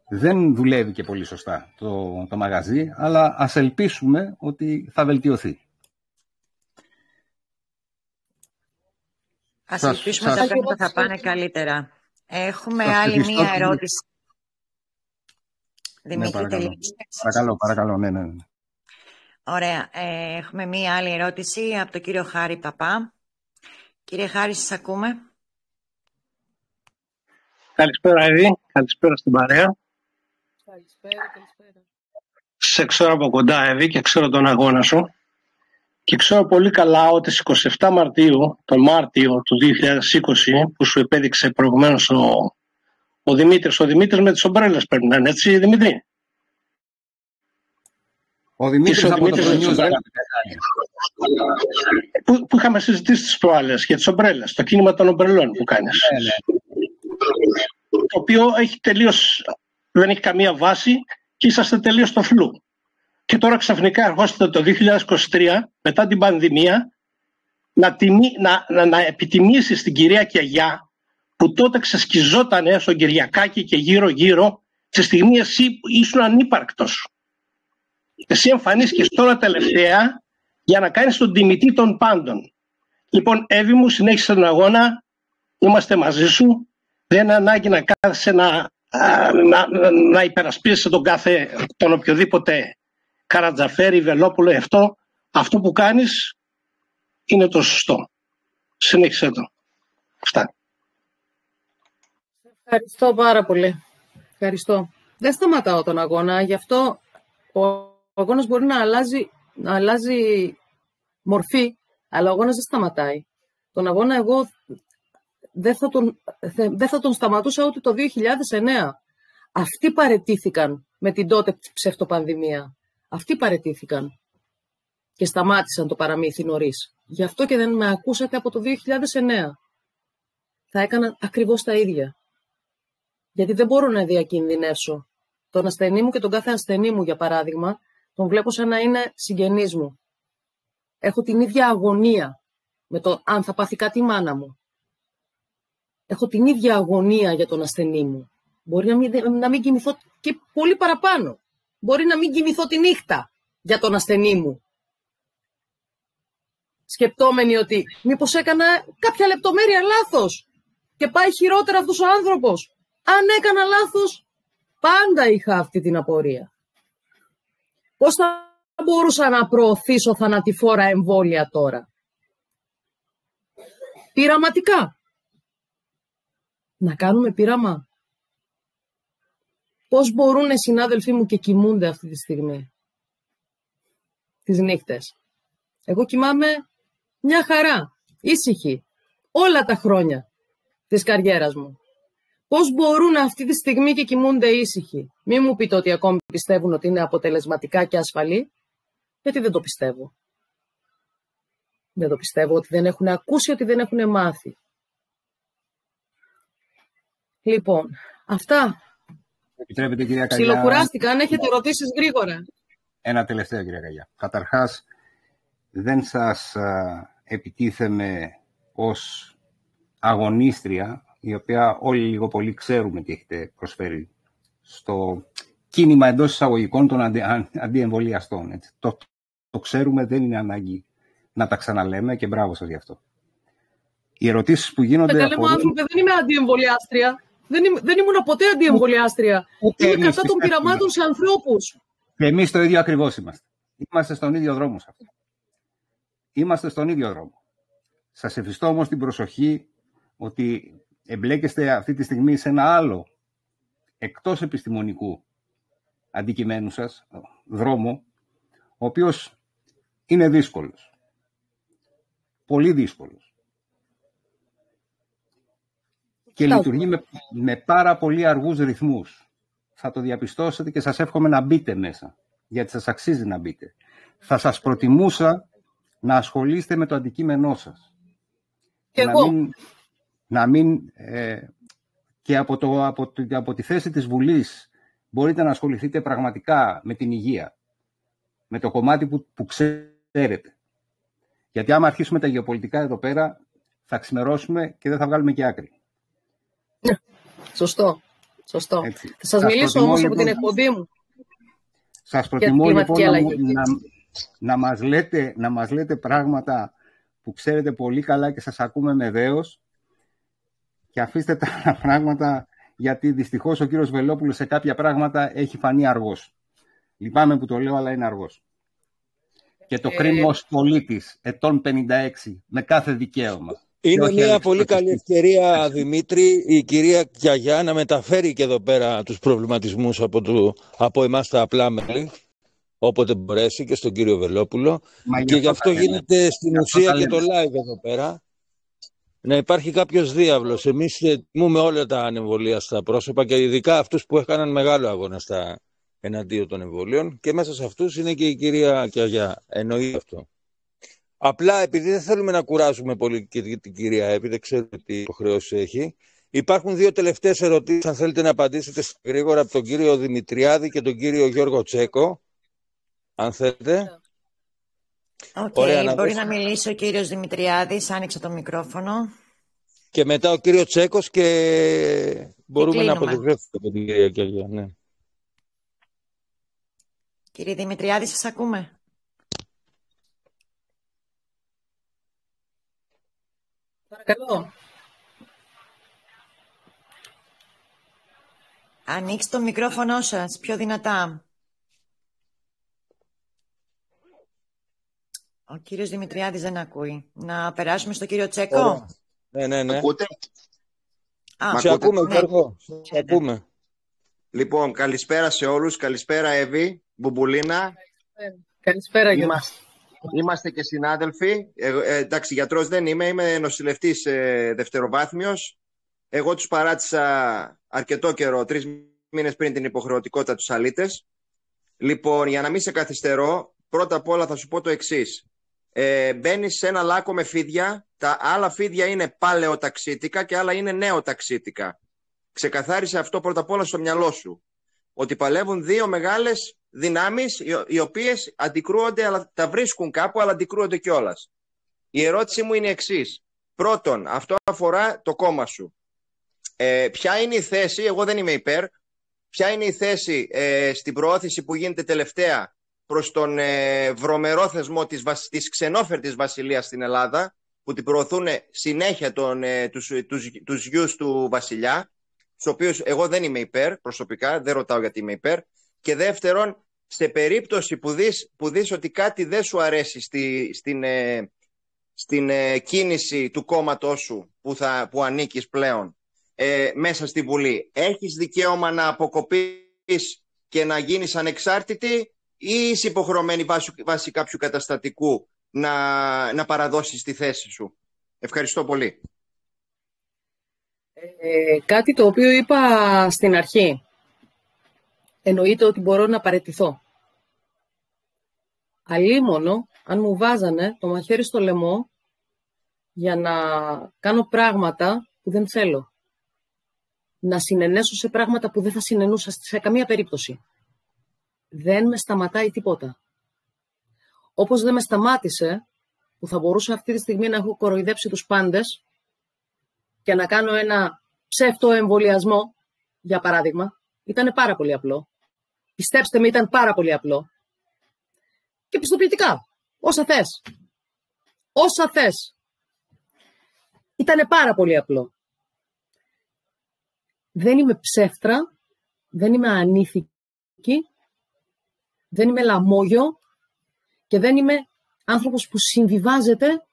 Δεν δουλεύει και πολύ σωστά το μαγαζί, αλλά ας ελπίσουμε ότι θα βελτιωθεί. Ας ελπίσουμε ότι τα πράγματα θα πάνε καλύτερα. Έχουμε άλλη μία ερώτηση. Δημήτρη, παρακαλώ. Ναι. Ωραία. Έχουμε μία άλλη ερώτηση από τον κύριο Χάρη Παπά. Κύριε Χάρη, σας ακούμε. Καλησπέρα, Εύη. Καλησπέρα στην παρέα. Καλησπέρα. Σε ξέρω από κοντά, Εύη, και ξέρω τον αγώνα σου. Και ξέρω πολύ καλά ότι στις 27 Μαρτίου, τον Μάρτιο του 2020, που σου επέδειξε προηγουμένως ο Δημήτρης. Ο Δημήτρης με τις ομπρέλες περνάνε, έτσι, Δημήτρη? Ο Δημήτρης από το που είχαμε συζητήσει τις προάλλες για τις ομπρέλες, το κίνημα των ομπρελών που κάνεις. Το οποίο δεν έχει καμία βάση και είσαστε τελείως στο φλού. Και τώρα ξαφνικά ερχόστε το 2023, μετά την πανδημία, να επιτιμήσεις την κυρία Κιαγιά, που τότε ξεσκιζότανε στον Κυριακάκη και γύρω-γύρω, στη στιγμή εσύ ήσουν ανύπαρκτος. Εσύ εμφανίστηκες τώρα τελευταία για να κάνεις τον τιμητή των πάντων. Λοιπόν, Εύη μου, συνέχισε τον αγώνα. Είμαστε μαζί σου. Δεν είναι ανάγκη να κάθεσαι να υπερασπίζεσαι τον οποιοδήποτε Καρατζαφέρη, Βελόπουλο. Αυτό που κάνεις είναι το σωστό. Συνέχισε το. Αυτά. Ευχαριστώ πάρα πολύ. Ευχαριστώ. Δεν σταματάω τον αγώνα, γι' αυτό ο αγώνας μπορεί να αλλάζει μορφή, αλλά ο αγώνας δεν σταματάει. Τον αγώνα εγώ δεν θα τον σταματούσα ούτε το 2009. Αυτοί παραιτήθηκαν με την τότε ψευτοπανδημία. Αυτοί παραιτήθηκαν και σταμάτησαν το παραμύθι νωρίς. Γι' αυτό και δεν με ακούσατε από το 2009. Θα έκανα ακριβώς τα ίδια. Γιατί δεν μπορώ να διακινδυνεύσω. Τον ασθενή μου και τον κάθε ασθενή μου, για παράδειγμα, τον βλέπω σαν να είναι συγγενής μου. Έχω την ίδια αγωνία με το αν θα πάθει κάτι η μάνα μου. Έχω την ίδια αγωνία για τον ασθενή μου. Μπορεί να μην κοιμηθώ και πολύ παραπάνω. Μπορεί να μην κοιμηθώ τη νύχτα για τον ασθενή μου. Σκεπτόμενοι ότι μήπως έκανα κάποια λεπτομέρεια λάθος και πάει χειρότερα αυτός ο άνθρωπος. Αν έκανα λάθος, πάντα είχα αυτή την απορία. Πώς θα μπορούσα να προωθήσω θανατηφόρα εμβόλια τώρα? Πειραματικά. Να κάνουμε πείραμα. Πώς μπορούν οι συνάδελφοί μου και κοιμούνται αυτή τη στιγμή, τις νύχτες? Εγώ κοιμάμαι μια χαρά, ήσυχη, όλα τα χρόνια της καριέρας μου. Πώς μπορούν αυτή τη στιγμή και κοιμούνται ήσυχοι? Μην μου πείτε ότι ακόμη πιστεύουν ότι είναι αποτελεσματικά και ασφαλή, γιατί δεν το πιστεύω. Δεν το πιστεύω, ότι δεν έχουν ακούσει, ότι δεν έχουν μάθει. Λοιπόν, αυτά. Επιτρέπετε, κυρία Καγιά. Ψιλοκουράστηκα, αν έχετε ερωτήσεις γρήγορα. Ένα τελευταίο, κυρία Καγιά. Καταρχάς, δεν σας επιτίθεμαι ως αγωνίστρια, η οποία όλοι λίγο πολύ ξέρουμε τι έχετε προσφέρει στο κίνημα εντός εισαγωγικών των αντιεμβολιαστών. Έτσι. Το ξέρουμε, δεν είναι ανάγκη να τα ξαναλέμε και μπράβο σας γι' αυτό. Οι ερωτήσεις που γίνονται... Καλέ μου άνθρωπε, δεν είμαι αντιεμβολιάστρια. Δεν ήμουν ποτέ αντιεμβολιάστρια. Είμαι κατά των πειραμάτων σε ανθρώπους. Και εμείς το ίδιο ακριβώς είμαστε. Είμαστε στον ίδιο δρόμο σε αυτό. Είμαστε στον ίδιο δρόμο. Σας ευχαριστώ όμως την προσοχή ότι εμπλέκεστε αυτή τη στιγμή σε ένα άλλο, εκτός επιστημονικού αντικειμένου σας, δρόμο, ο οποίος είναι δύσκολος. Πολύ δύσκολος. Και λειτουργεί με πάρα πολύ αργούς ρυθμούς. Θα το διαπιστώσετε και σας εύχομαι να μπείτε μέσα, γιατί σας αξίζει να μπείτε. Θα σας προτιμούσα να ασχολείστε με το αντικείμενό σας. Και να μην και από τη θέση της Βουλής μπορείτε να ασχοληθείτε πραγματικά με την υγεία, με το κομμάτι που ξέρετε. Γιατί άμα αρχίσουμε τα γεωπολιτικά εδώ πέρα, θα ξημερώσουμε και δεν θα βγάλουμε και άκρη. Σωστό. Θα σας μιλήσω όμως από την εκπομπή μου. Σας προτιμώ λοιπόν να μας λέτε πράγματα που ξέρετε πολύ καλά και σας ακούμε με δέος, και αφήστε τα πράγματα, γιατί δυστυχώς ο κύριος Βελόπουλος σε κάποια πράγματα έχει φανεί αργός. Λυπάμαι που το λέω, αλλά είναι αργός. Και το κρίνω ως πολίτης, ετών 56, με κάθε δικαίωμα. Είναι μια πολύ καλή ευκαιρία, Δημήτρη, η κυρία Κιαγιά να μεταφέρει και εδώ πέρα τους προβληματισμούς από εμάς τα απλά μέλη, όποτε μπορέσει, και στον κύριο Βελόπουλο. Και γι' αυτό γίνεται στην ουσία και το live εδώ πέρα. Να υπάρχει κάποιος διάβλος. Εμείς τιμούμε όλα τα ανεμβολίαστα πρόσωπα και ειδικά αυτούς που έκαναν μεγάλο αγώνα εναντίον των εμβολίων, και μέσα σε αυτούς είναι και η κυρία Κιαγιά. Εννοεί αυτό. Απλά επειδή δεν θέλουμε να κουράζουμε πολύ και την κυρία Εύη, δεν ξέρω τι υποχρεώσεις έχει, υπάρχουν δύο τελευταίες ερωτήσεις, αν θέλετε να απαντήσετε γρήγορα, από τον κύριο Δημητριάδη και τον κύριο Γιώργο Τσέκο. Αν θέλετε. Ωραία, μπορεί να μιλήσει ο κύριος Δημητριάδης, άνοιξε το μικρόφωνο. Και μετά ο κύριος Τσέκος και μπορούμε να αποδεχθούμε από την κυρία Κιαγιά. Ναι. Κύριε Δημητριάδη, σας ακούμε. Παρακαλώ. Ανοίξτε το μικρόφωνο σας πιο δυνατά. Ο κύριος Δημητριάδης δεν ακούει. Να περάσουμε στο κύριο Τσέκο. Ναι. Ακούτε? Σε ακούμε, Γιώργο. Σε ακούμε. Λοιπόν, καλησπέρα σε όλους. Καλησπέρα, Εύη, Μπουμπουλίνα. Καλησπέρα για μας. Είμαστε και συνάδελφοι. Εντάξει, γιατρός δεν είμαι νοσηλευτής δευτεροβάθμιος. Εγώ τους παράτησα αρκετό καιρό, 3 μήνες πριν την υποχρεωτικότητα τους αλήτες. Λοιπόν, για να μην σε καθυστερώ, πρώτα απ' όλα θα σου πω το εξής. Μπαίνεις σε ένα λάκκο με φίδια. Τα άλλα φίδια είναι παλαιοταξίτικα και άλλα είναι νεοταξίτικα. Ξεκαθάρισε αυτό πρώτα απ' όλα στο μυαλό σου. Ότι παλεύουν δύο μεγάλες δυνάμεις οι οποίες αντικρούονται, αλλά τα βρίσκουν κάπου, αλλά αντικρούονται κιόλας. Η ερώτηση μου είναι η εξής. Πρώτον, αυτό αφορά το κόμμα σου. Ποια είναι η θέση, εγώ δεν είμαι υπέρ, ποια είναι η θέση στην προώθηση που γίνεται τελευταία προς τον βρωμερό θεσμό της ξενόφερτης βασιλείας στην Ελλάδα, που την προωθούν συνέχεια τους γιους του βασιλιά, στους οποίους εγώ δεν είμαι υπέρ προσωπικά, δεν ρωτάω γιατί είμαι υπέρ. Και δεύτερον, σε περίπτωση που δεις ότι κάτι δεν σου αρέσει στην κίνηση του κόμματός σου που ανήκεις πλέον μέσα στη Βουλή, έχεις δικαίωμα να αποκοπείς και να γίνεις ανεξάρτητη, ή είσαι υποχρεωμένη βάσει κάποιου καταστατικού να παραδώσεις τη θέση σου? Ευχαριστώ πολύ. Κάτι το οποίο είπα στην αρχή. Εννοείται ότι μπορώ να παραιτηθώ. Αλίμονο αν μου βάζανε το μαχαίρι στο λαιμό για να κάνω πράγματα που δεν θέλω. Να συνενέσω σε πράγματα που δεν θα συνενούσα σε καμία περίπτωση. Δεν με σταματάει τίποτα. Όπως δεν με σταμάτησε, που θα μπορούσα αυτή τη στιγμή να έχω κοροϊδέψει τους πάντες και να κάνω ένα ψευτοεμβολιασμό, για παράδειγμα, ήταν πάρα πολύ απλό. Πιστέψτε με, ήταν πάρα πολύ απλό. Και πιστοποιητικά, όσα θες. Όσα θες. Ήτανε πάρα πολύ απλό. Δεν είμαι ψεύτρα, δεν είμαι ανήθικη, δεν είμαι λαμόγιο και δεν είμαι άνθρωπος που συμβιβάζεται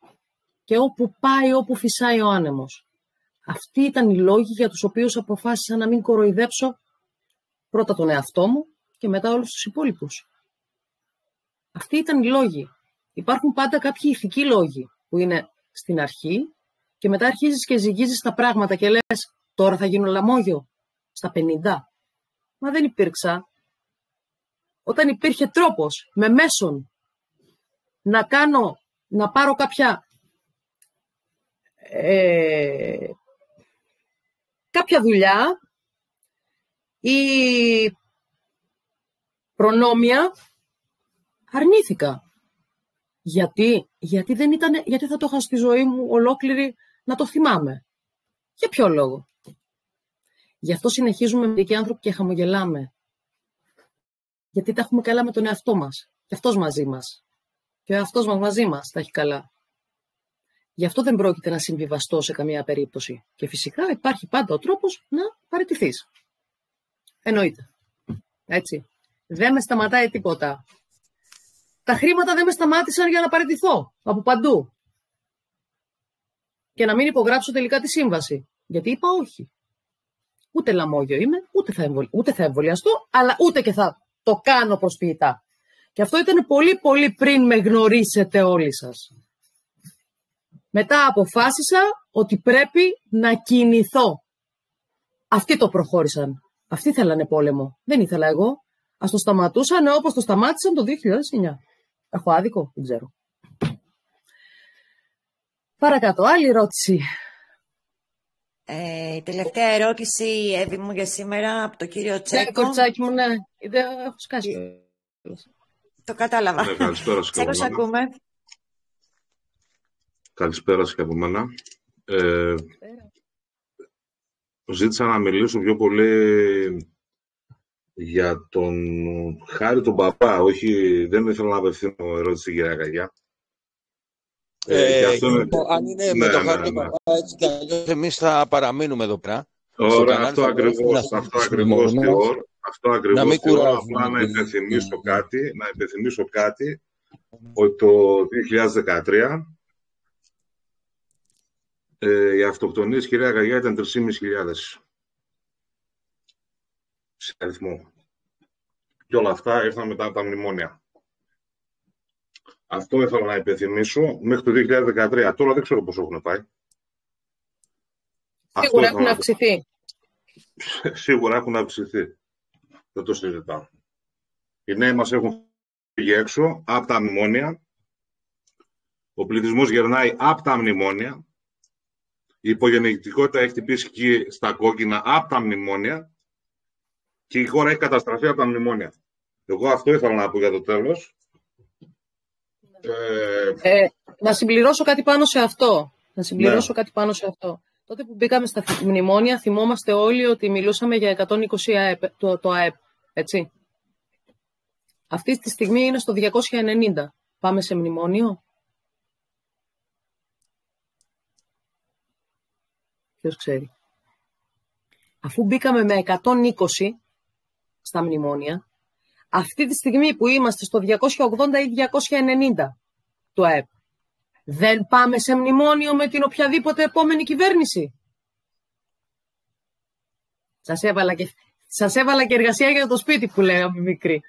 και όπου πάει, όπου φυσάει ο άνεμος. Αυτοί ήταν οι λόγοι για τους οποίους αποφάσισα να μην κοροϊδέψω πρώτα τον εαυτό μου και μετά όλους τους υπόλοιπους. Αυτοί ήταν οι λόγοι. Υπάρχουν πάντα κάποιοι ηθικοί λόγοι που είναι στην αρχή και μετά αρχίζεις και ζυγίζεις τα πράγματα και λες τώρα θα γίνω λαμόγιο στα 50. Μα δεν υπήρξα. Όταν υπήρχε τρόπος με μέσον να πάρω κάποια δουλειά ή προνόμια, αρνήθηκα. Γιατί θα το είχα στη ζωή μου ολόκληρη να το θυμάμαι. Για ποιο λόγο? Γι' αυτό συνεχίζουμε μερικοί άνθρωποι και χαμογελάμε. Γιατί τα έχουμε καλά με τον εαυτό μας. Και αυτός μαζί μας. Και ο εαυτός μας μαζί μας τα έχει καλά. Γι' αυτό δεν πρόκειται να συμβιβαστώ σε καμία περίπτωση. Και φυσικά υπάρχει πάντα ο τρόπος να παραιτηθείς. Εννοείται. Έτσι. Δεν με σταματάει τίποτα. Τα χρήματα δεν με σταμάτησαν για να παραιτηθώ. Από παντού. Και να μην υπογράψω τελικά τη σύμβαση. Γιατί είπα όχι. Ούτε λαμόγιο είμαι, ούτε θα εμβολιαστώ, αλλά ούτε και θα το κάνω προσποιητά. Και αυτό ήταν πολύ πολύ πριν με γνωρίσετε όλοι σας. Μετά αποφάσισα ότι πρέπει να κινηθώ. Αυτοί το προχώρησαν. Αυτοί θέλανε πόλεμο. Δεν ήθελα εγώ. Ας το σταματούσαν όπως το σταμάτησαν το 2009. Έχω άδικο? Δεν ξέρω. Παρακάτω, άλλη ερώτηση. Τελευταία ερώτηση, Εύη μου, για σήμερα από τον κύριο Τσέκο. Ναι, κορτσάκι μου, ναι. Δεν έχω σκάσει. Το κατάλαβα. Ναι, καλησπέρα σας. Τσέκο, σε ακούμε. Καλησπέρα σας και από μένα. Ζήτησα να μιλήσω πιο πολύ για τον Χάρη τον Παπά. Όχι, δεν ήθελα να απευθύνω ερώτηση στην κυρία Καγιά. Αν είναι με το χάρτη του παπά, έτσι κι αλλιώς εμείς θα παραμείνουμε εδώ πέρα. Ωραία, αυτό ακριβώς, απλά να υπενθυμίσω κάτι, ότι το 2013 οι αυτοκτονίες, κυρία Γαγιά, ήταν 3.500 σε αριθμό. Και όλα αυτά ήρθαν μετά από τα μνημόνια. Αυτό ήθελα να υπενθυμίσω μέχρι το 2013. Τώρα δεν ξέρω πόσο έχουν πάει. Σίγουρα έχουν αυξηθεί. Σίγουρα έχουν αυξηθεί. Δεν το συζητάω. Οι νέοι μας έχουν φύγει έξω από τα μνημόνια. Ο πληθυσμός γερνάει από τα μνημόνια. Η υπογεννητικότητα έχει χτυπήσει εκεί στα κόκκινα από τα μνημόνια. Και η χώρα έχει καταστραφεί από τα μνημόνια. Εγώ αυτό ήθελα να πω για το τέλος. Να συμπληρώσω κάτι πάνω σε αυτό. Τότε που μπήκαμε στα μνημόνια, θυμόμαστε όλοι ότι μιλούσαμε για 120 ΑΕΠ, το ΑΕΠ, έτσι. Αυτή τη στιγμή είναι στο 290. Πάμε σε μνημόνιο. Ποιος ξέρει. Αφού μπήκαμε με 120 στα μνημόνια, αυτή τη στιγμή που είμαστε στο 280 ή 290 του ΑΕΠ, δεν πάμε σε μνημόνιο με την οποιαδήποτε επόμενη κυβέρνηση. Σας έβαλα και εργασία για το σπίτι που λέγαμε μικρή.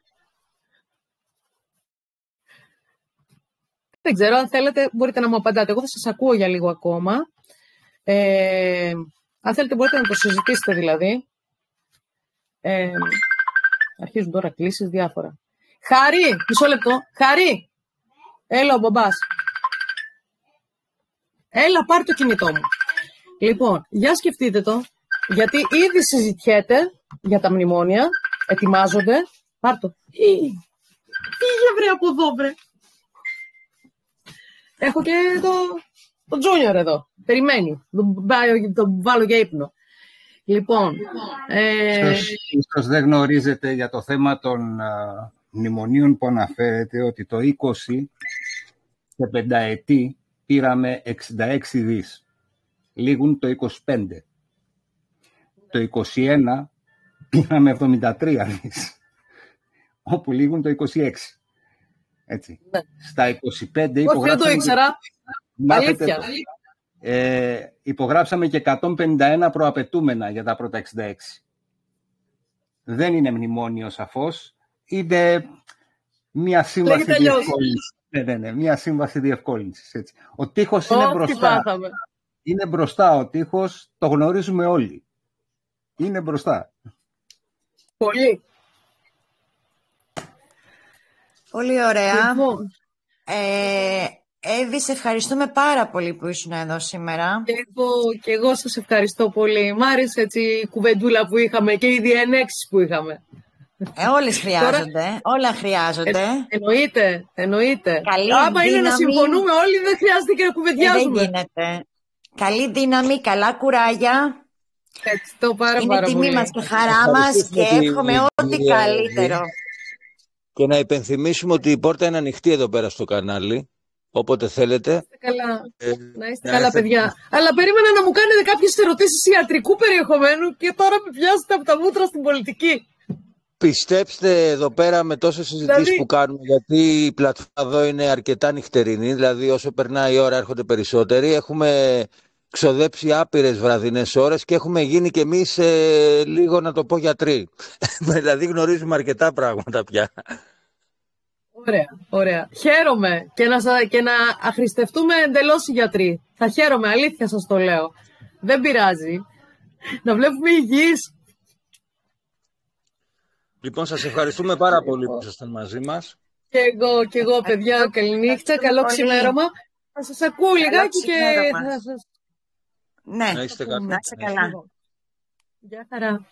Δεν ξέρω, αν θέλετε μπορείτε να μου απαντάτε. Εγώ θα σας ακούω για λίγο ακόμα. Αν θέλετε μπορείτε να το συζητήσετε δηλαδή. Αρχίζουν τώρα κλήσεις διάφορα. Χαρή, μισό λεπτό. Χαρή, έλα ο μπαμπάς. Έλα, πάρ' το κινητό μου. Λοιπόν, για σκεφτείτε το, γιατί ήδη συζητιέται για τα μνημόνια, ετοιμάζονται. Πάρ' το. Φύγε βρε από εδώ βρε. Έχω και το Junior εδώ. Περιμένει. Τον βάλω για ύπνο. Λοιπόν. Ίσως δεν γνωρίζετε για το θέμα των μνημονίων που αναφέρεται ότι το 20 σε πενταετή πήραμε 66 δις. Λήγουν το 25. Το 21 πήραμε 73 δις. Όπου λήγουν το 26. Έτσι. Ναι. Στα 25 υπογράψαμε... δεν το ήξερα. Αλήθεια. Υπογράψαμε και 151 προαπαιτούμενα για τα πρώτα 66. Δεν είναι μνημόνιο σαφώς. Είναι μια σύμβαση διευκόλυνσης. Ναι, μια σύμβαση διευκόλυνσης. Έτσι. Ο τείχος είναι μπροστά. Είναι μπροστά ο τείχος, το γνωρίζουμε όλοι. Είναι μπροστά. Πολύ. Πολύ ωραία. Εύη, σε ευχαριστούμε πάρα πολύ που ήσουν εδώ σήμερα. Και εγώ σας ευχαριστώ πολύ. Μ' άρεσε έτσι η κουβεντούλα που είχαμε και οι διενέξεις που είχαμε. Όλες χρειάζονται. Όλα χρειάζονται. Εννοείται. Άμα είναι να συμφωνούμε όλοι, δεν χρειάζεται και να κουβεντιάζουμε. Δεν γίνεται. Καλή δύναμη, καλά κουράγια. Ευχαριστώ πάρα πολύ. Είναι τιμή μας και χαρά μας και εύχομαι ό,τι καλύτερο. Και να υπενθυμίσουμε ότι η πόρτα είναι ανοιχτή εδώ πέρα στο κανάλι. Όποτε θέλετε. Να είστε καλά, παιδιά. Αλλά περίμενα να μου κάνετε κάποιες ερωτήσεις ιατρικού περιεχομένου και τώρα με πιάσετε από τα μούτρα στην πολιτική. Πιστέψτε εδώ πέρα με τόσες συζητήσεις που κάνουμε, γιατί η πλατφόρμα εδώ είναι αρκετά νυχτερινή, δηλαδή όσο περνάει η ώρα έρχονται περισσότεροι. Έχουμε ξοδέψει άπειρες βραδινές ώρες και έχουμε γίνει κι εμείς λίγο, να το πω, γιατροί. Δηλαδή αρκετά πράγματα πια. Ωραία. Χαίρομαι και να αχρηστευτούμε εντελώς οι γιατροί. Θα χαίρομαι, αλήθεια σας το λέω. Δεν πειράζει. Να βλέπουμε υγιείς. Λοιπόν, σας ευχαριστούμε πάρα πολύ που ήσασταν μαζί μας. Και εγώ, παιδιά, καληνύχτα, καλό ξημέρωμα. Θα σας ακούω λιγάκι και θα σας... Ναι, να είστε καλά. Γεια χαρά.